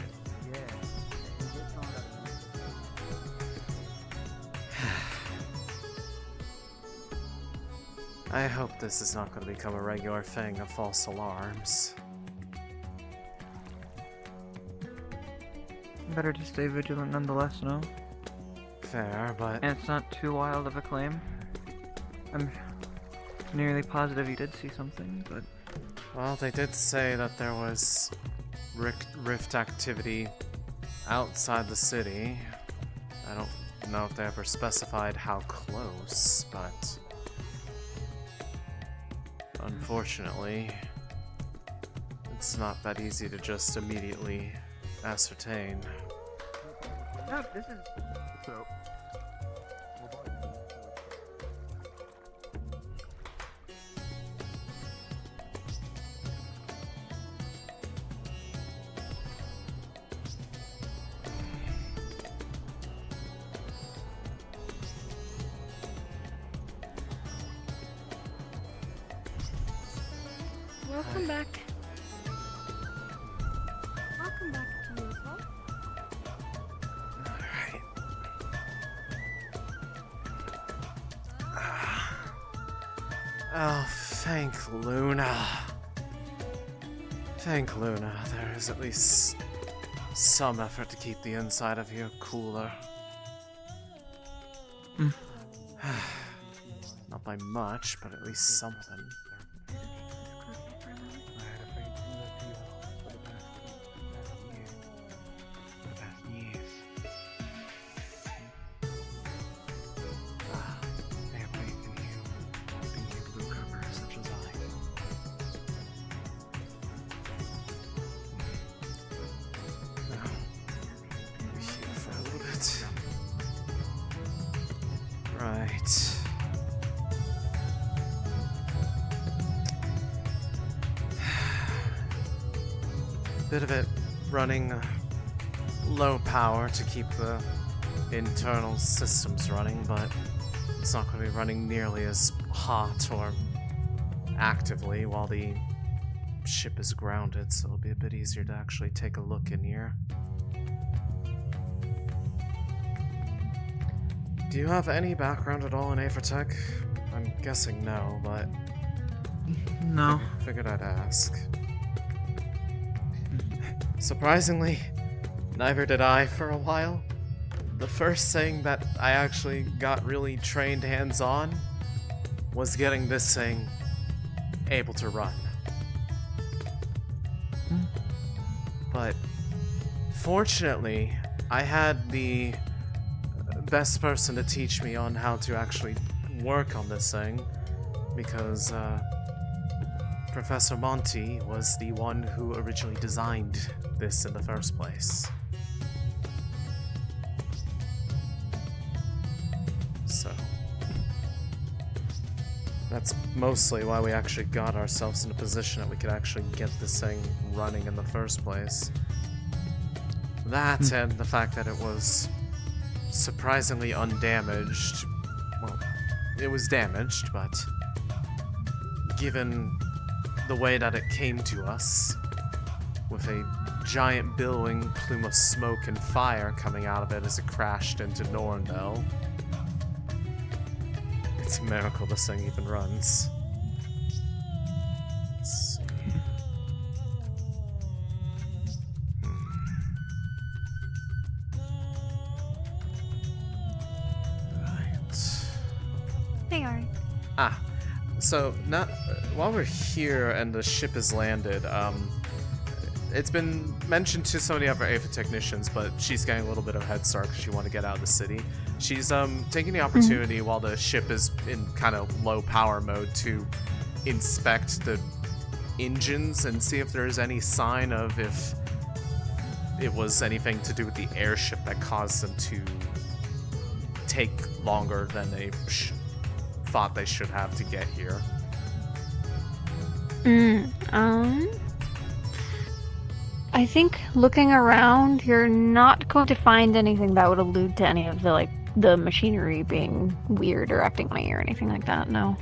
I hope this is not going to become a regular thing of false alarms. Better to stay vigilant nonetheless, no? Fair, but... And it's not too wild of a claim. I'm nearly positive you did see something, but... Well, they did say that there was rift activity outside the city. I don't know if they ever specified how close, but... Unfortunately, it's not that easy to just immediately ascertain. No, this is... So... Welcome back. Welcome back to you as well. Alright. Oh, thank Luna. Thank Luna. There is at least some effort to keep the inside of you cooler. Not by much, but at least something. Right. Bit of it running low power to keep the internal systems running, but it's not going to be running nearly as hot or actively while the ship is grounded, so it'll be a bit easier to actually take a look in here. Do you have any background at all in Avertech? I'm guessing no, but... No. Figured I'd ask. Surprisingly, neither did I for a while. The first thing that I actually got really trained hands-on was getting this thing able to run. But fortunately, I had the best person to teach me on how to actually work on this thing, because Professor Monty was the one who originally designed this in the first place. So that's mostly why we actually got ourselves in a position that we could actually get this thing running in the first place. That and the fact that it was surprisingly undamaged. Well, it was damaged, but given the way that it came to us, with a giant billowing plume of smoke and fire coming out of it as it crashed into Norndell, it's a miracle this thing even runs. Let's see. Hey, Ari. Ah, so not while we're here and the ship is landed, it's been mentioned to some of the other Ava technicians, but she's getting a little bit of a head start because she want to get out of the city. She's taking the opportunity while the ship is in kind of low power mode to inspect the engines and see if there's any sign of if it was anything to do with the airship that caused them to take longer than they thought they should have to get here. I think looking around, you're not going to find anything that would allude to any of the, the machinery being weird or acting funny or anything like that, no.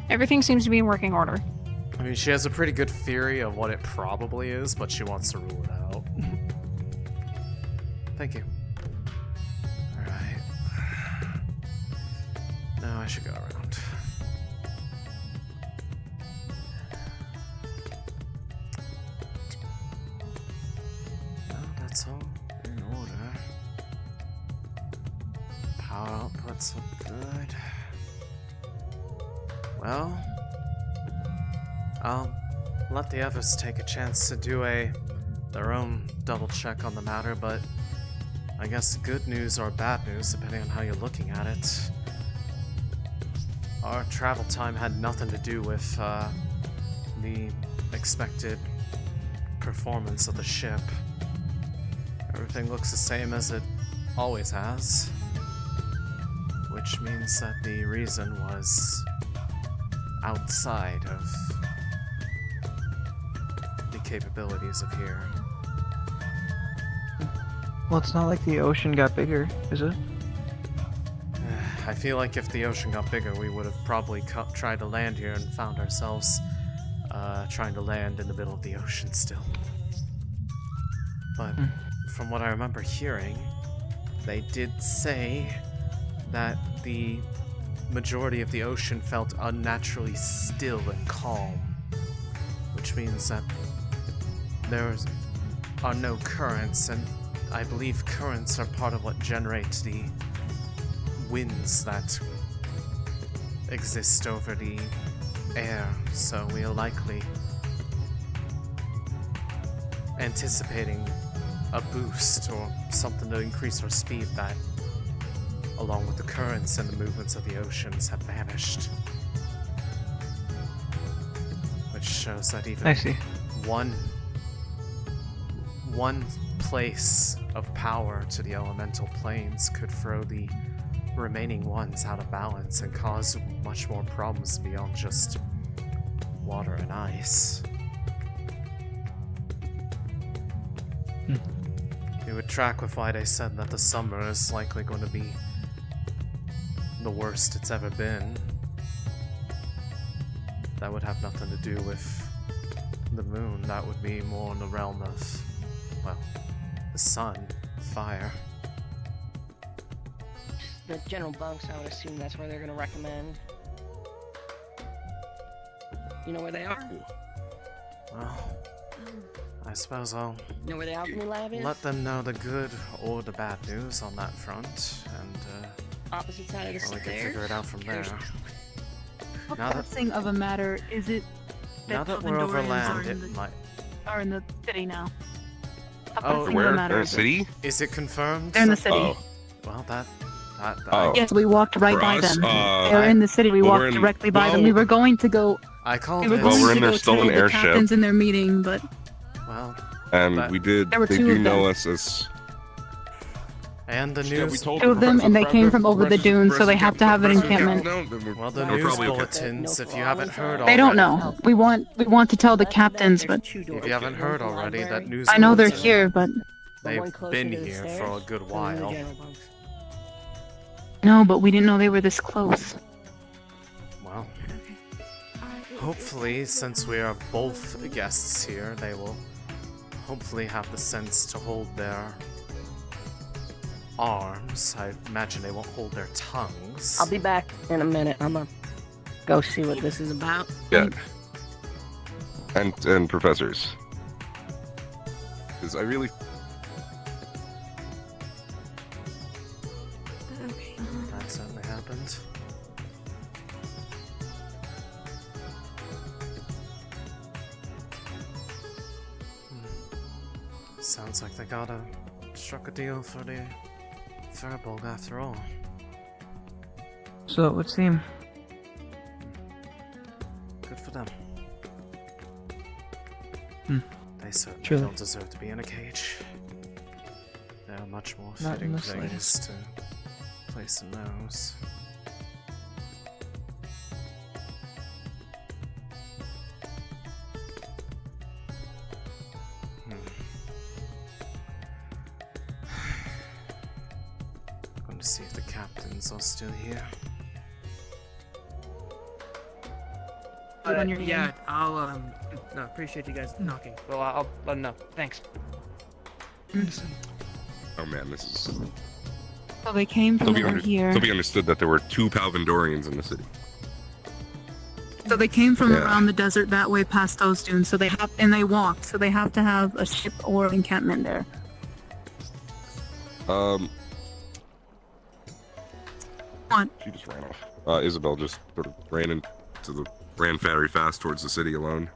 Everything seems to be in working order. I mean, she has a pretty good theory of what it probably is, but she wants to rule it out. Thank you. Alright. Now I should go around. Well, that's all in order. Power outputs look good. Well, I'll let the others take a chance to do their own double check on the matter, but I guess good news or bad news, depending on how you're looking at it. Our travel time had nothing to do with the expected performance of the ship. Everything looks the same as it always has, which means that the reason was outside of the capabilities of here. Well, it's not like the ocean got bigger, is it? I feel like if the ocean got bigger, we would have probably tried to land here and found ourselves trying to land in the middle of the ocean still. But from what I remember hearing, they did say that the majority of the ocean felt unnaturally still and calm, which means that there are no currents, and I believe currents are part of what generates the winds that exist over the air, so we are likely anticipating a boost or something to increase our speed that, along with the currents and the movements of the oceans, have vanished. Which shows that even one place of power to the elemental planes could throw the remaining ones out of balance and cause much more problems beyond just water and ice. It would track with why they said that the summer is likely going to be the worst it's ever been. That would have nothing to do with the moon. That would be more in the realm of, well, the sun, fire. The general bunks, I would assume that's where they're going to recommend. You know where they are? Well, I suppose I'll know where the alchemy lab is? let them know the good or the bad news on that front, and opposite side of the we stairs. can figure it out from there. What Now that- pressing of a matter is it Now that we're over land, it might. are in the city now? How Oh, pressing of a matter is it? Is it confirmed? They're in the city. Oh. Well, that. Yes, we walked right For by us, them. They're in the city. We well, walked we're in- directly by them. well- We were going to go. I called We were it. going we're to in their go stolen tell airship. the captains in their meeting, but Well, And we did. There were They two do of them. know us as. And the Yeah, we news. told two of them, and they came from over the dunes, so they have to have an encampment. Well, the We're news probably okay. bulletins, if you haven't heard already. They don't know. We want to tell the captains, but If you haven't heard already, that news. I know they're bulletin, here, but They've been here for a good while. no, but we didn't know they were this close. Well, hopefully, since we are both guests here, they will hopefully have the sense to hold their arms. I imagine they won't hold their tongues. I'll be back in a minute. I'm gonna go see what this is about. Yeah. And professors. Because I really. That certainly happened. Sounds like they struck a deal for the Firbolg after all. So it would seem. Good for them. They certainly Truly. don't deserve to be in a cage. There are much more Not in fitting the place slightest. to place a nose. Going to see if the captains are still here. On your yeah, name. I'll no, appreciate you guys knocking. Well, I'll let them know. Thanks. Oh man, this is. So they came from over here. So be understood that there were 2 Palvindorians in the city. So they came from Yeah. around the desert that way past those dunes. So they they walked. So they have to have a ship or encampment there. What? What? She just ran off. Isabel just sort of ran very fast towards the city alone.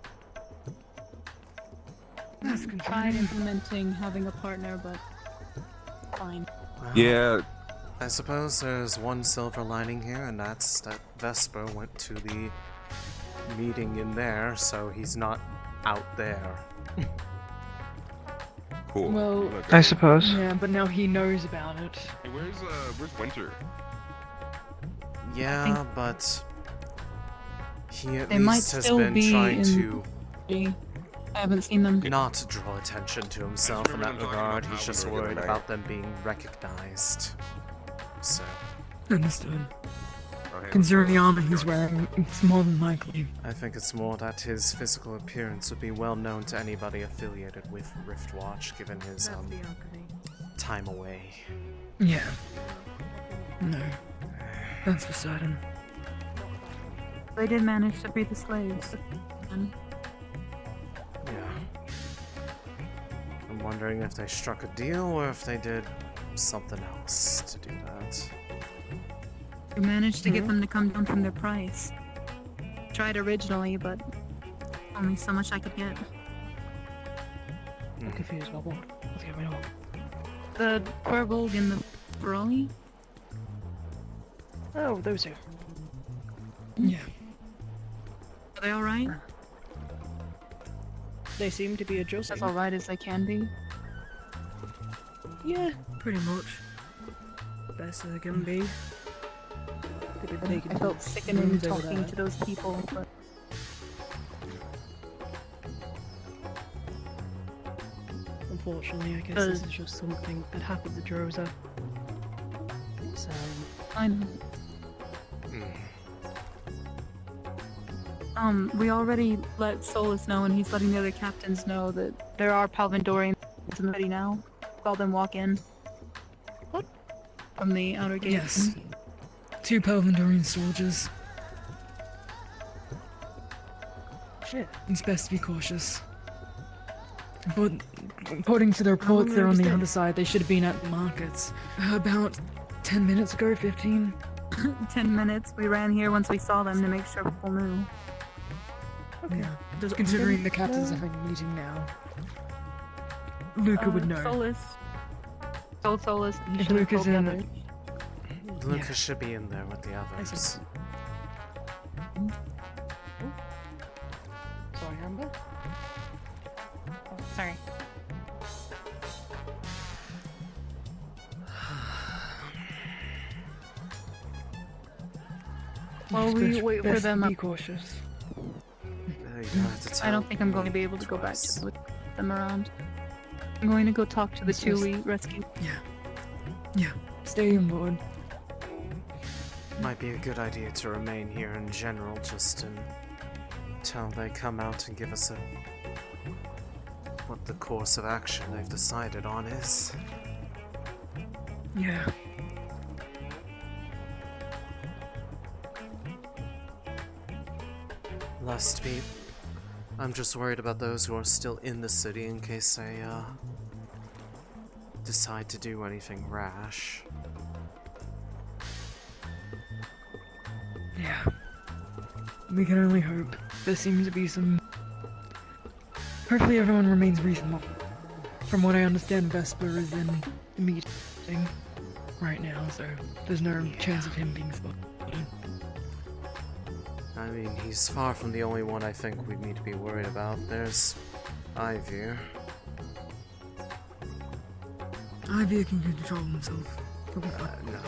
Tried implementing having a partner, but fine. Well, Yeah. I suppose there's one silver lining here, and that's that Vesper went to the meeting in there, so he's not out there. Cool. Well, I suppose. Yeah, but now he knows about it. Hey, where's Winter? Yeah, but he at They might least has still been be trying in- to I haven't seen them. not draw attention to himself in that remember them talking regard. about He's just Howard the other worried night. about them being recognized. So, Understood. Oh, hey, Considering the armor he's wearing, it's more than likely. I think it's more that his physical appearance would be well known to anybody affiliated with Riftwatch, given his time away. Yeah. No. That's for certain. They did manage to free the slaves. And Yeah. I'm wondering if they struck a deal or if they did something else to do that. we managed to get them to come down from their price. Tried originally, but only so much I could get. I'm confused about what? What's going on? The Firbolg and the Feroli? Oh, those two. Yeah. Are they alright? They seem to be adjusting. As alright as they can be. Yeah, pretty much. Best they can be. They've been taking I felt sickening rooms over talking there. to those people, but Unfortunately, I guess this is just something that happened to Droza. So, I know. We already let Solus know, and he's letting the other captains know that there are Palvindorians in the city now. Saw them walk in. What? From the outer gate. yes. 2 Palvindorian soldiers. Shit. It's best to be cautious. But according to the reports, they're on the other side. They should have been at the markets about 10 minutes ago, 15. 10 minutes. We ran here once we saw them to make sure people knew. Okay. Yeah. Considering the captain's having a meeting now, Luca would know. Solus. Told Solus. He If should have Luca's told the in others. Lucas should be in there with the others. Sorry, Amber. Sorry. While we wait for them Be up, cautious. I don't think I'm going to be able to go back to look them around. I'm going to go talk to the It's two just- we rescued. Yeah. Stay on board. Might be a good idea to remain here in general, just until they come out and give us what the course of action they've decided on is. Yeah. Lust be. I'm just worried about those who are still in the city in case they decide to do anything rash. Yeah. We can only hope. There seems to be some. Hopefully everyone remains reasonable. From what I understand, Vesper is in a meeting right now, so there's no chance of him being spotted. I mean, he's far from the only one I think we need to be worried about. There's Ivy. Ivy can control himself. No,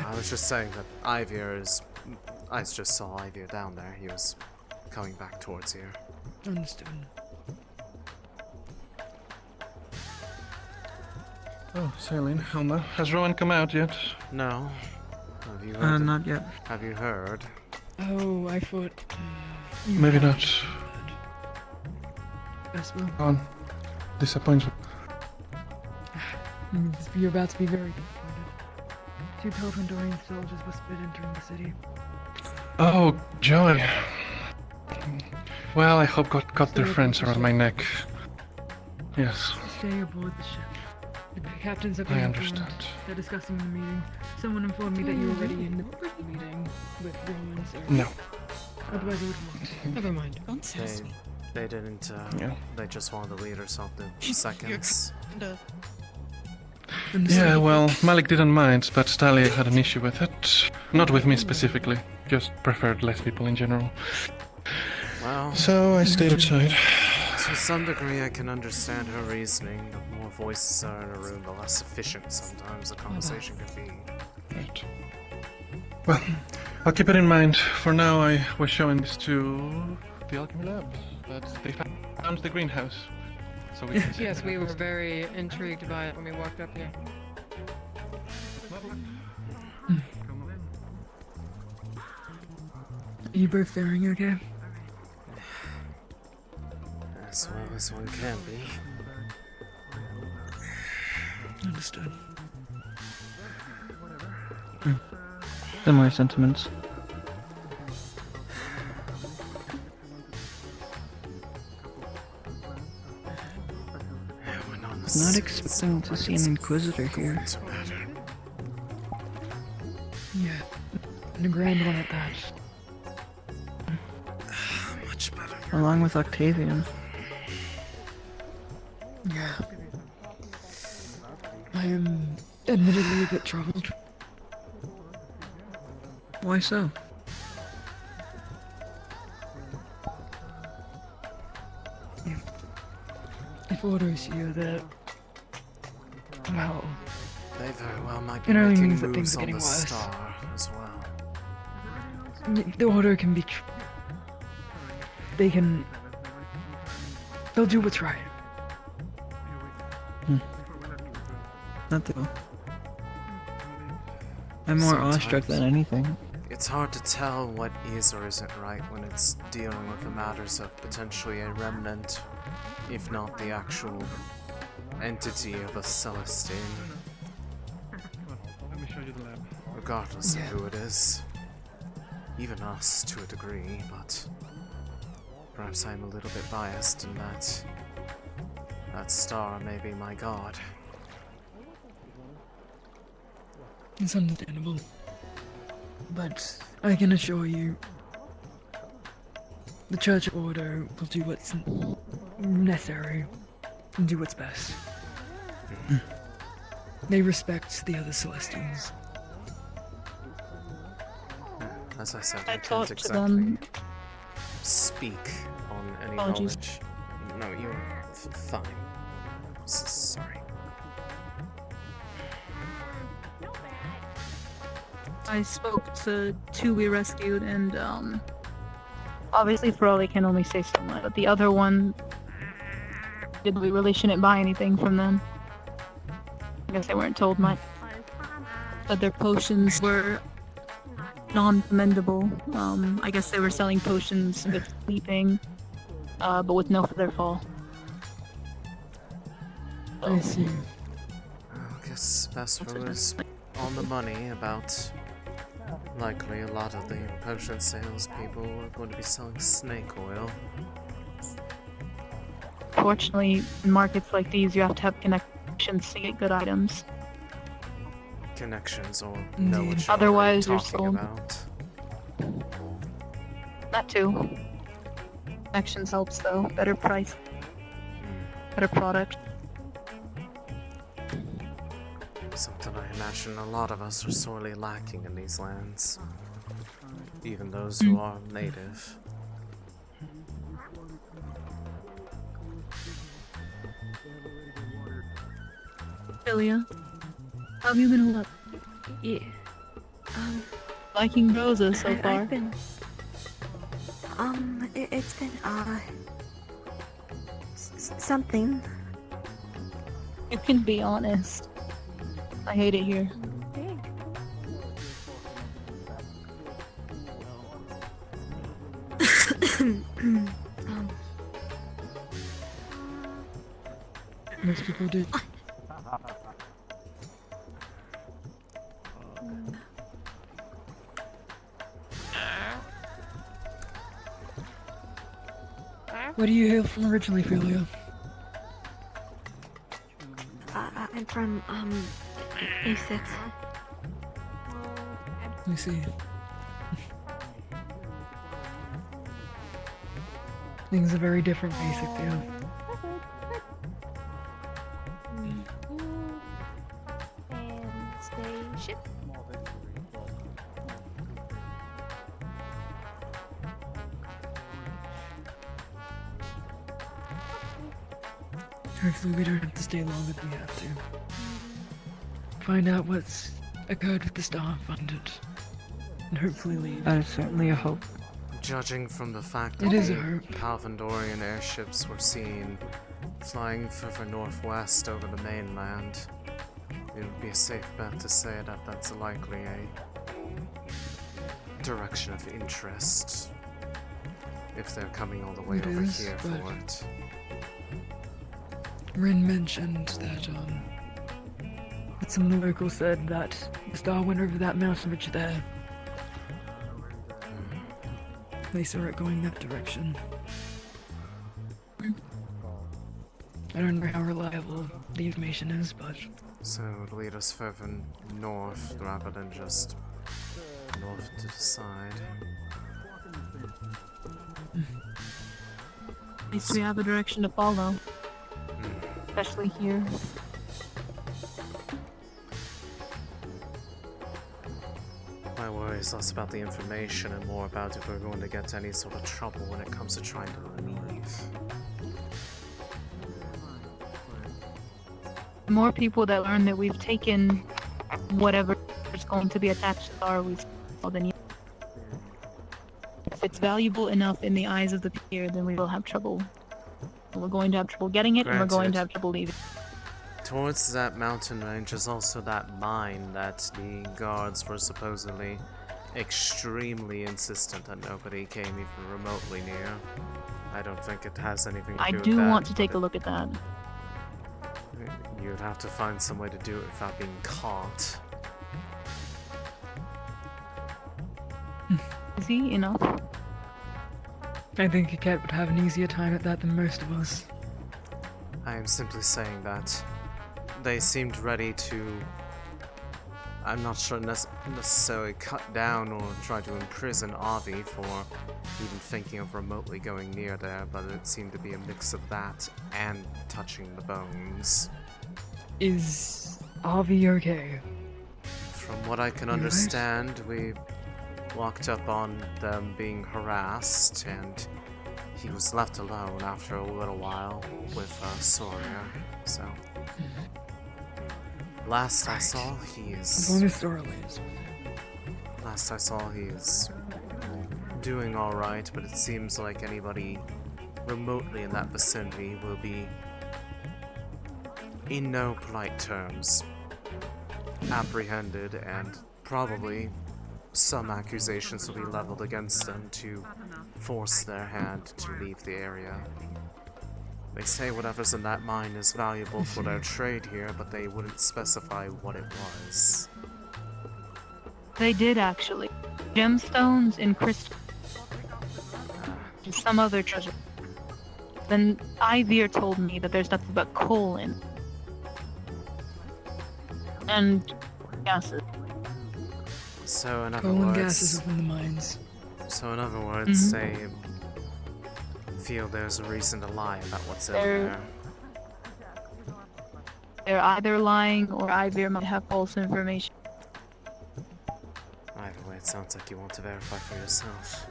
I was just saying that Ivy is... I just saw Ivy down there. He was coming back towards here. Understood. Oh, Céline, Helma, has Rowan come out yet? No. Have you heard? Not yet. Have you heard? Oh, I thought... Maybe not. Vesper. On. Disappointment. You're about to be very disappointed. 2 Pelfandorian soldiers were split entering the city. Oh, joy. Well, I hope God got their friends around my neck. Yes. Stay aboard the ship. The captains have I been understand. informed. They're discussing the meeting. Someone informed me that you were already in the meeting with Rowan, so... No. Otherwise I would want. Never mind. They didn't, Yeah. They just wanted to lead or something. Seconds. Yeah, well, Malik didn't mind, but Talia had an issue with it. Not with me specifically, just preferred less people in general. Well... So I stayed outside. To some degree I can understand her reasoning. The more voices are in a room, the less efficient sometimes the conversation can be. Right. Well, I'll keep it in mind. For now, I was showing this to the alchemy lab, but they found the greenhouse. So we can Yes, we were very intrigued by it when we walked up here. Are you both faring okay? As well as one can be. Understood. Similar sentiments. Not expecting to see an Inquisitor here. Yeah, and a grand one at that. Much better. Along with Octavian. Yeah. I am admittedly a bit troubled. Why so? If orders here that... Well... They very well might be It only making means that things moves are on getting the worse. star as well. The order can be... They can... They'll do what's right. Not though. I'm more awestruck than anything. It's hard to tell what is or isn't right when it's dealing with the matters of potentially a remnant, if not the actual entity of a Celestine. Let me show you the lab. Regardless of who it is. Even us, to a degree, but perhaps I'm a little bit biased in that that star may be my god. It's understandable. But I can assure you, the Church Order will do what's necessary and do what's best. They respect the other Celestials. As I said, I I can't talked to exactly them. speak on any Apologies. knowledge. No, you're fine. Sorry. I spoke to 2 we rescued, and obviously Ferrari can only say so much, but the other one, we really shouldn't buy anything from them. I guess they weren't told much. But their potions were non-commendable. I guess they were selling potions with sleeping, but with no feather fall. I see. I guess Vesper was on the money about likely a lot of the potion salespeople are going to be selling snake oil. Fortunately, in markets like these, you have to have connections to get good items. Connections or know what you're Otherwise, you're talking sold. about. That too. Connections helps though. Better price. Better product. imagine a lot of us are sorely lacking in these lands. Even those who are native. Ilya, how have you been holding up? Yeah. Liking Droza so far? I've been... it's been, something. You can be honest. I hate it here. Most people did. Where do you hail from originally, Ophelia? I'm from, Asix. I see. Things are very different, basic, yeah. Spaceship. Hopefully we don't have to stay long if we have to. Find out what's occurred with the star, find it, and hopefully leave. That is certainly a hope. Judging from the fact It that is a the hope. Palvandorian airships were seen flying further northwest over the mainland, it would be a safe bet to say that that's likely a direction of interest if they're coming all the way It over is, here but- for it. Rin mentioned that, some of the locals said that the star went over that mountain ridge there. They saw it going that direction. I don't know how reliable the information is, but... So it would lead us further north rather than just north to the side. At least we have a direction to follow. Especially here. My worry is less about the information and more about if we're going to get into any sort of trouble when it comes to trying to leave. The more people that learn that we've taken whatever is going to be attached to our we then you. If it's valuable enough in the eyes of the peer, then we will have trouble. We're going to have trouble getting it, and we're going to have trouble leaving. Towards that mountain range is also that mine that the guards were supposedly extremely insistent that nobody came even remotely near. I don't think it has anything to I do with do that. want to take a look at that. You'd have to find some way to do it without being caught. Easy enough. I think a cat would have an easier time at that than most of us. I am simply saying that they seemed ready to, I'm not sure necessarily cut down or try to imprison Avi for even thinking of remotely going near there, but it seemed to be a mix of that and touching the bones. Is Avi okay? From what I can understand, we walked up on them being harassed, and he was left alone after a little while with Soria, so... Last I saw, he is... As long as Sora lives. Last I saw, he is doing alright, but it seems like anybody remotely in that vicinity will be, in no polite terms, apprehended, and probably some accusations will be leveled against them to force their hand to leave the area. They say whatever's in that mine is valuable for their trade here, but they wouldn't specify what it was. They did actually. Gemstones and crystal. And some other treasure. Then Ivir told me that there's nothing but coal in. And gases. So in other Coal and words... gases within the mines. So in other words, they feel there's a reason to lie about what's in there. they're either lying or either might have false information. Either way, it sounds like you want to verify for yourself.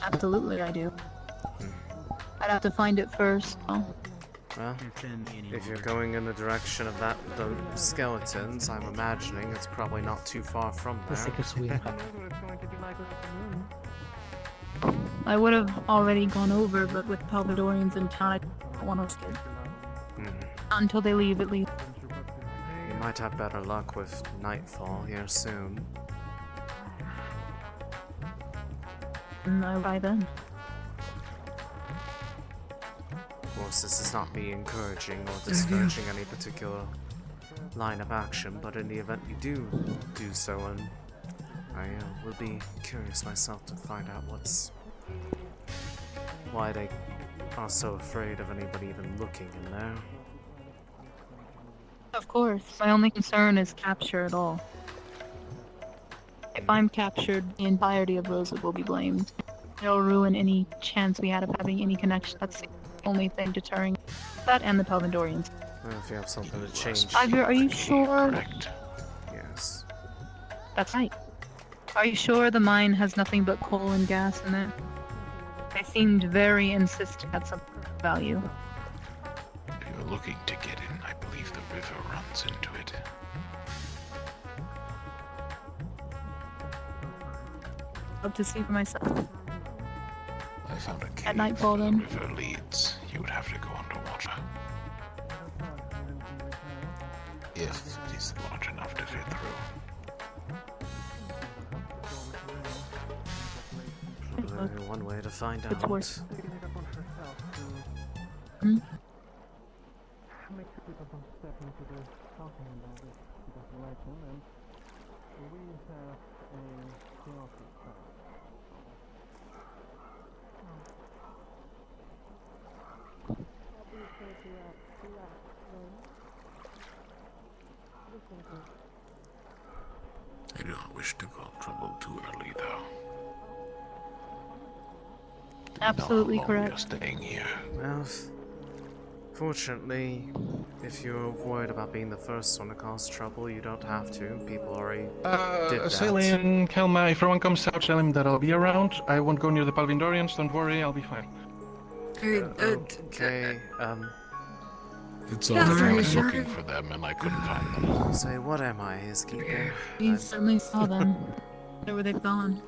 Absolutely, I do. I'd have to find it first. Though. Well, if you're going in the direction of the skeletons, I'm imagining it's probably not too far from there. Let's take a swim. I would have already gone over, but with Palvadorians in town, I don't want to skip. Not until they leave, at least. You might have better luck with nightfall here soon. By then. Of course, this is not me encouraging or discouraging any particular line of action, but in the event you do so, and I will be curious myself to find out why they are so afraid of anybody even looking in there. Of course, my only concern is capture at all. If I'm captured, the entirety of Rosewood will be blamed. It'll ruin any chance we had of having any connection. That's the only thing deterring that and the Palvadorians. Well, if you have something to change... Ivor, are you sure? Yes. That's right. Are you sure the mine has nothing but coal and gas in it? They seemed very insistent at some value. If you're looking to get in, I believe the river runs into it. Love to see for myself. I found a cave At nightfall, where then. the river leads. You would have to go underwater. If it is large enough to fit through. Probably one way to find It's out. worth. I do not wish to cause trouble too early, though. Absolutely Not long correct. You're staying here. Well, fortunately, if you're worried about being the first one to cause trouble, you don't have to. People already did that. Céline, Kelma, if everyone comes out, tell him that I'll be around. I won't go near the Palvindorians, don't worry, I'll be fine. Okay, It's all I was looking for them and I couldn't find them. Say, what am I, his keeper? We certainly saw them. Where they've gone.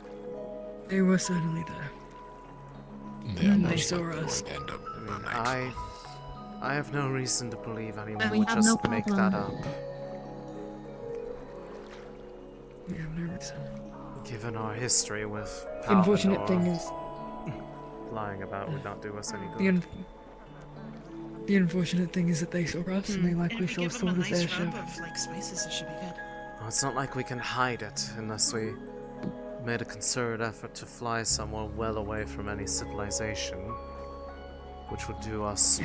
They were certainly there. They saw us. I have no reason to believe anyone Then we would have just no make problem. that up. We have no reason. Given our history with The unfortunate Palvador, thing is, lying about would not do us any the, good. the unfortunate thing is that they saw us and they likely saw us as their ship. Spaces, it should be good. Well, it's not like we can hide it unless we made a concerted effort to fly somewhere well away from any civilization, which would do us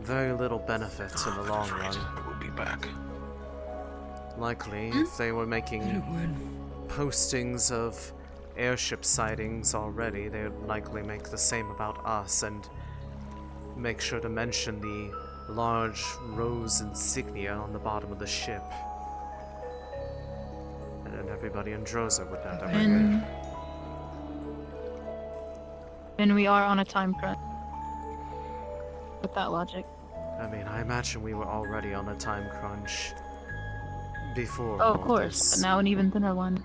very little benefit in the long run. We'll be back. Likely, if they were making postings of airship sightings already, they would likely make the same about us and make sure to mention the large rose insignia on the bottom of the ship. And then everybody in Droza would know that we're here. And we are on a time crunch. With that logic. I mean, I imagine we were already on a time crunch before. Oh, of all course, this. but now an even thinner one.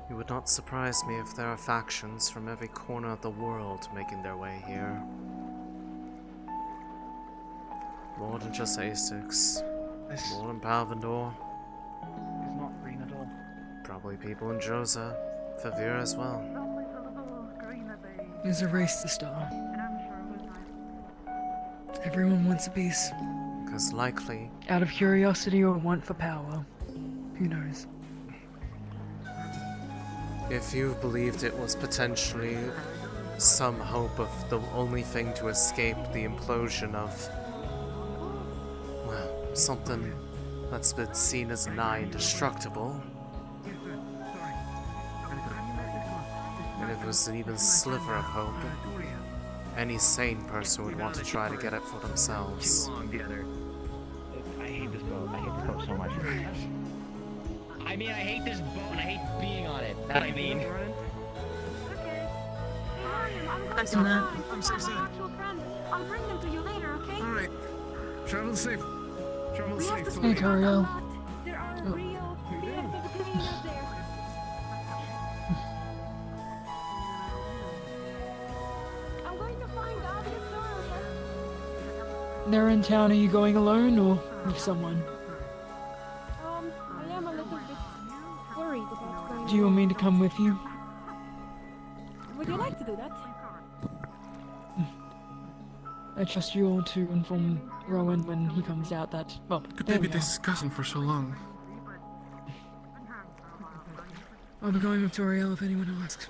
It would not surprise me if there are factions from every corner of the world making their way here. More than just Asix. More than Palvindor. It's not green at all. Probably people in Droza. Fevira as well. There's a race to start. Everyone wants a piece. Because likely... Out of curiosity or want for power. Who knows? If you believed it was potentially some hope of the only thing to escape the implosion of, well, something that's been seen as nigh indestructible, and if it was an even sliver of hope, Any sane person would want to try to get it for themselves. Too long together. I hate this boat. I hate this boat so much. I mean, I hate this boat and I hate being on it. That I mean. Second that. I'm so sorry. I'll bring them to you later, okay? Alright. Travel safe. Travel safe. Hey, Toriel. There are real creators there. I'm going to find out if They're in town. Are you going alone or with someone? I am a little bit worried about going. Do you want me to come with you? Would you like to do that? I trust you all to inform Rowan when he comes out that, well, Could there they be we are. discussing for so long? I'll be going with Toriel if anyone asks.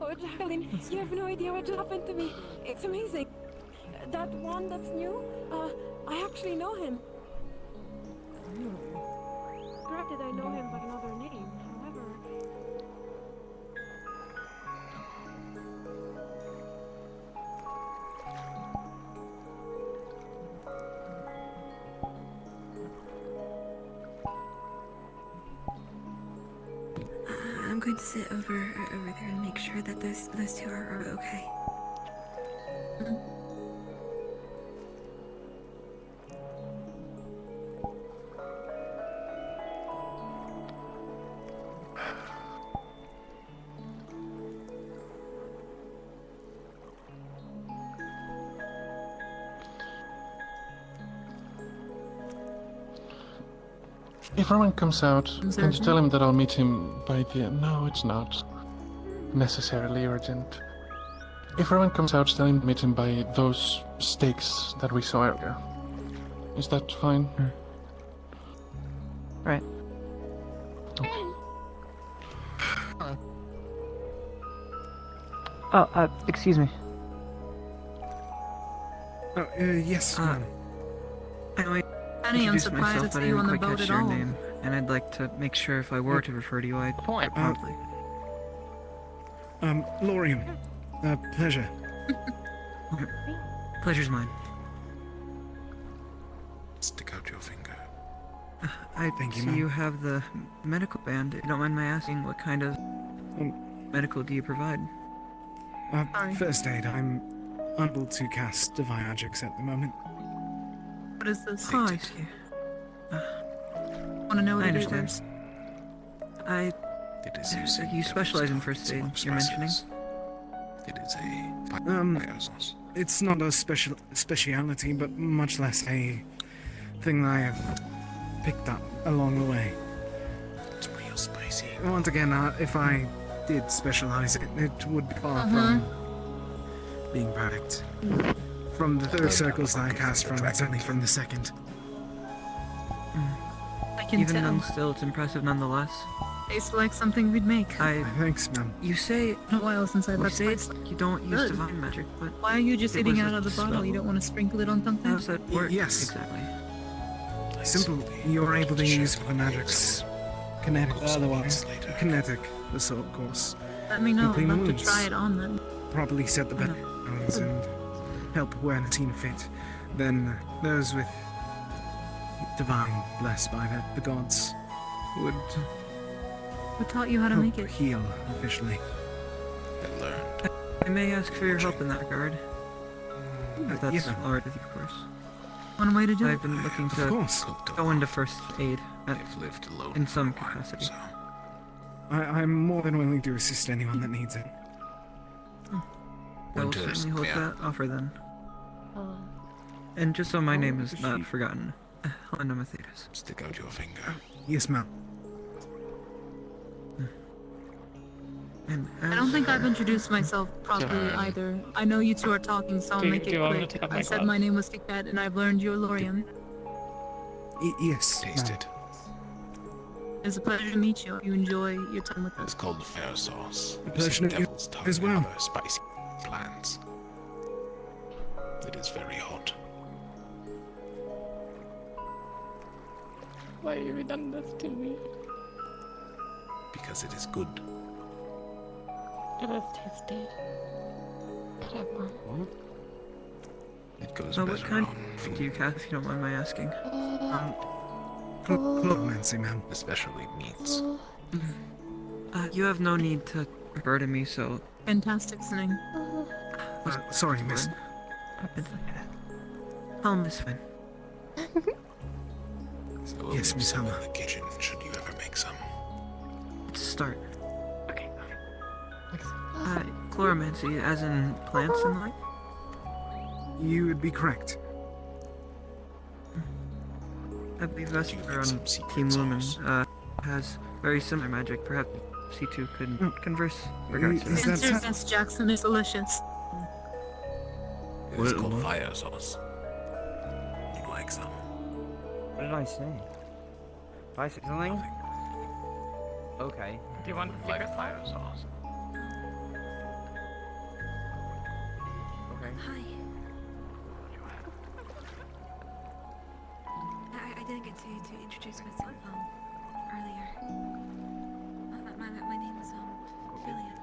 Oh, Jacqueline, you have no idea what happened to me. It's amazing. That one that's new, I actually know him. Granted, I know him by another name, however... I'm going to sit over there and make sure that those two are okay. If Rowan comes out, can you tell him that I'll meet him by the... No, it's not necessarily urgent. If Rowan comes out, tell him to meet him by those stakes that we saw earlier. Is that fine? Right. Oh, excuse me. Oh, yes, ma'am. I Annie, I'm introduced surprised myself, it's but I you didn't on the quite boat catch at your all. name, and I'd like to make sure if I were to refer to you, I'd promptly. Lorium. Pleasure. Pleasure's mine. Stick out your finger. I Thank you, see ma'am. you have the medical band. If you don't mind my asking, what kind of medical do you provide? First aid. I'm unable to cast divine magics at the moment. What is this? Oh, I see. Want to know what I it understand. is? It is using You specialize in first aid, you're mentioning? It is a It's not a speciality, but much less a thing that I have picked up along the way. It's real spicy. Once again, if I did specialize it would be far from being perfect. From the third circles that I cast from, it's only from the second. I can Even tell. then, still, it's impressive nonetheless. Tastes like something we'd make. Thanks, ma'am. You say... It's been a while since I've You had say spice. you don't use Good. divine magic, but... Why are you just it eating was out a of the bottle? spell. You don't want to sprinkle it on something? How does that work? Yes. Exactly. Simple. You're able to use the magics. Kinetic, otherwise. Kinetic, the sort of course. Let me know. Clean I'd love to wounds. try it on then. Properly set the bounds and help where the team fit. Then those with divine, blessed by the gods, would Who taught you how to make it? heal officially. I may ask for your help in that regard. If that's yes, ma'am. alright with you, of course. One way to do it. I've been looking Of to course. go into first aid lived alone in some capacity. I'm more than willing to assist anyone that needs it. I will Winter is certainly hold clear. that offer then. And just so my name is not forgotten, Helena Matheus. Stick out your finger. Yes, ma'am. And I don't think I've introduced myself properly either. I know you two are talking, so I'll Do- make do it you want me to quick. take off my I said gloves? my name was Tiket, and I've learned you're Lorian. Yes. Taste it. It's a pleasure to meet you. You enjoy your time with us. It's called the fair sauce. Pleasure to you Devil's tongue as well. and other spicy plants. It is very hot. Why have you done this to me? Because it is good. It is tasty. Could have more. It goes What better kind on do you cast, if you don't mind my asking? Clomancy, ma'am. especially meats. You have no need to refer to me, so... Fantastic, Céline. Sorry, miss. Oh, Miss Finn. So Yes, Miss Hammer. in the kitchen, should you ever make some? Let's start. Okay. Chloromancy, as in plants and the like? You would be correct. I believe Vesper on Team Lumen has very similar magic. Perhaps C2 could converse regards to Is that Answer, Miss Jackson is delicious. It's called fire sauce. You'd like some. What did I say? Did I say something? Okay. Do you want like fire sauce? Okay. Hi. I didn't get to introduce myself earlier. My name is Ophelia.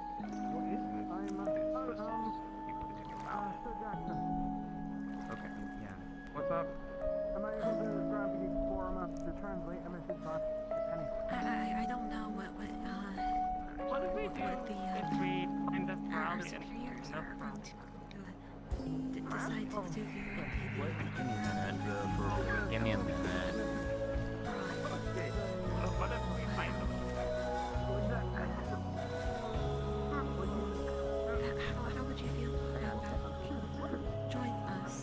Okay, yeah. What's up? Am I able to grab the forum to translate a message back to Penny? I don't know what What if we do if we find the our heralding superiors enough are going to decide to do here. Give me a minute, give me a minute. What if we find them? How would you feel about join us?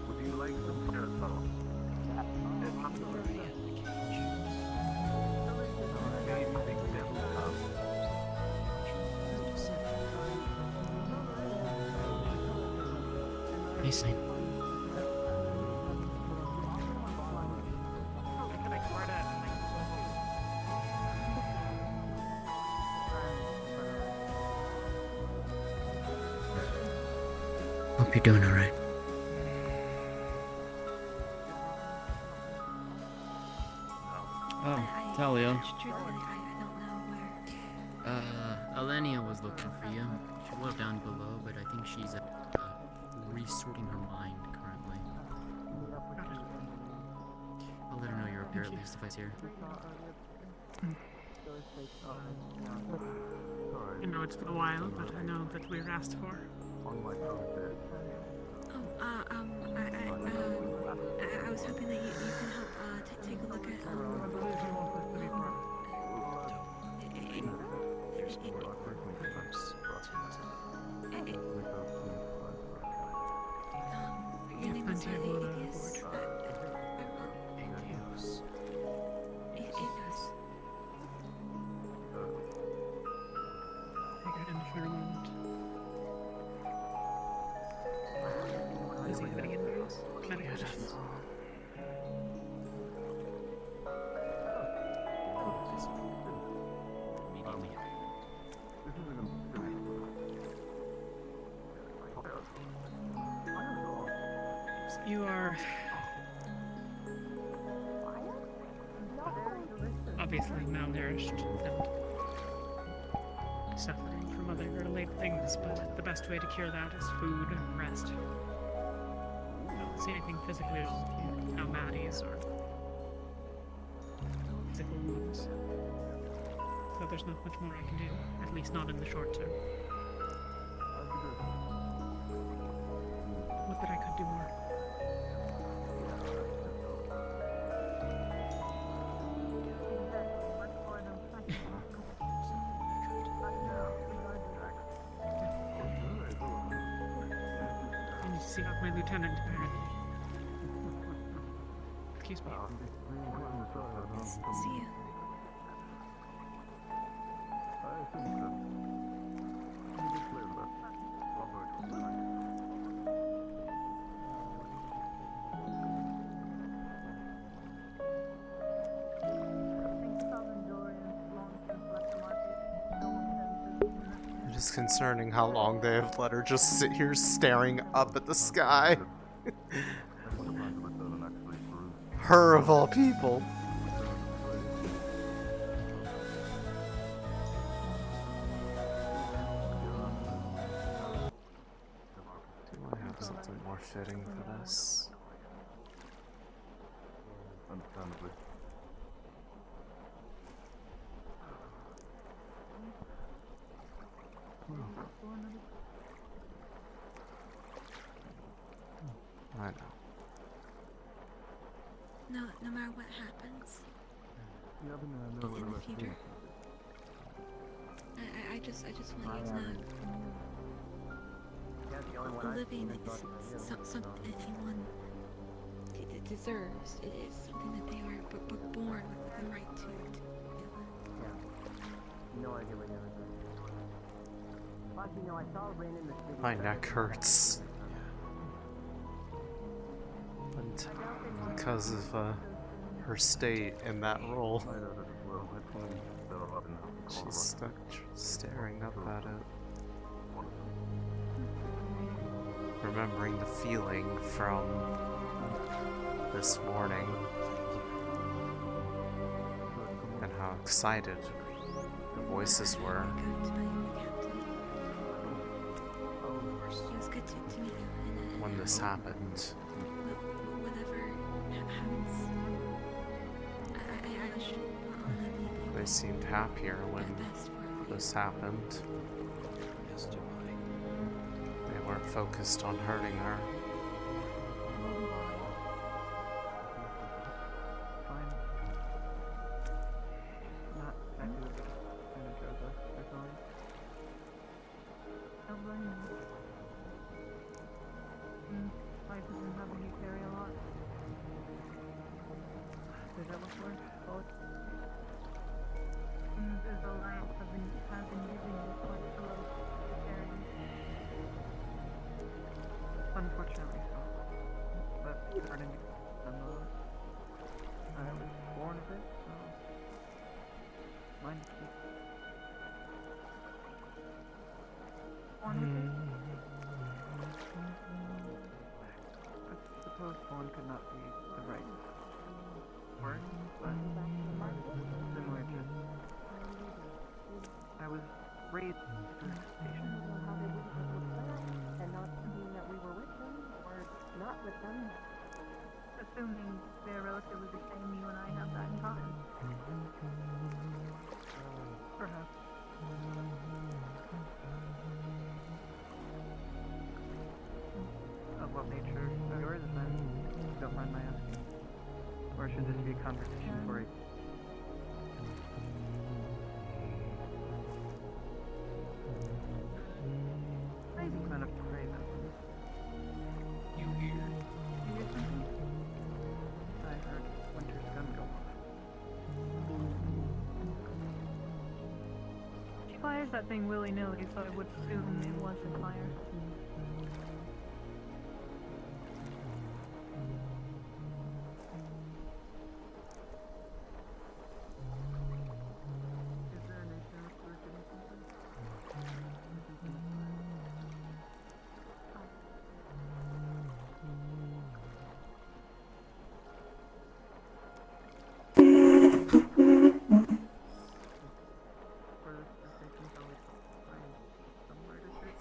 Would you like some parasol? Listen. Hope you're doing alright. Oh, Talia. Truthfully, I don't know where. Alenia was looking for you. She was down below, but I think she's resorting her mind currently. I'll let her know you're up here at least if I see her. I know it's been a while, but I know that we were asked for. I was hoping that you can help take a look at your name is Igis. I got in for a moment. Is anybody in there? Medications. You are obviously malnourished and suffering from other related things, but the best way to cure that is food and rest. I don't see anything physically wrong, no maladies or physical wounds. So there's not much more I can do, at least not in the short term. Not that I could do more. I need to see out my lieutenant, apparently. Excuse me. See you. It is concerning how long they have let her just sit here staring up at the sky. Her of all people. Do I have something more fitting for this? Understandably. I know. No matter what happens in the future, I just want you to know living is something anyone deserves. It is something that they are born with the right to. No idea what you're doing. You know, I saw Rin in the city. My neck hurts. And because of her state in that role, she's stuck staring up at it. Remembering the feeling from this morning and how excited the voices were. It was good to meet you. When this happened. Whatever happens, I should only be They seemed happier when this happened. They weren't focused on hurting her. Not exactly the biggest fan of Droza, personally. Don't blame me. Life has been having you carry a lot. Say that before? Seems as though life have been using you quite a lot to carry. Unfortunately so. But starting nonetheless. I was born of it, so mine to keep. Born with it? I suppose born could not be the right word, but similar to I was raised in a station. And not mean that we were with them or not with them. Assuming they're relatively the same, you and I have that in common. Perhaps. Of what nature are yours, then? If you don't mind my asking. Or should this be a conversation for you? Maybe. Men of prey, then. You hear? You hear something? I heard Winter's gun go off. She fires that thing willy-nilly, so I would assume it wasn't fire. Is there a nature of we're getting something? For this sensation, shall we find somewhere to sit?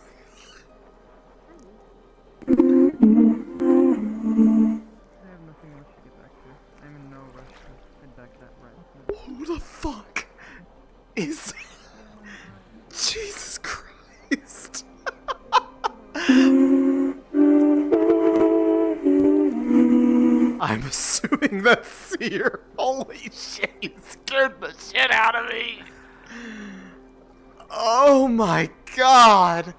I have nothing else to get back to. I'm in no rush to head back that route. Who the fuck is... Jesus Christ. I'm assuming that's Seer. Holy shit, you scared the shit out of me. Oh my god.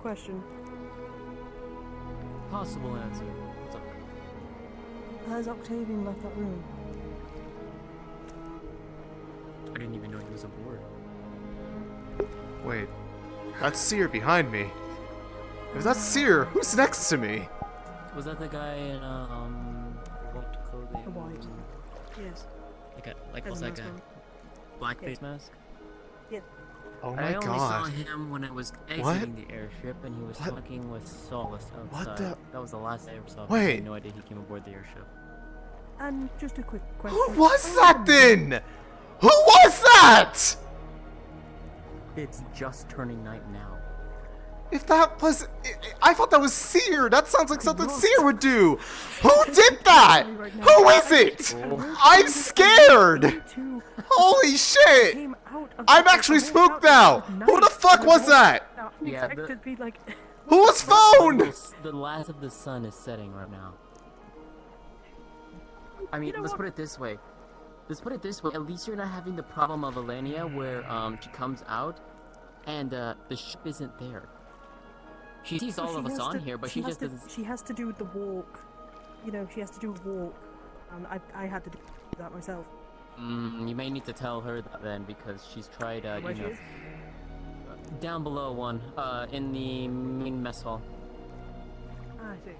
question. Possible answer. What's up? Has Octavian left that room? I didn't even know he was aboard. Wait, that's Seer behind me. If that's Seer, who's next to me? Was that the guy in what clothing? The white. Yes. Like Has what's a that mask guy? on. Blackface mask? Yeah. Oh I my only god. saw him when I was exiting the airship, and he was talking with Solace outside. What the- That was the last I ever saw him. I Wait. had no idea he came aboard the airship. And just a quick question. Who was that then? Who was that? It's just turning night now. If that was... I thought that was Seer. That sounds like something Seer would do. Who did that? Who is it? I'm scared. Holy shit. I'm actually spooked now. Who the fuck was that? Yeah, Whose phone? The last of the sun is setting right now. I mean, let's put it this way. At least you're not having the problem of Alea where she comes out and the ship isn't there. She sees all of us on here, but she just doesn't. She has to do the walk. You know, she has to do a walk. I had to do that myself. You may need to tell her that then, because she's tried, Where she is? down below one, in the main mess hall. Ah, I see. Okay.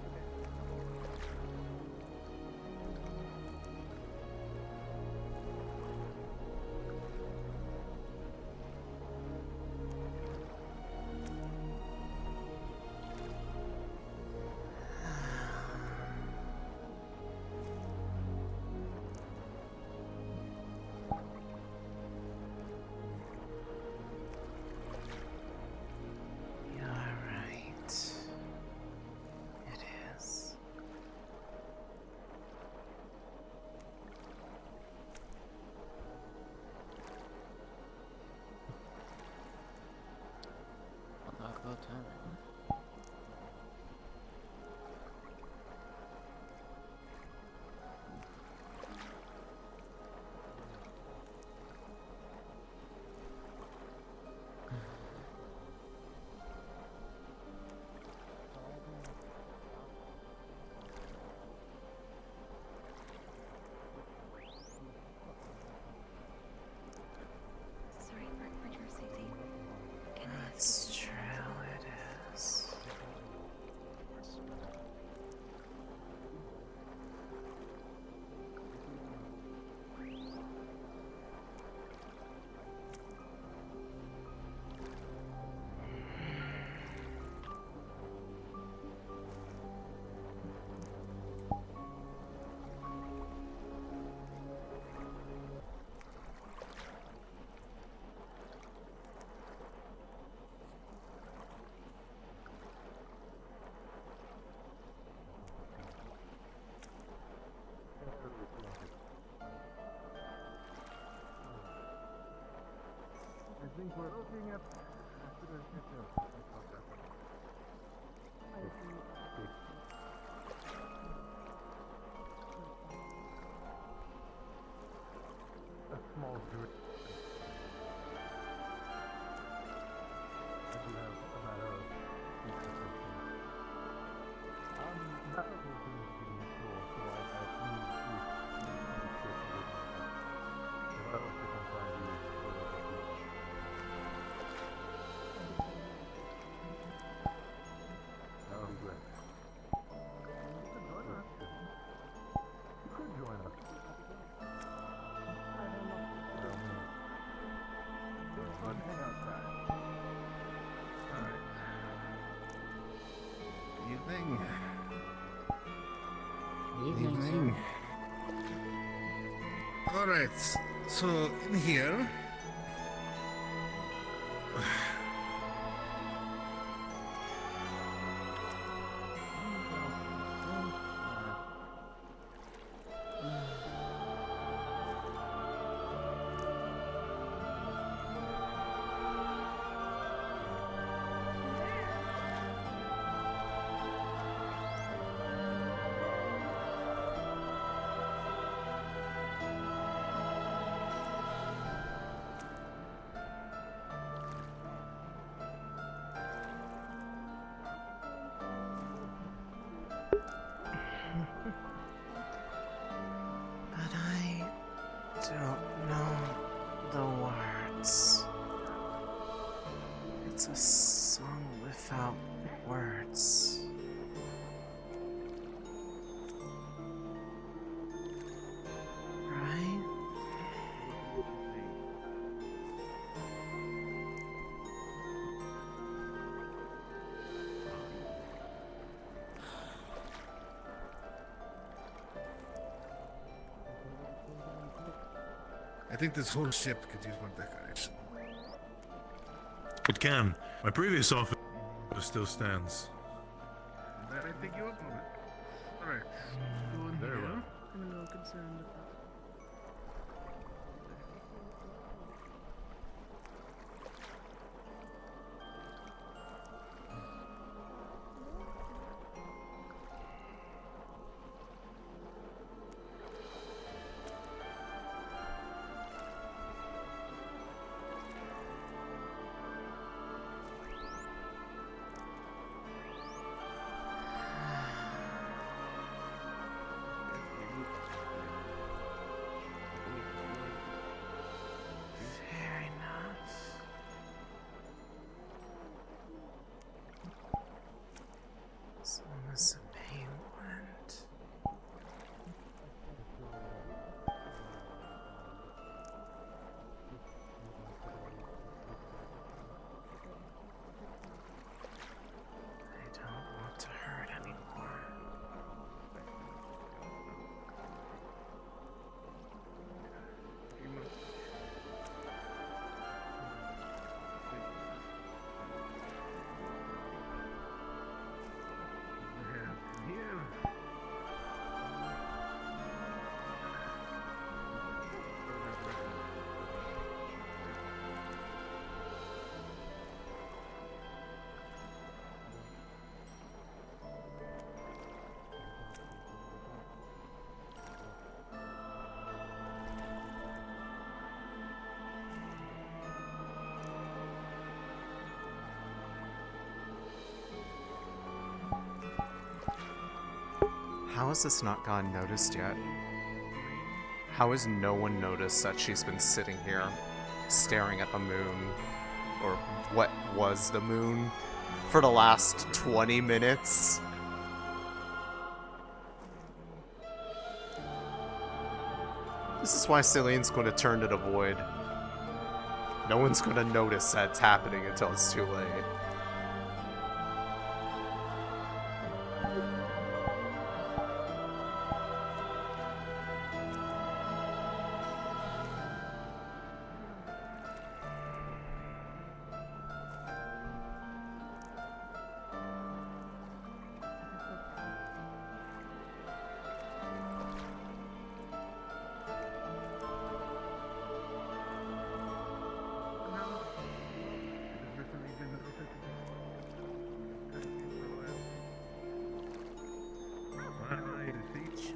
About time. Sorry for your safety. That's true, it is. I think we're looking at... A small drink. I do have a matter of secret. That was going to be cool, so I need to if I was to confine you, that would be great. You could join us. Fun hangout time. Alright. Evening. Evening. Alright, so in here. the words. It's a song without words. Right? I think this whole ship could use more decoration. It can. My previous offer still stands. That I think you up on it. Alright. Very well. I'm a little concerned with that. Fair enough. As long as the pain went. I don't want to hurt anymore. How has this not gone noticed yet? How has no one noticed that she's been sitting here, staring at the moon, or what was the moon, for the last 20 minutes? This is why Céline's going to turn to the void. No one's going to notice that it's happening until it's too late.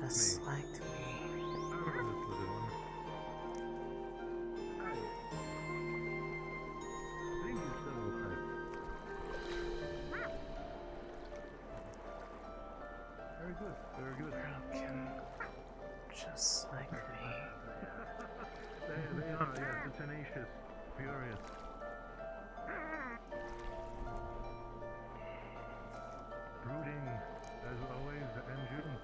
Just like me. Very good. Very good. Broken. Just like me. They are, yes, the tenacious, furious. Brooding, as always, and June.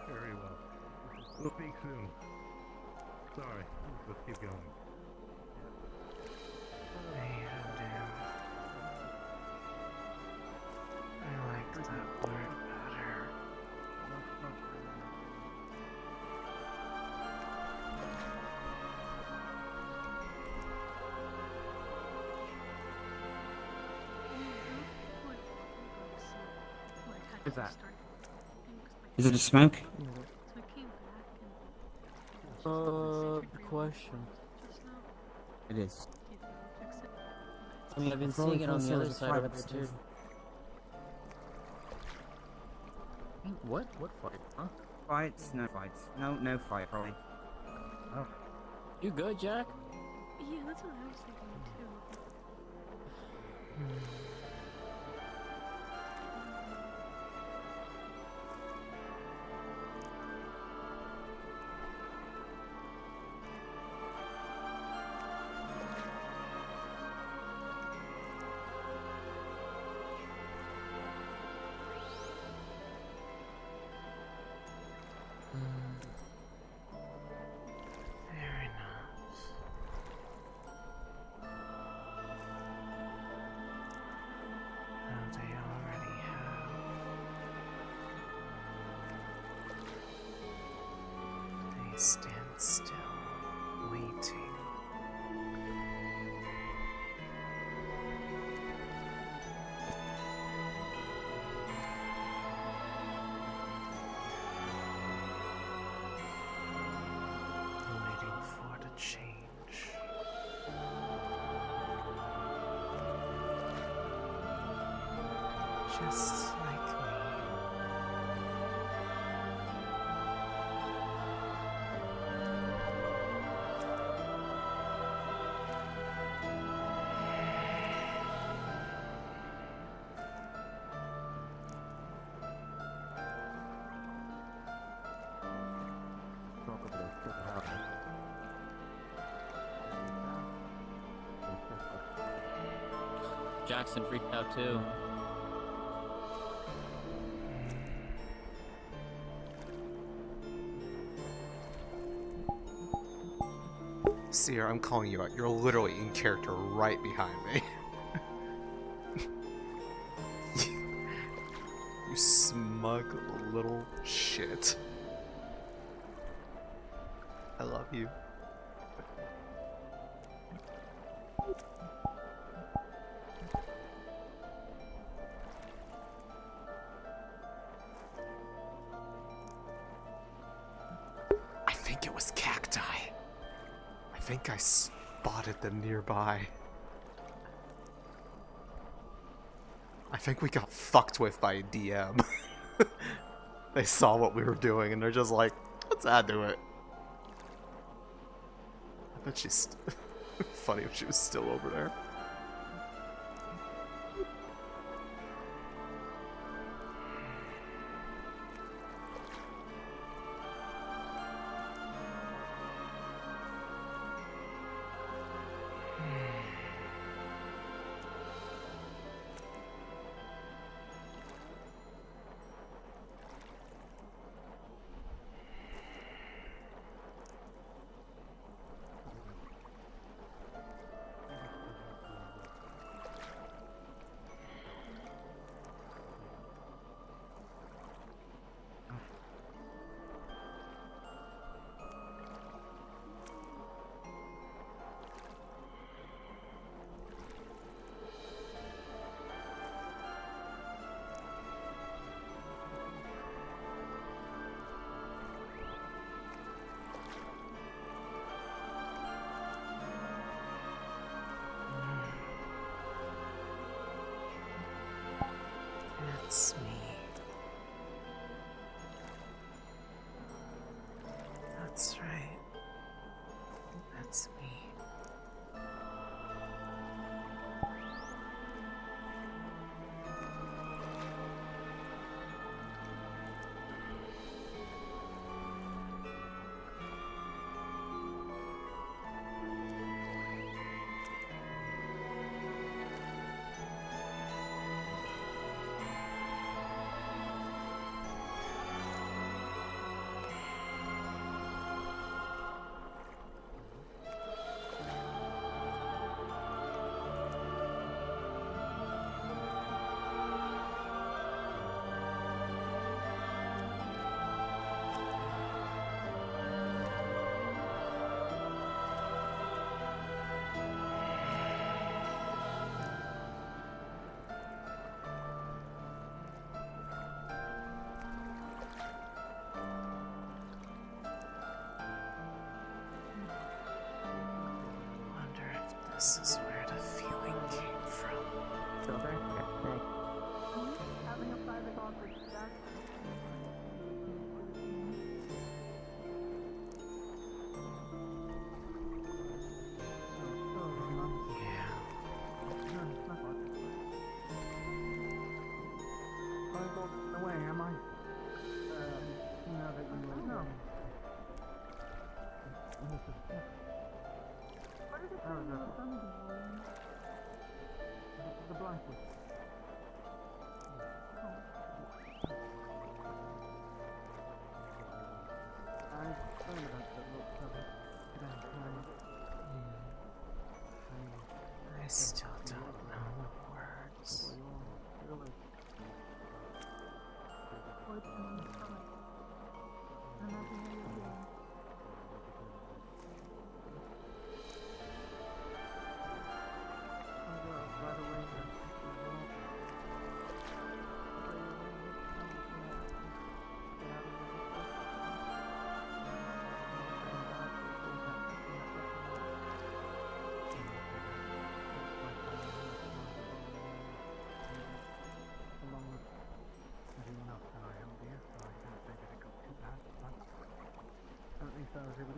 Very well. We'll speak soon. Sorry, let's keep going. I like that word better. What is that? Is it a smoke? Good question. It is. I mean, I've been seeing it on the other side of it too. What? What fight? Huh? Fights? No fights. No fight, probably. Oh. You good, Jack? Yeah, that's what I was thinking too. stand still, waiting. Waiting for the change. Just like me. Jackson freaked out too. Seer, I'm calling you out. You're literally in character right behind me. You smug little shit. I love you. I think it was cacti. I think I spotted them nearby. I think we got fucked with by a DM. They saw what we were doing and they're just like, let's add to it. I bet she's funny if she was still over there. That's me. That's right. That's me. This is where the feeling came from. Silver? Okay. Having a private conference, Jack. Where am I? Now that you know. What is it Oh, no. The blanket. I've heard about that little cover. I still don't know the words.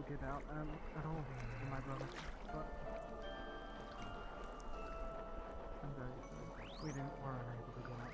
get out at all for my brother, but I'm very sorry. We weren't able to get out.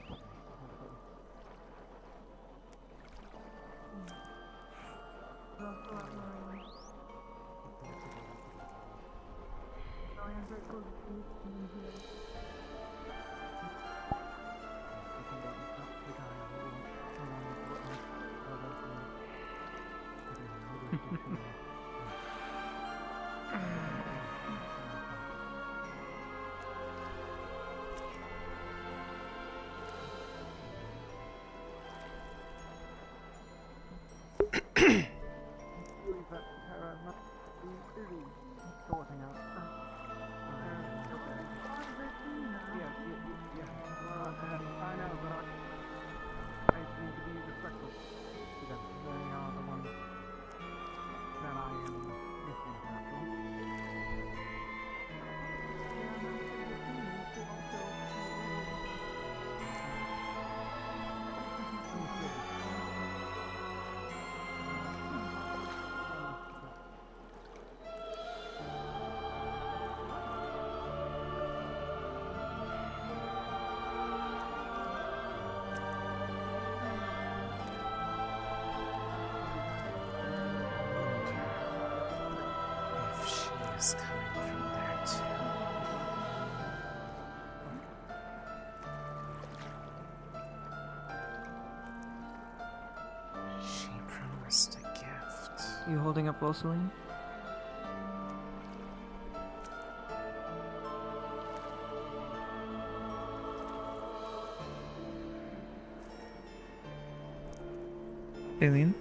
If she is coming from there too. She promised a gift. You holding up well, Céline? Céline?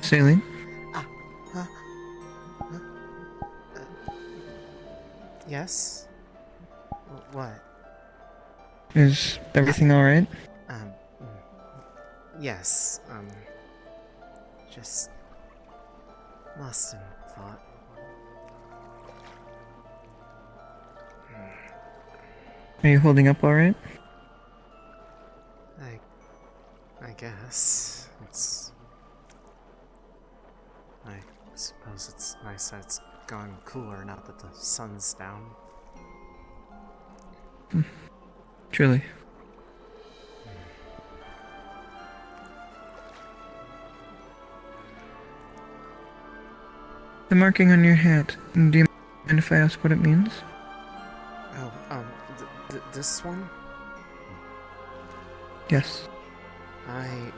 Céline? Yes? What? Is everything alright? Yes, just lost in thought. Are you holding up alright? I guess. I suppose it's nice that it's going cooler now that the sun's down. Truly. The marking on your hat, do you mind if I ask what it means? Oh, this one? Yes. I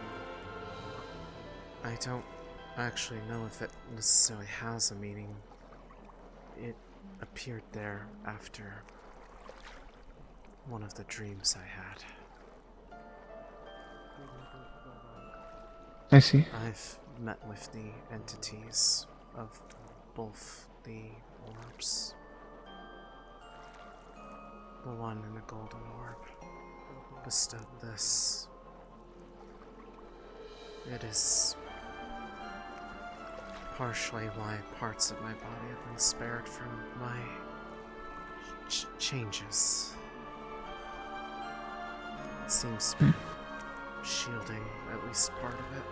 don't actually know if it necessarily has a meaning. It appeared there after one of the dreams I had. I see. I've met with the entities of both the orbs. The one in the golden orb bestowed this. It is partially why parts of my body have been spared from my changes. It seems to be shielding at least part of it.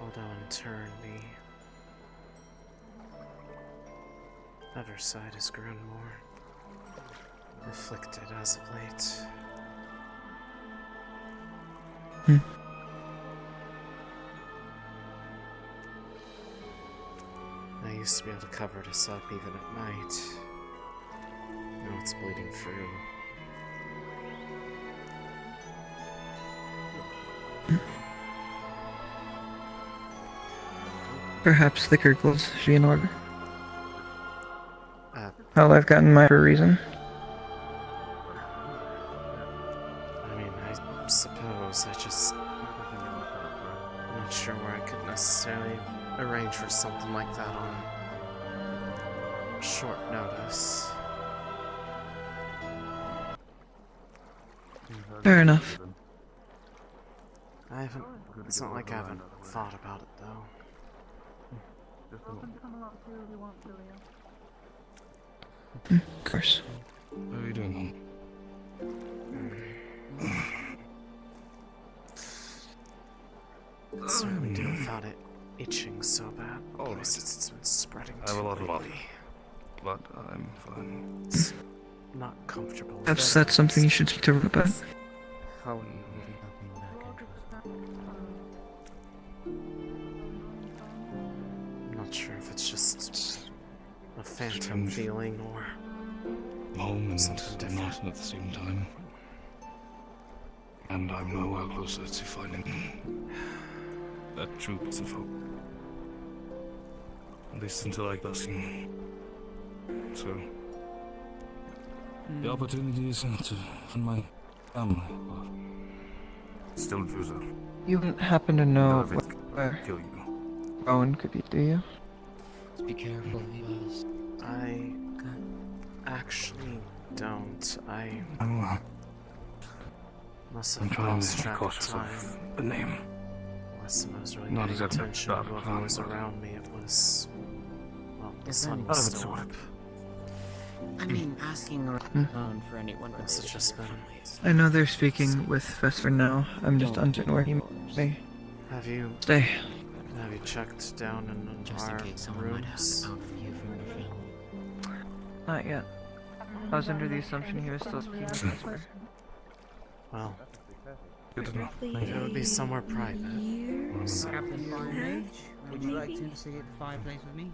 Although in turn, the other side has grown more afflicted as of late. I used to be able to cover this up even at night. Now it's bleeding through. Perhaps thicker clothes should be in order. Well, I've gotten mine for a reason. I mean, I suppose I'm not sure where I could necessarily arrange for something like that on short notice. Fair enough. It's not like I haven't thought about it though. Of course. How are you doing? It's really do without it itching so bad. At least it's been spreading I have a lot of lately. but I'm fine. It's not comfortable. Perhaps that's something you should speak to her about. How will you be coming back, I'm not sure if it's just a phantom feeling or home and something different. not at the same time. And I'm nowhere closer to finding that true piece of hope. At least until I got seen. So the opportunity is to find my family, but still Droza. You wouldn't happen to know Never where kill you. Rowan could be, do you? Be careful, Vivas. I actually don't. I must I'm have trying lost to be track of cautious time. of the name. Last time I was really Not paying exactly attention to that whoever plan, was but- around me. It was, well, the sun None was of it's still work. up. I mean, asking around for anyone Must have just been. I know they're speaking with Vesper now. I'm just uncertain where he may Have you stay. checked down in Just in our case someone might have rooms? it out for you from the film. Not yet. I was under the assumption he was still speaking with Vesper. Well, Good to know. it would be somewhere private. So, Captain Fine Mage, would you like to investigate the fireplace with me?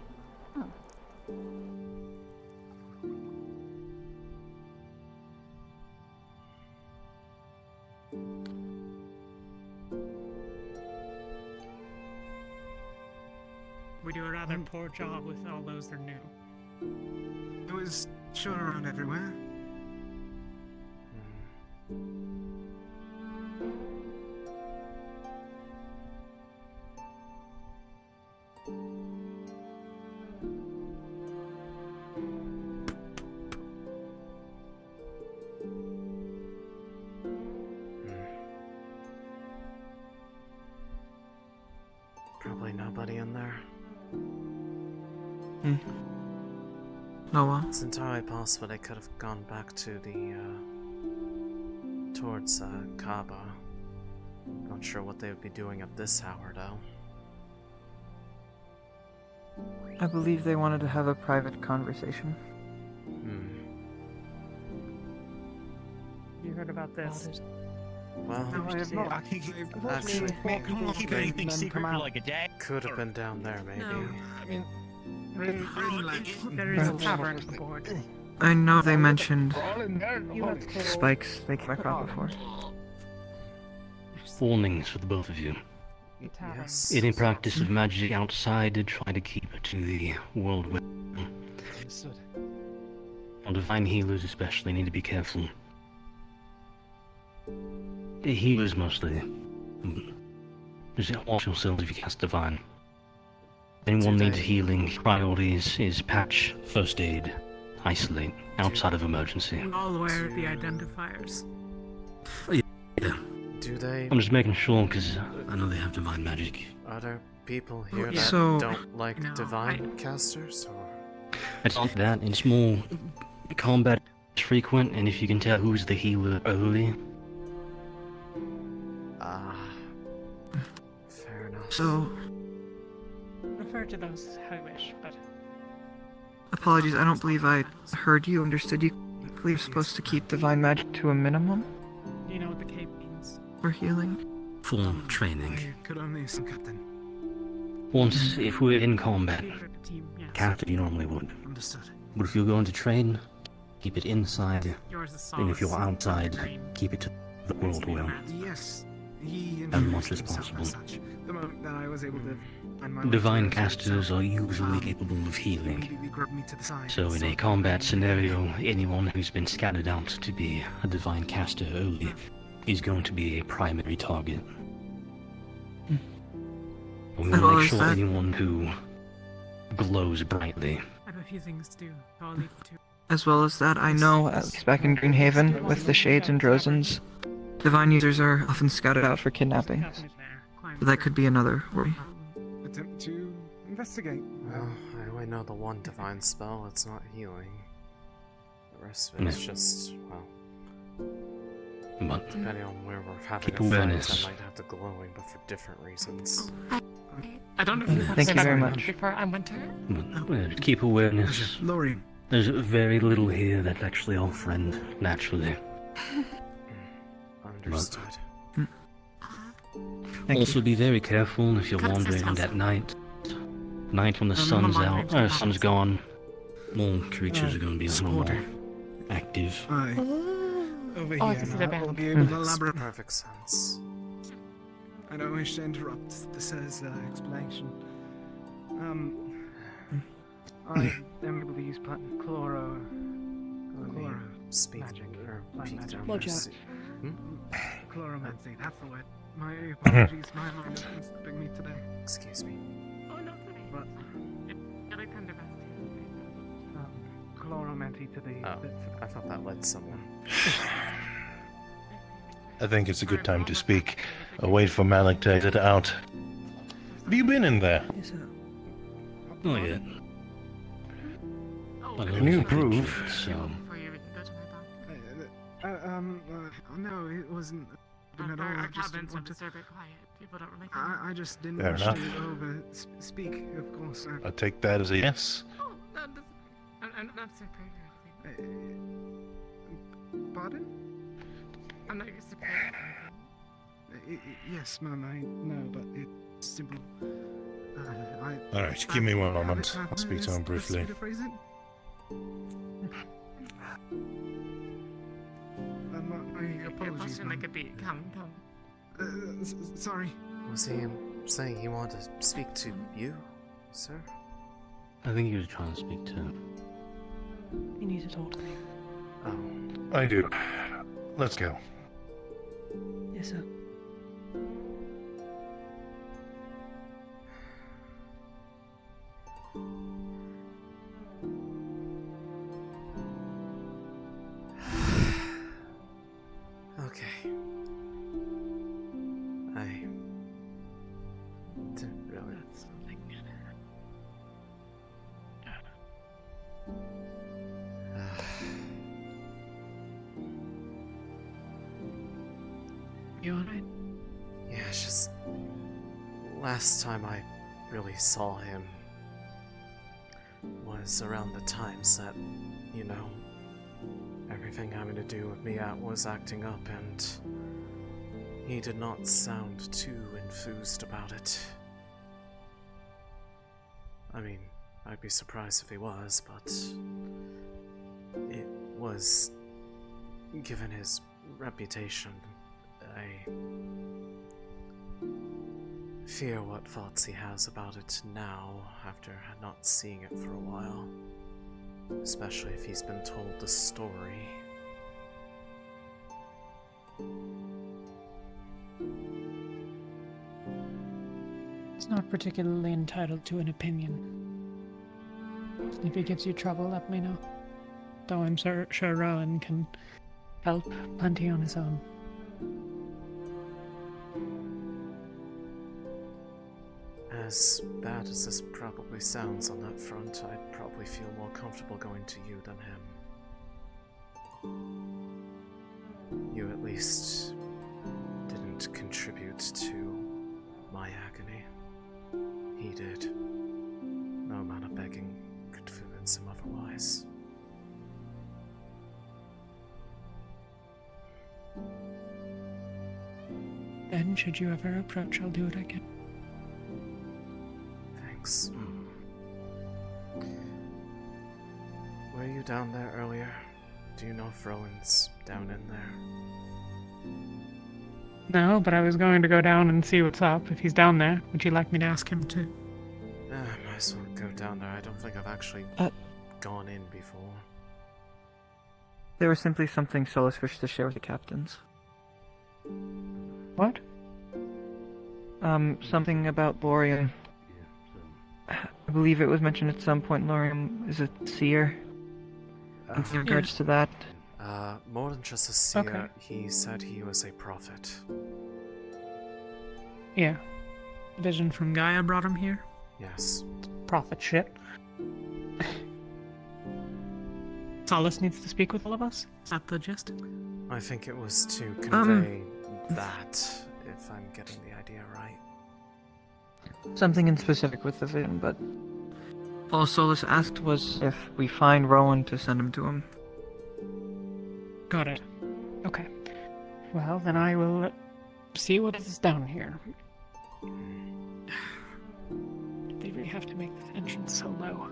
We do a rather poor job with all those that are new. It was shown around everywhere. probably nobody in there. Oh well. It's entirely possible they could have gone back to the, towards, Khaba. Not sure what they would be doing at this hour, though. I believe they wanted to have a private conversation. You heard about this? Well, actually, keep anything secret for like a day. could have been down there, maybe. I mean, there is a tavern aboard. I know they mentioned You have to spikes they came across before. Warnings for the both of you. Yes. Any practice of magic outside, try to keep it to the world where. On divine healers especially need to be careful. The healers mostly. Just watch yourselves if you cast divine. Anyone needs healing, priorities is patch, first aid, isolate, outside of emergency. We're all aware of the identifiers. Yeah. Do they? I'm just making sure because I know they have divine magic. Are there people here that So- don't like divine casters? Or? It's not that, it's more combat is frequent, and if you can tell who's the healer early. Fair enough. So, Refer to those how you wish, but apologies, I don't believe I heard you, understood you. You're supposed to keep divine magic to a minimum do you know what the cape means? for healing. For training. Could only assume, Captain. Once, if we're in combat, Team, yes. captain, you normally would. Understood. But if you're going to train, keep it inside. Yours is And if you're solace. outside, keep it to the world well. Yes, he As much as himself possible. as such. The moment that I was able to find my way Divine through casters are usually capable of healing. immediately grabbed me to the side. So in a combat scenario, anyone who's been scattered out to be a divine caster early is going to be a primary target. We And will what make is sure that? anyone who glows brightly. I have a few things to do, so I'll leave you to. As well as that, I know, at least back in Greenhaven, with the Shades and Drozans, divine users are often scouted out for kidnapping. So that could be another worry. Attempt to investigate. Well, I only know the one divine spell. It's not healing. The rest of it is just, well, But depending on where we're having keep a fight, awareness. I might have the glowing, but for different reasons. I don't know if you want to Thank say you that very much. before I went to her. Keep awareness. Laurie. There's very little here that actually our friend, naturally. Understood. Also, be very careful if you're wandering at night. Night when the sun's out, sun's gone. More creatures are going to be a little more active. Aye. Over Oh, I here can see now. the band. We'll be able to Makes elaborate. perfect sense. I don't wish to interrupt the Sir's explanation. I am able to use chloro. Speak or peek down magic. there. See. Chloromancy, that's the word. My apologies, my mind has been slipping me today. Excuse me. Oh, no, sorry. But You're like under chloromancy to the. Oh, I thought that led somewhere. I think it's a good time to speak. I'll wait for Malik to exit out. Have you been in there? Not yet. Can you prove? So, No, it wasn't open at all. Our I just cabins didn't are want to. disturbed quiet. People don't really I just didn't Fair wish enough. to over speak, of course. I'll take that as a yes. Oh, no, I'm not surprised or anything. Pardon? I'm not surprised. Yes, ma'am, I know, but it's simple. Alright, give me one moment. I'll speak to him briefly. My apologies, Like a beat. Come. Sorry. Was he saying he wanted to speak to you, sir? I think he was trying to speak to. You need to talk to me. Oh. I do. Let's go. Yes, sir. Okay. I didn't really. You alright? Yeah, it's just last time I really saw him was around the times that, you know, everything having to do with Mia was acting up, and he did not sound too enthused about it. I mean, I'd be surprised if he was, but it was, given his reputation, I fear what thoughts he has about it now, after not seeing it for a while. Especially if he's been told the story. It's not particularly entitled to an opinion. If it gives you trouble, let me know. Though I'm sure Rowan can help plenty on his own. As bad as this probably sounds on that front, I'd probably feel more comfortable going to you than him. You at least didn't contribute to my agony. He did. No amount of begging could convince him otherwise. Then, should you ever approach, I'll do what I can. Thanks. Were you down there earlier? Do you know if Rowan's down in there? No, but I was going to go down and see what's up. If he's down there, would you like me to ask him to? Might as well go down there. I don't think I've actually gone in before. There was simply something Solus wished to share with the captains. What? Something about Lorium. I believe it was mentioned at some point Lorium is a seer. In regards to that. More than just a seer, Okay. he said he was a prophet. Yeah. Vision from Gaia brought him here? Yes. Prophet shit. Solace needs to speak with all of us? Is that the gist? I think it was to convey that, if I'm getting the idea right. Something in specific with the vision, but all Solus asked was if we find Rowan to send him to him. Got it. Okay. Well, then I will see what is down here. They really have to make this entrance so low.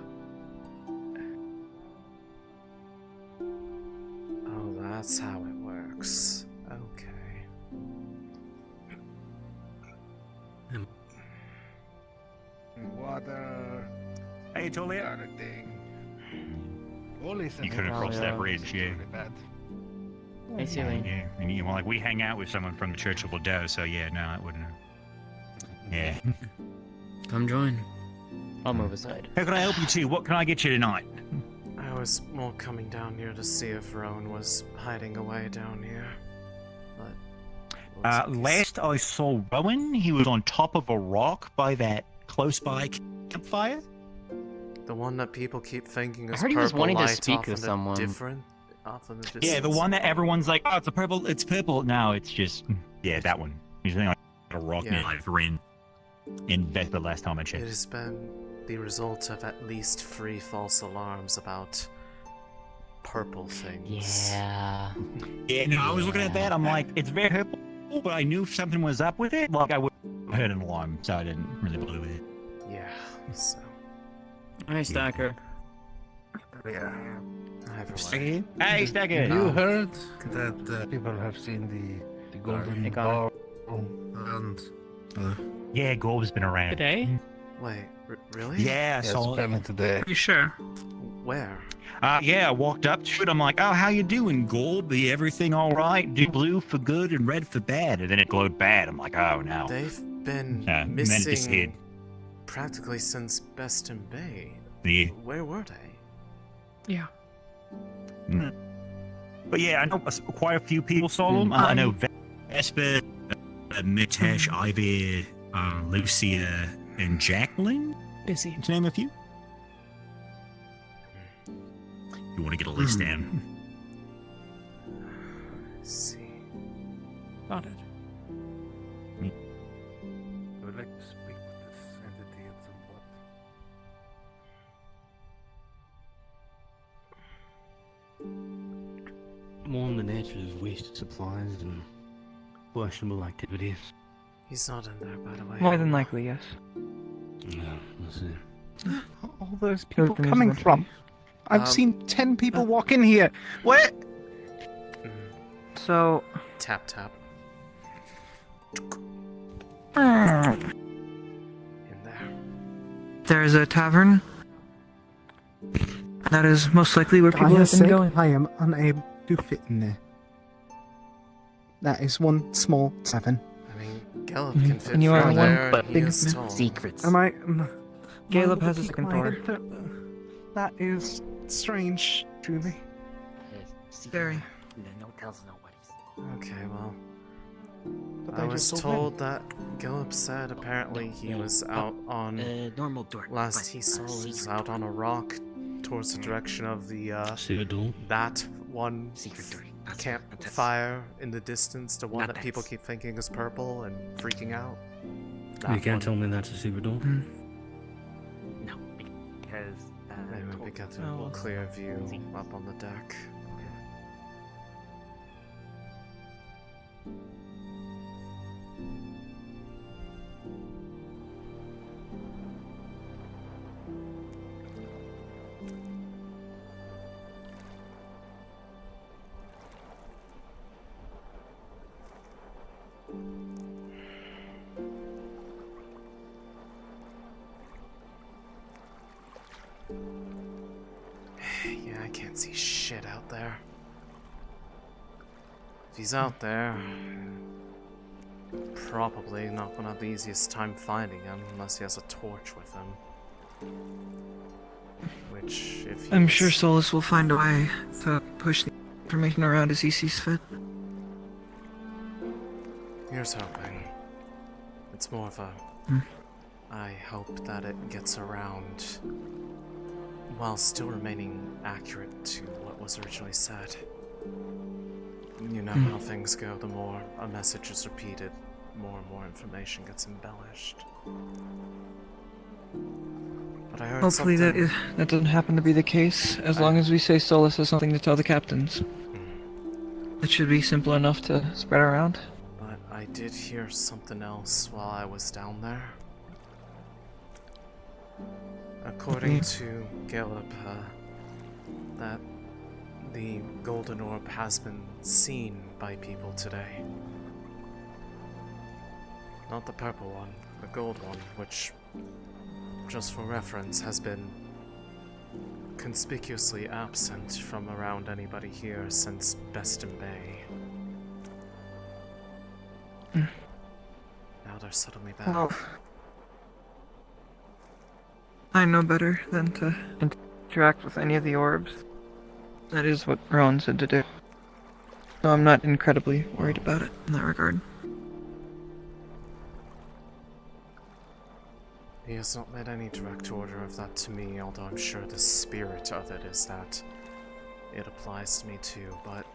Oh, that's how it works. Okay. Water. Hey, Tolia. You couldn't cross that bridge, yeah. Hey, Céline. Yeah, and you like we hang out with someone from the Church of Bordeaux, so yeah, no, it wouldn't. Yeah. Come join. I'll move aside. How can I help you too? What can I get you tonight? I was more coming down here to see if Rowan was hiding away down here. But Last I saw Rowan, he was on top of a rock by that close by campfire. the one that people keep thinking is I heard he was purple wanting to light speak off with in the someone. different off in the distance. Yeah, the one that everyone's like, oh, it's purple. It's purple. No, it's just that one. He's like a rock near like Rin in Vespa last time I checked. It has been the result of at least 3 false alarms about purple things. Yeah. Yeah, no, I was looking at that. I'm like, it's very purple, but I knew something was up with it. Like I would have heard an alarm, so I didn't really believe it. Yeah. So. Hi, Stacker. Yeah. Hey, Stacker. You heard that people have seen the golden ball and yeah, Gold's been around today. Wait, really? Yeah, I saw it today. You sure? Where? Yeah, I walked up to it. I'm like, oh, how you doing, Gold? Be everything all right? Do blue for good and red for bad? And then it glowed bad. I'm like, oh no. They've been and then it just hid. missing practically since Beston Bay. Yeah. Where were they? Yeah. Mm. But yeah, I know quite a few people saw them. I know Vesper, Mitesh, Ivy, Lucia, and Jacqueline. Busy. To name a few. You want to get a list down? Let's see. Got it. I would like to speak with this entity at some point. More on the nature of wasted supplies and questionable activities. He's not in there, by the way. More than likely, yes. No, that's it. All those people Everything is coming eventually- from? I've seen 10 people walk in here. What? So. Tap tap. In There's a tavern. That is most likely where people have been going. I am unable to fit in there. That is one small tavern. I mean, Gallup can fit And you are through one there, and he big is tall. secrets. Am I? Caleb Why has a would second my door. head That is strange, truly. Very. No tells nobody. Okay, well. But I they was just told told that Gillip said apparently he was out on. Normal door. Last but, he saw was secret out on a rock towards the direction of the. Secret door? That one Secret door. campfire in the distance, the one Not that people that. keep thinking is purple and freaking out. You can't tell me that's a secret door? No, because. Maybe we get a clear view up on the deck. Yeah, I can't see shit out there. If he's out there, probably not gonna have the easiest time finding him unless he has a torch with him. Which, if he I'm is- sure Solus will find a way to push the information around as he sees fit. Here's hoping. It's more of a. I hope that it gets around while still remaining accurate to what was originally said. You know how things go, the more a message is repeated, more and more information gets embellished. But I heard Hopefully something... that doesn't happen to be the case, as long as we say Solus has something to tell the captains. It should be simple enough to spread around. But I did hear something else while I was down there. According to Gallup, that the golden orb has been seen by people today. Not the purple one, the gold one, which, just for reference, has been conspicuously absent from around anybody here since Beston Bay. Now they're suddenly back. Well, I know better than to interact with any of the orbs. That is what Rowan said to do. So I'm not incredibly worried about it in that regard. He has not made any direct order of that to me, although I'm sure the spirit of it is that it applies to me too, but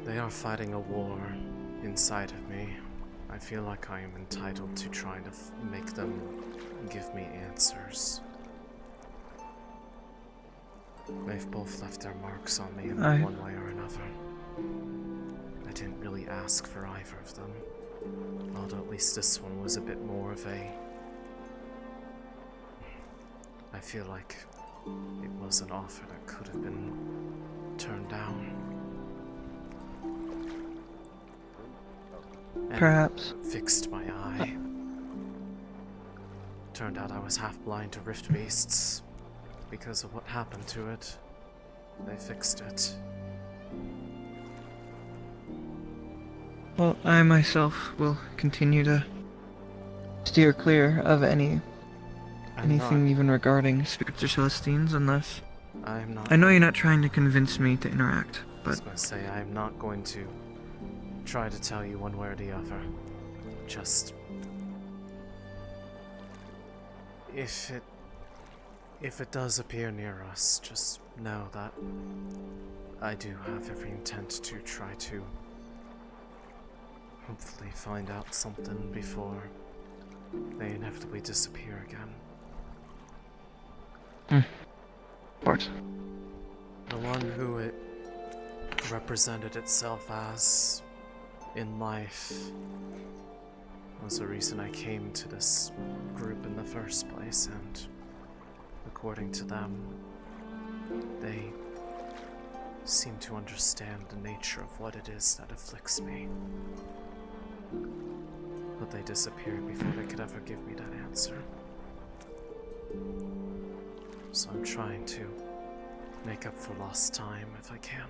they are fighting a war inside of me. I feel like I am entitled to try to make them give me answers. They've both left their marks on me in one way or another. I didn't really ask for either of them. Although at least this one was a bit more of a... I feel like it was an offer that could have been turned down. And perhaps. Fixed my eye. Turned out I was half blind to rift beasts. Because of what happened to it, they fixed it. Well, I myself will continue to steer clear of anything even regarding spirits or Celestines unless... I'm not... I know you're not trying to convince me to interact, but... I was going to say, I'm not going to try to tell you one way or the other. Just... If it does appear near us, just know that I do have every intent to try to hopefully find out something before they inevitably disappear again. Of course. The one who it represented itself as in life was the reason I came to this group in the first place, and according to them, they seem to understand the nature of what it is that afflicts me. But they disappeared before they could ever give me that answer. So I'm trying to make up for lost time if I can.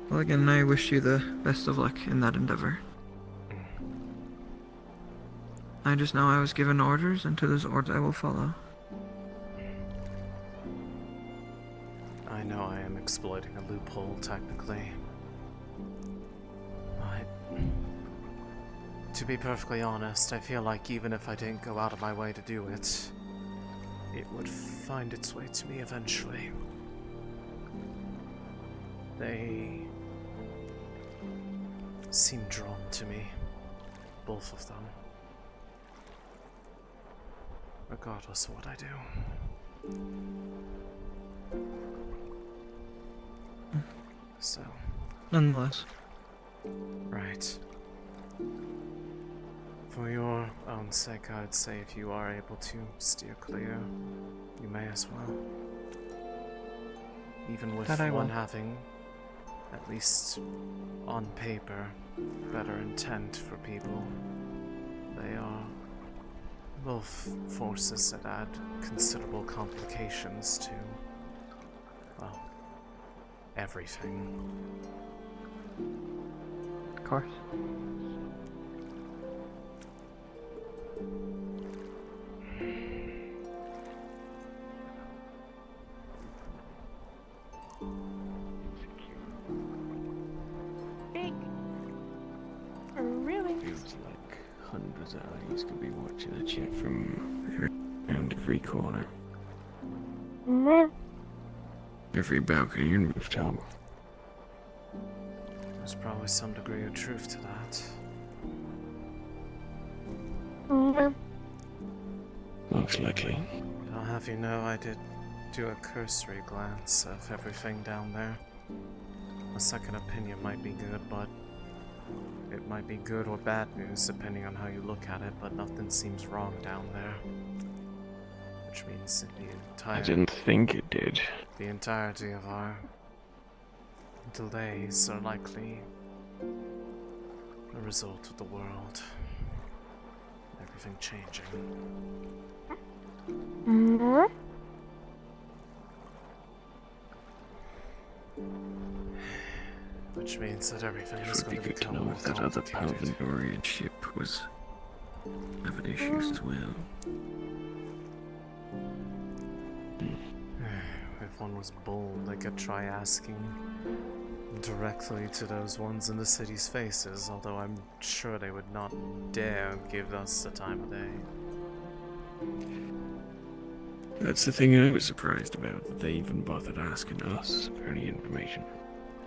Well, again, I wish you the best of luck in that endeavor. I just know I was given orders, and to those orders I will follow. I know I am exploiting a loophole, technically. But to be perfectly honest, I feel like even if I didn't go out of my way to do it, it would find its way to me eventually. They seem drawn to me, both of them, regardless of what I do. So, nonetheless. Right. For your own sake, I'd say if you are able to steer clear, you may as well. Even with one having, at least on paper, better intent for people, they are both forces that add considerable complications to, well, everything. Of course. His eyes could be watching the ship from around every corner. Every balcony and rooftop. There's probably some degree of truth to that. Most likely. I'll have you know I did do a cursory glance of everything down there. A second opinion might be good, but it might be good or bad news depending on how you look at it, but nothing seems wrong down there. Which means the entire... I didn't think it did. The entirety of our delays are likely a result of the world. Everything changing. Which means that everything is going to become more complicated. That other Palvindorian ship was having issues as well. If one was bold, they could try asking directly to those ones in the city's faces, although I'm sure they would not dare give us the time of day. That's the thing I was surprised about, that they even bothered asking us for any information.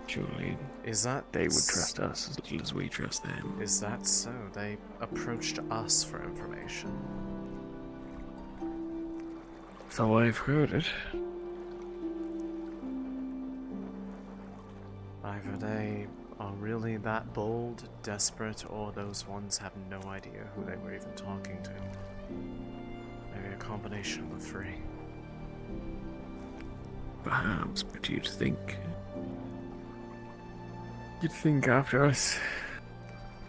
Surely they would trust us as little as we trust them. Is that so? They approached us for information. So I've heard it. Either they are really that bold, desperate, or those ones have no idea who they were even talking to. Maybe a combination of the three. Perhaps, but you'd think after us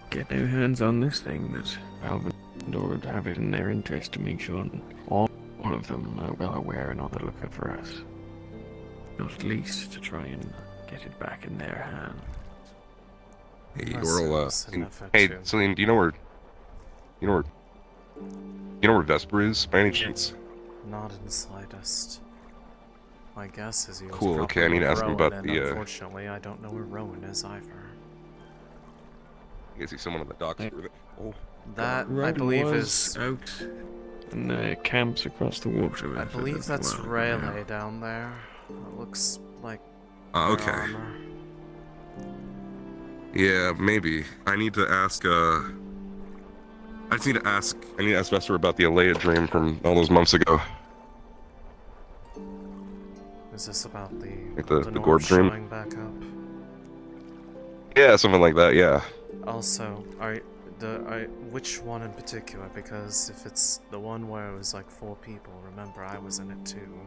getting our hands on this thing that Palvindor would have it in their interest to make sure all of them are well aware and on the lookout for us. Not at least to try and get it back in their hands. Hey, hey, Céline, do you know where Vesper is, by any chance? Not in the slightest. My guess is he was cool. Okay, I need to ask him about the. Unfortunately, I don't know where Rowan is either. I see someone on the docks. Oh, that I believe is out in the camps across the water. I believe that's Rayleigh down there. It looks like. Okay. Armor. Yeah, maybe. I need to ask. I need to ask Vesper about the Alea dream from all those months ago. Is this about the Gorb dream? Showing back up? Yeah, something like that. Yeah. Also, which one in particular? Because if it's the one where it was like 4 people, remember I was in it too.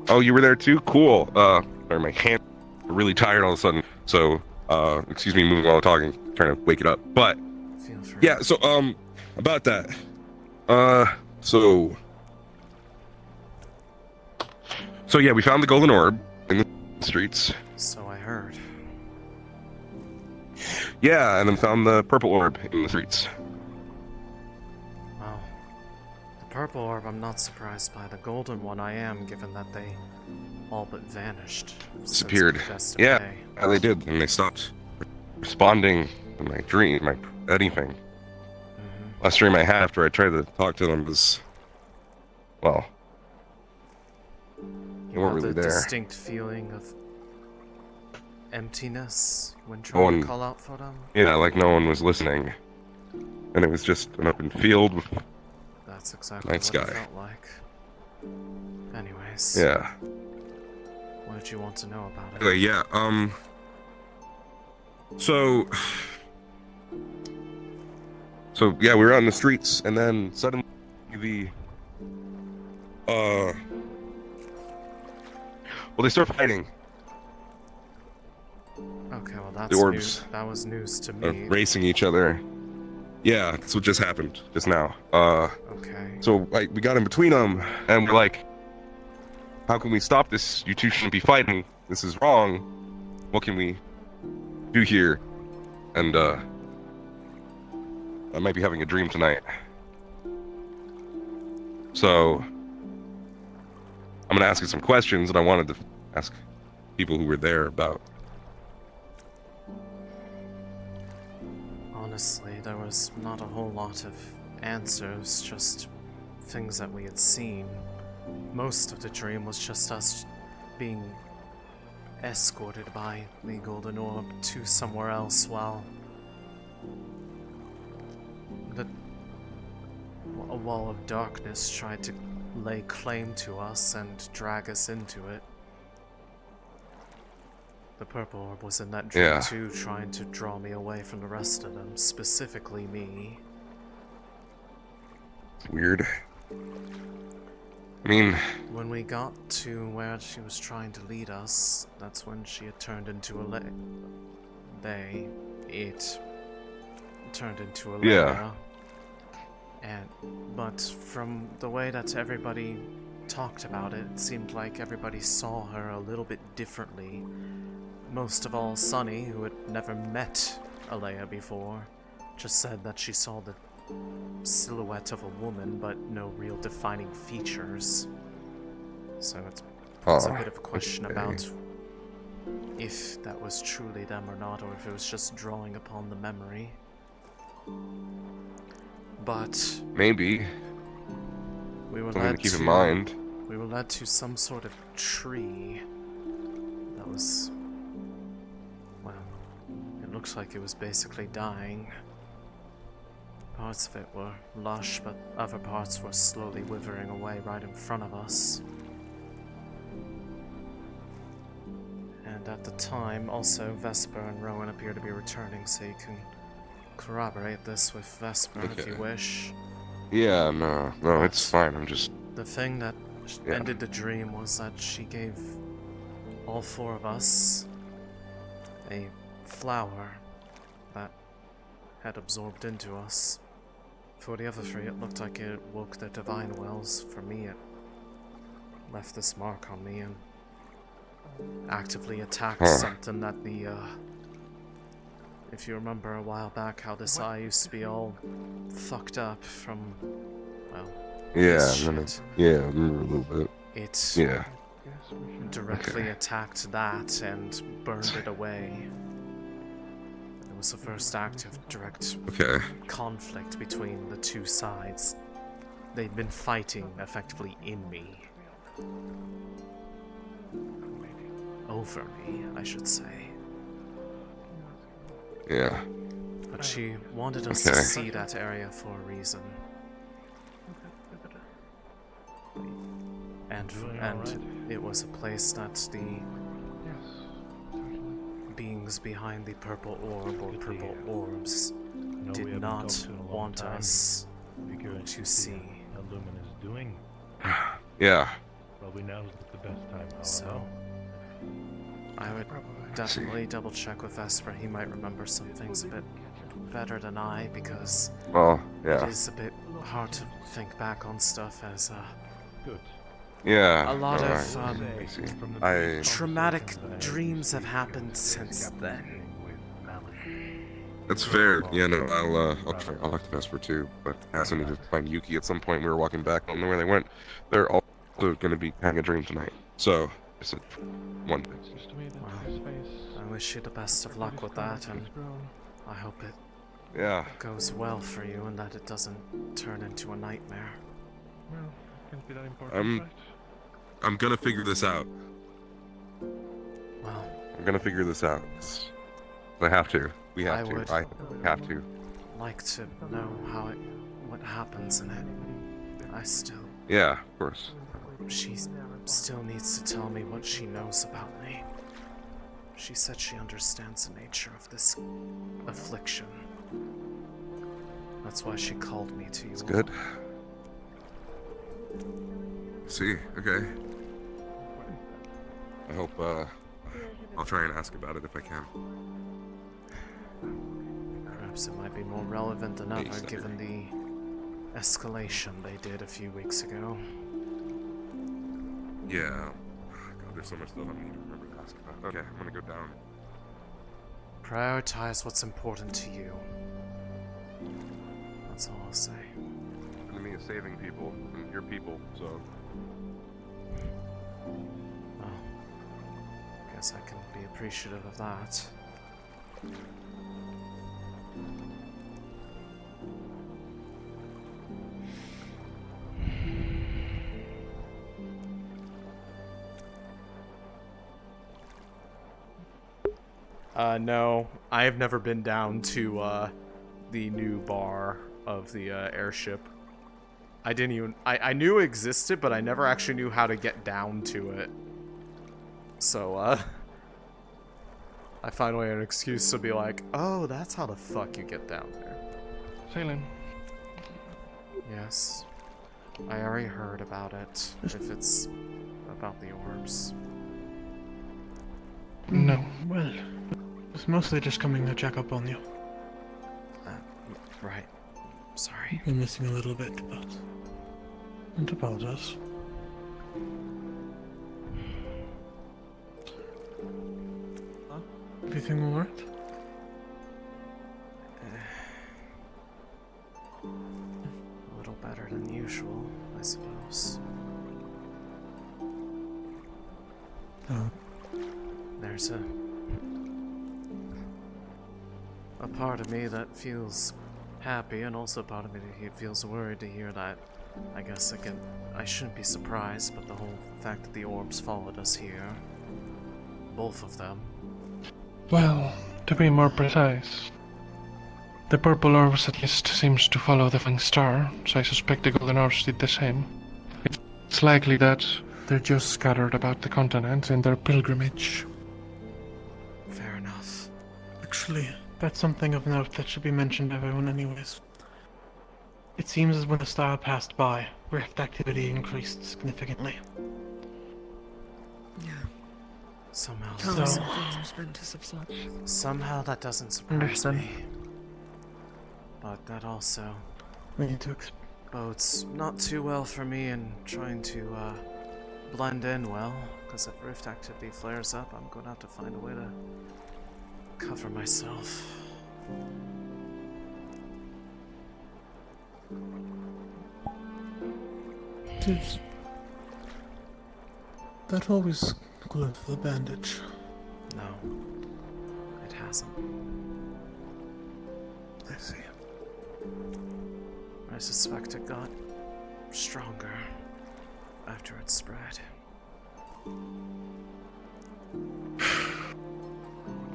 Oh, you were there too? Cool. Sorry, my hands are really tired all of a sudden. So, excuse me, moving while I'm talking, trying to wake it up. But yeah, so about that. So yeah, we found the golden orb in the streets. So I heard. Yeah, and then found the purple orb in the streets. Well, the purple orb I'm not surprised by. The golden one I am, given that they all but vanished. Disappeared. Yeah, they did, and they stopped responding to my dream, my anything. Last dream I had after I tried to talk to them was, well, they weren't really there. Distinct feeling of emptiness when trying to call out for them? Yeah, like no one was listening. And it was just an open field with That's exactly night what sky. it felt like. Anyways. Yeah. What did you want to know about it? Anyway, yeah, So yeah, we were out in the streets, and then suddenly well, they start fighting. Okay, well that's the orbs news. That was news to me. Racing each other. Yeah, that's what just happened just now. Okay. So we got in between them, and we're like, how can we stop this? You two shouldn't be fighting. This is wrong. What can we do here? And I might be having a dream tonight. So I'm gonna ask you some questions, and I wanted to ask people who were there about. Honestly, there was not a whole lot of answers, just things that we had seen. Most of the dream was just us being escorted by the Golden Orb to somewhere else while a wall of darkness tried to lay claim to us and drag us into it. The purple orb was in that dream too, trying to draw me away from the rest of them, specifically me. Weird. I mean... When we got to where she was trying to lead us, that's when she had turned into a it turned into a Alea. But from the way that everybody talked about it, it seemed like everybody saw her a little bit differently. Most of all, Sunny, who had never met Alea before, just said that she saw the silhouette of a woman, but no real defining features. So it's a bit of a question about if that was truly them or not, or if it was just drawing upon the memory. But maybe. We were something to keep in mind. We were led to some sort of tree that was, well, it looks like it was basically dying. Parts of it were lush, but other parts were slowly withering away right in front of us. And at the time, also, Vesper and Rowan appear to be returning, so you can corroborate this with Vesper if you wish. Yeah, no, it's fine, I'm just... The thing that ended the dream was that she gave all four of us a flower that had absorbed into us. For the other three, it looked like it woke the divine wells. For me, it left this mark on me and actively attacked something that the, if you remember a while back how this eye used to be all fucked up from, well, I remember a little bit. It directly attacked that and burned it away. It was the first act of direct conflict between the two sides. They'd been fighting effectively in me. Over me, I should say. Yeah. But she wanted us to see that area for a reason. And it was a place that the beings behind the purple orb or purple orbs did not want us to see. Yeah. Probably now is the best time. So I would definitely double check with Vesper. He might remember some things a bit better than I, because it is a bit hard to think back on stuff as a lot of traumatic dreams have happened since then. That's fair. Yeah, no, I'll talk to Vesper too, but I also need to find Yuki at some point. We were walking back, I don't know where they went. They're also going to be having a dream tonight. So, it's one thing. I wish you the best of luck with that, and I hope it goes well for you and that it doesn't turn into a nightmare. Well, can't be that important, I'm gonna figure this out. Well, I'm gonna figure this out. I have to. We have to. I have to. Like to know what happens in it. I still. Yeah, of course. She still needs to tell me what she knows about me. She said she understands the nature of this affliction. That's why she called me to you. It's good. See, okay. I hope, I'll try and ask about it if I can. Perhaps it might be more relevant than ever given the escalation they did a few weeks ago. Yeah. God, there's so much stuff I need to remember to ask about. Okay, I'm gonna go down. Prioritize what's important to you. That's all I'll say. The enemy is saving people, and your people, so... Well, guess I can be appreciative of that. No, I have never been down to the new bar of the airship. I didn't even... I knew it existed, but I never actually knew how to get down to it. So, I finally had an excuse to be like, oh, that's how the fuck you get down there. Céline. Yes. I already heard about it, if it's about the orbs. No. Well, it's mostly just coming to check up on you. Right. Sorry. Been missing a little bit, but don't apologize. Everything alright? A little better than usual, I suppose. Oh. There's a part of me that feels happy, and also a part of me that feels worried to hear that. I guess I shouldn't be surprised, but the whole fact that the orbs followed us here, both of them. Well, to be more precise, the purple orbs at least seems to follow the falling star, so I suspect the golden orbs did the same. It's likely that they're just scattered about the continent in their pilgrimage. Fair enough. Actually, that's something of note that should be mentioned to everyone anyways. It seems as when the star passed by, rift activity increased significantly. Yeah. Somehow that doesn't surprise me. But that also we need to bodes not too well for me in trying to blend in well, because if rift activity flares up, I'm going to have to find a way to cover myself. Did that always go into the bandage? No, it hasn't. I see. I suspect it got stronger after it spread.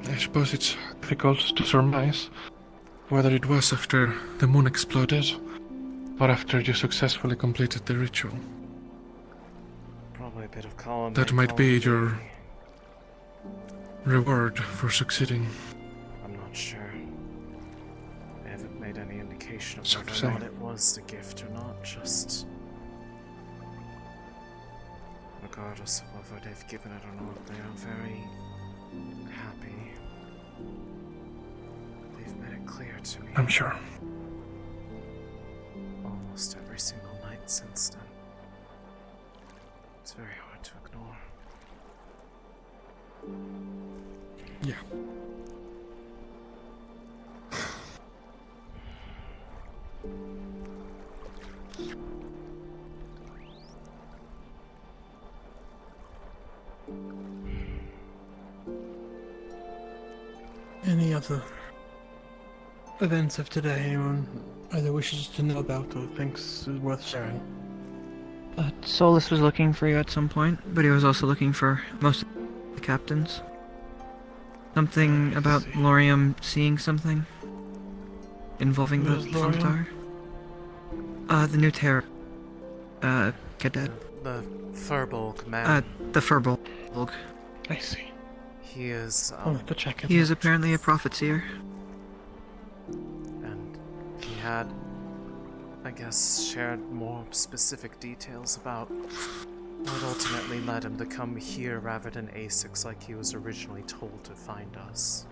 I suppose it's difficult to surmise whether it was after the moon exploded or after you successfully completed the ritual. Probably a bit of column. That might be your reward for succeeding. I'm not sure. They haven't made any indication of So whether to or say. not it was the gift or not, just... Regardless of whether they've given it or not, they are very happy. They've made it clear to me. I'm sure. Almost every single night since then. It's very hard to ignore. Yeah. Any other events of today anyone either wishes to know about or thinks is worth sharing? Solus was looking for you at some point, but he was also looking for most of the captains. Something about Lorium seeing something involving the Who's Lorium? Centaur. The new terror. Cadet. The Furbolg man. The Furbolg. I see. He is, I'll have to check it He is out. apparently a prophet seer. and he had, I guess, shared more specific details about what ultimately led him to come here rather than Asix like he was originally told to find us.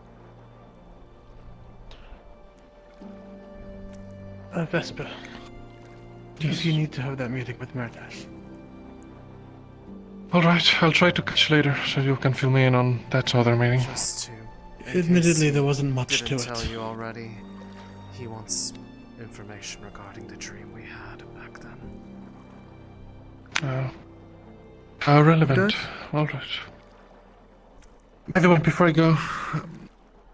Vesper. If you need to have that meeting with Merdash. Alright, I'll try to catch you later so you can fill me in on that other meeting. Just to... in Admittedly, case there wasn't he much didn't to tell it. you already, he wants information regarding the dream we had back then. How relevant. Good. Alright. By the way, before I go,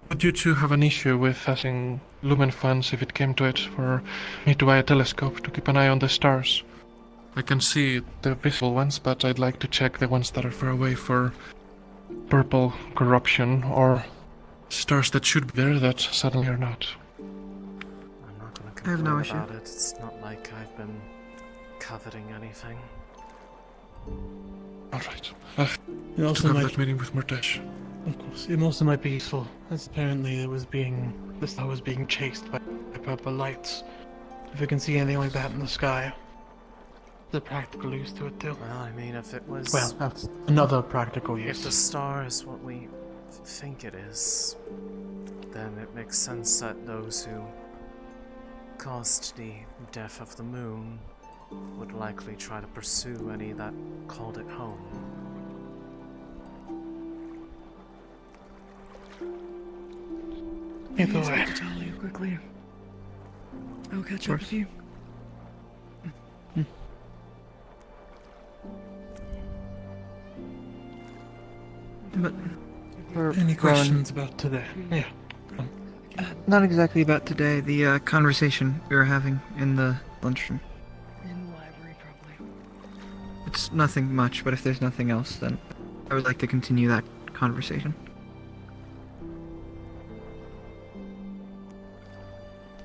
would you two have an issue with asking lumen funds if it came to it for me to buy a telescope to keep an eye on the stars? I can see the visible ones, but I'd like to check the ones that are far away for purple corruption or stars that should be there that suddenly are not. I'm not gonna I have no complain issue. about it. It's not like I've been coveting anything. Alright. It also to have might, that meeting with Murtesh. of course, it also might be useful, as apparently the star was being chased by purple lights. If we can see anything like that in the sky, the practical use to it too. Well, I mean, if it was... Well, that's another practical If use. the star is what we think it is, then it makes sense that those who caused the death of the moon would likely try to pursue any that called it home. Either Yes, way. I can tell you quickly. I'll catch up with you. But for Any Rowan, questions about today? Yeah. not exactly about today. The conversation we were having in the lunchroom. In the library, probably. It's nothing much, but if there's nothing else, then I would like to continue that conversation.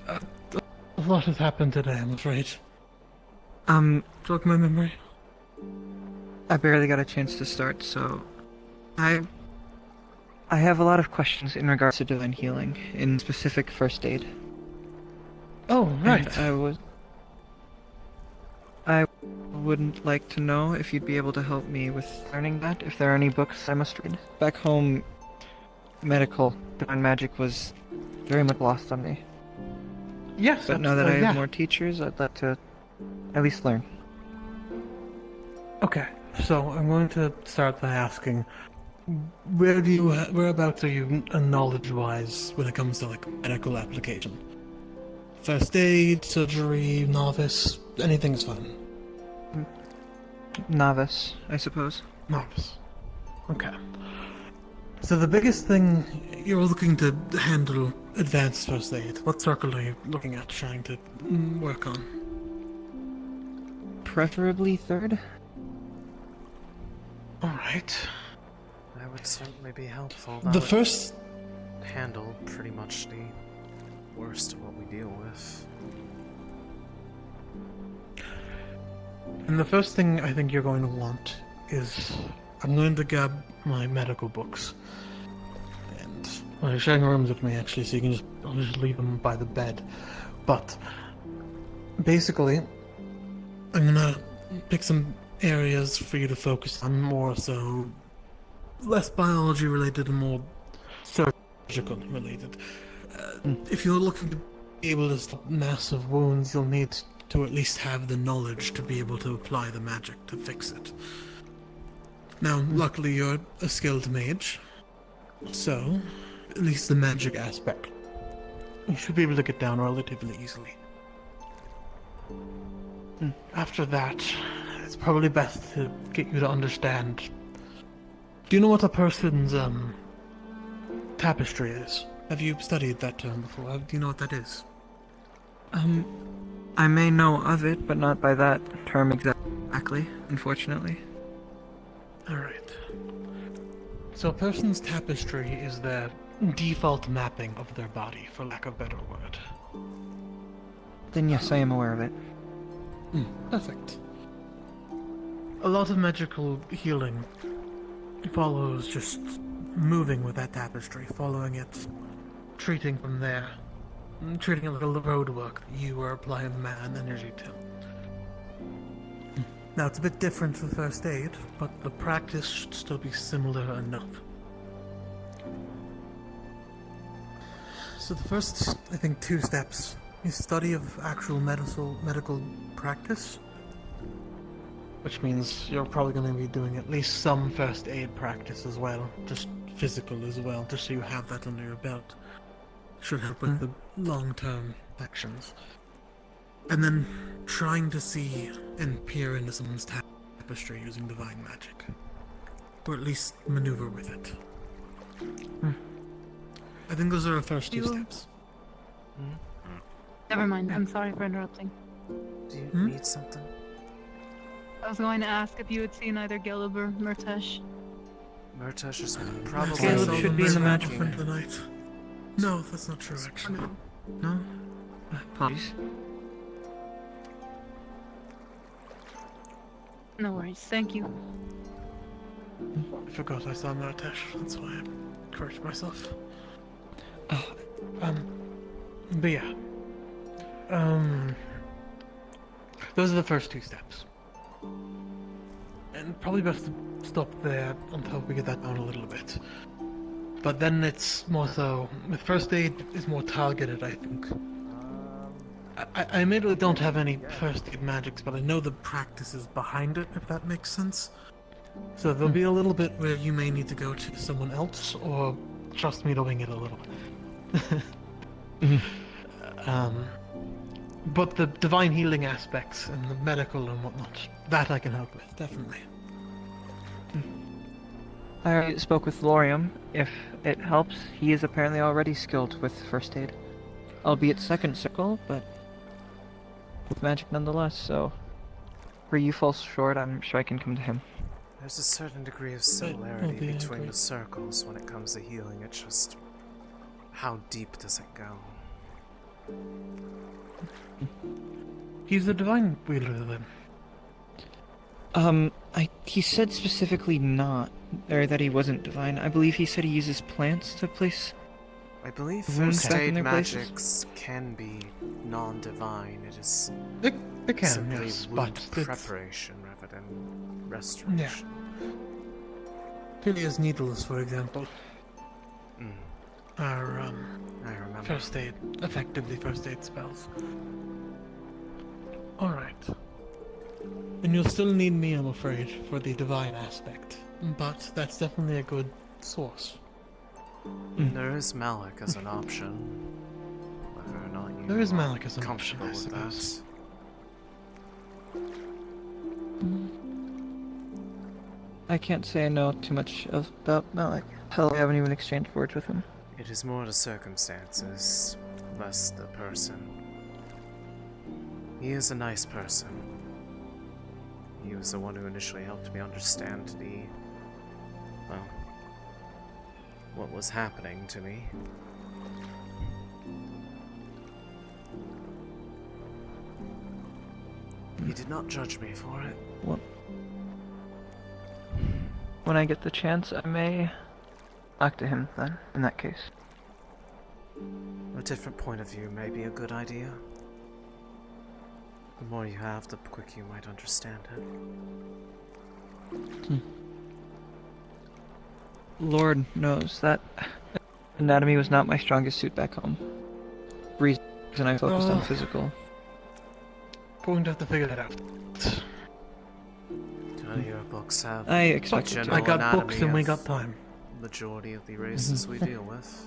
A lot has happened today, I'm afraid. Jog my memory. I barely got a chance to start, so I have a lot of questions in regards to divine healing, in specific first aid. Oh, right. And I wouldn't like to know if you'd be able to help me with learning that, if there are any books I must read. Back home, medical, divine magic was very much lost on me. Yes, But now that I have yeah. more teachers, I'd like to at least learn. Okay, so I'm going to start by asking, whereabouts are you knowledge-wise when it comes to like medical application? First aid, surgery, novice, anything's fine. Novice, I suppose. Novice. Okay. So the biggest thing you're looking to handle advanced first aid. What circle are you looking at trying to work on? Preferably third. Alright. That would certainly be helpful. The That would first... handle pretty much the worst of what we deal with. And the first thing I think you're going to want is... I'm going to grab my medical books. And... well, you're sharing rooms with me actually, so you can I'll just leave them by the bed. But... basically... I'm gonna pick some areas for you to focus on more so... less biology related and more surgical related. If you're looking to be able to stop massive wounds, you'll need to at least have the knowledge to be able to apply the magic to fix it. Now, luckily you're a skilled mage, so at least the magic aspect you should be able to get down relatively easily. After that, it's probably best to get you to understand. Do you know what a person's tapestry is? Have you studied that term before? Do you know what that is? I may know of it, but not by that term exactly, unfortunately. Alright. So a person's tapestry is their default mapping of their body, for lack of a better word. Then yes, I am aware of it. Perfect. A lot of magical healing follows just moving with that tapestry, following it, treating from there, treating it like a road work that you are applying man energy to. Now it's a bit different for first aid, but the practice should still be similar enough. So the first, I think, 2 steps is study of actual medical practice, which means you're probably going to be doing at least some first aid practice as well, just physical as well, just so you have that under your belt. Should help with the long-term actions. And then trying to see and peer into someone's tapestry using divine magic. Or at least maneuver with it. I think those are our first 2 steps. Never mind, I'm sorry for interrupting. Do you need something? I was going to ask if you had seen either Gelib or Murtesh. Murtesh is probably... Caleb should be in the magic for tonight. No, that's not true, actually. No? Apologies. No worries, thank you. I forgot I saw no attached, that's why I corrected myself. But yeah. Those are the first 2 steps. And probably best to stop there until we get that down a little bit. But then it's more so, with first aid, it's more targeted, I think. I admittedly don't have any first aid magics, but I know the practices behind it, if that makes sense. So there'll be a little bit where you may need to go to someone else, or trust me to wing it a little. But the divine healing aspects and the medical and whatnot, that I can help with, definitely. I already spoke with Lorium. If it helps, he is apparently already skilled with first aid. Albeit second circle, but with magic nonetheless, so where you fall short, I'm sure I can come to him. There's a certain degree of similarity between the circles when it comes to healing. It's just, how deep does it go? He's the divine wielder then. He said specifically not, or that he wasn't divine. I believe he said he uses plants to place. I believe wounds first back aid in their places. magics can be non-divine. It is They can, simply yes, wound but it's... preparation rather than restoration. Yeah. Philea's needles, for example, are I remember. first aid, effectively first aid spells. Alright. And you'll still need me, I'm afraid, for the divine aspect. But that's definitely a good source. There is Malik as an option. Whether or not you There is are Malik as an comfortable option, I with suppose. I can't say I know too much about Malik. Hell, I haven't even exchanged words with him. It is more the circumstances, less the person. He is a nice person. He was the one who initially helped me understand well, what was happening to me. He did not judge me for it. Well, when I get the chance, I may talk to him then, in that case. A different point of view may be a good idea. The more you have, the quicker you might understand it. Lord knows that anatomy was not my strongest suit back home. Reason I focused on physical. Going to have to figure that out. None of your books have I expected general I got anatomy books and we of got time. Majority of the races we deal with.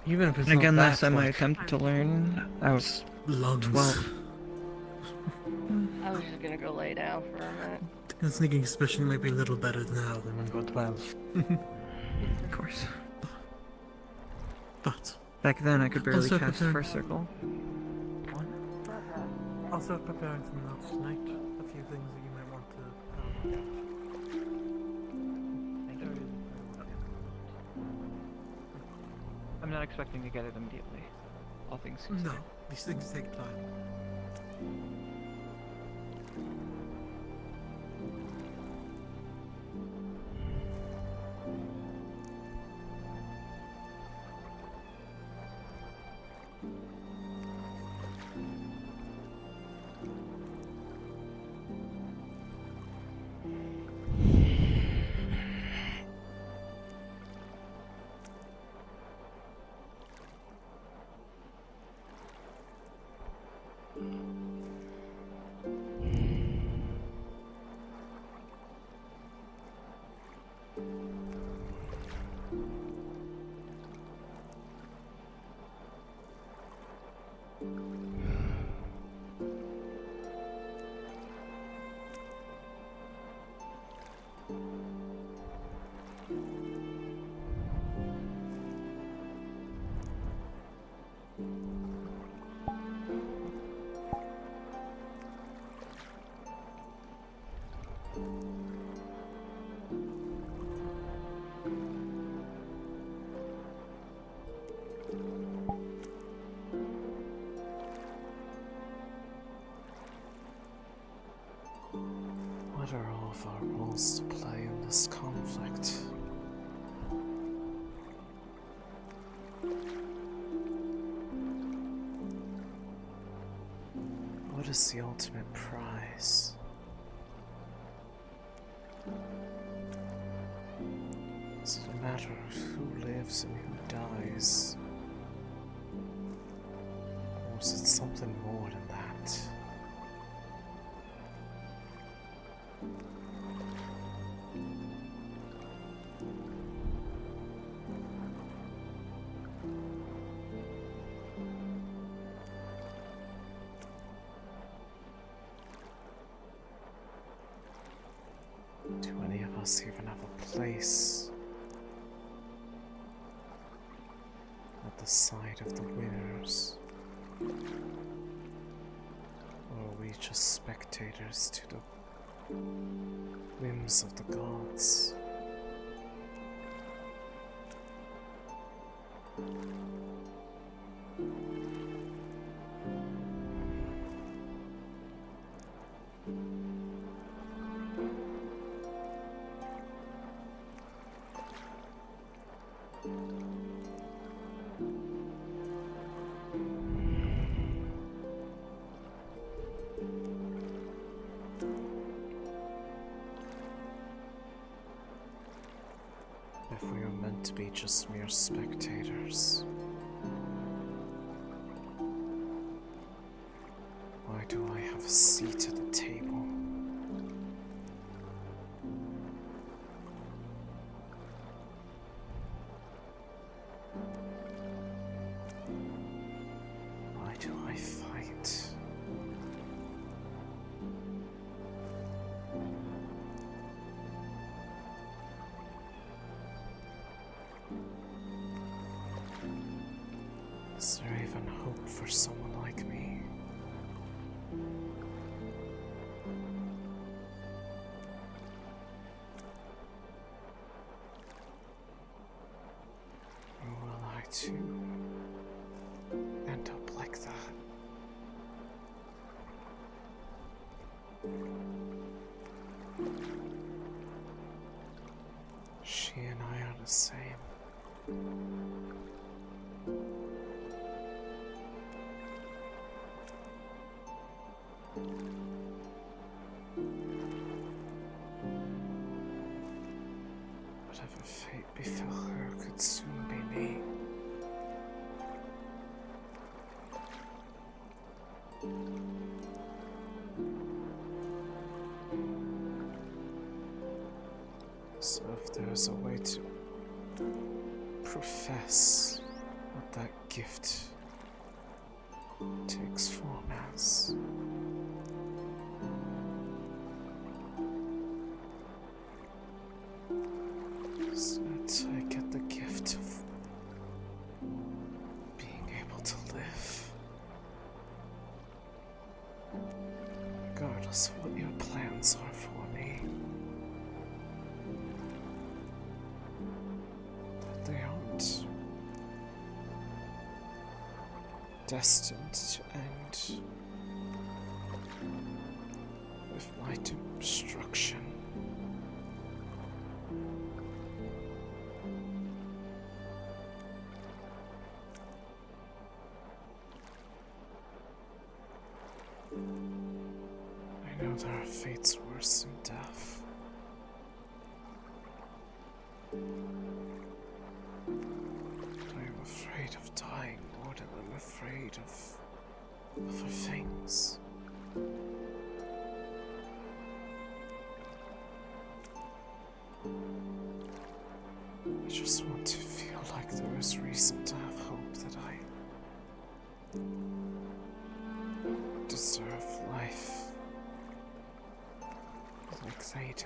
Even if it's And again, not last that, time I like, attempted to learn, I was lungs. 12. I was just gonna go lay down for a minute. And sneaking suspicion might be a little better now than when you were 12. Of course. But Back then, I could barely Also cast prepared- first circle. I'll start preparing some notes tonight. A few things that you might want to look at. I'm not expecting to get it immediately. All things considered. No, these things take time. roles to play in this conflict. What is the ultimate prize? Is it a matter of who lives and who dies? Or is it something more than that? Do any of us even have a place at the side of the winners? Or are we just spectators to the whims of the gods? If we are meant to be just mere spectators, why do I have a seat at the table? Why do I fight? Is there even hope for someone like me? Or will I too end up like that? She and I are the same. Whatever fate befell her could soon be me. So if there's a way to profess what that gift takes form as, so that I get the gift of being able to live, regardless of what your plans are for me. That they aren't destined to end with my destruction. I know there are fates worse than death. I am afraid of dying more than I'm afraid of other things. I just want to feel like there is reason to have hope that I deserve life like they do.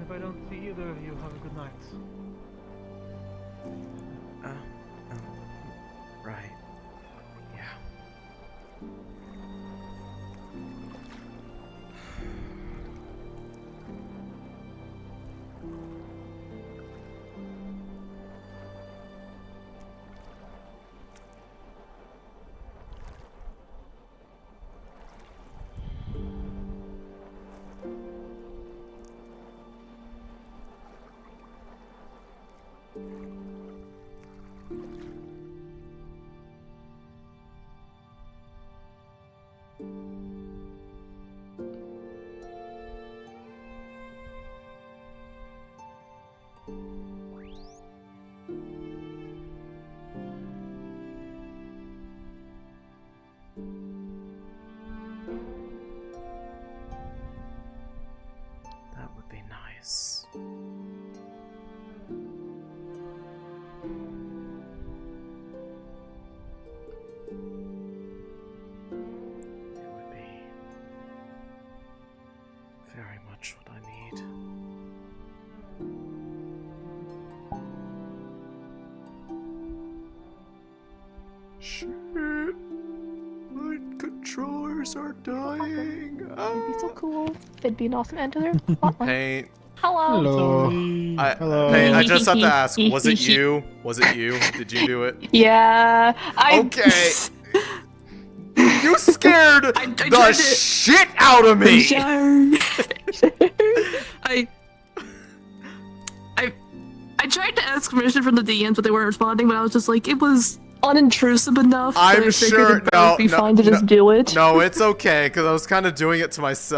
if I don't see either of you, have a good night. Right. Yeah. That would be nice. It would be very much what I need. Shit. My controllers are dying. It'd be so cool. It'd be an awesome end to their plotline. Hey. Hello. Hey, I just have to ask, was it you? Was it you? Did you do it? Yeah. Okay. You scared the shit out of me! I tried to ask permission from the DMs, but they weren't responding, but I was just like, it was unintrusive enough that I figured it would be fine to just do it. No, it's okay, because I was kind of doing it to myself.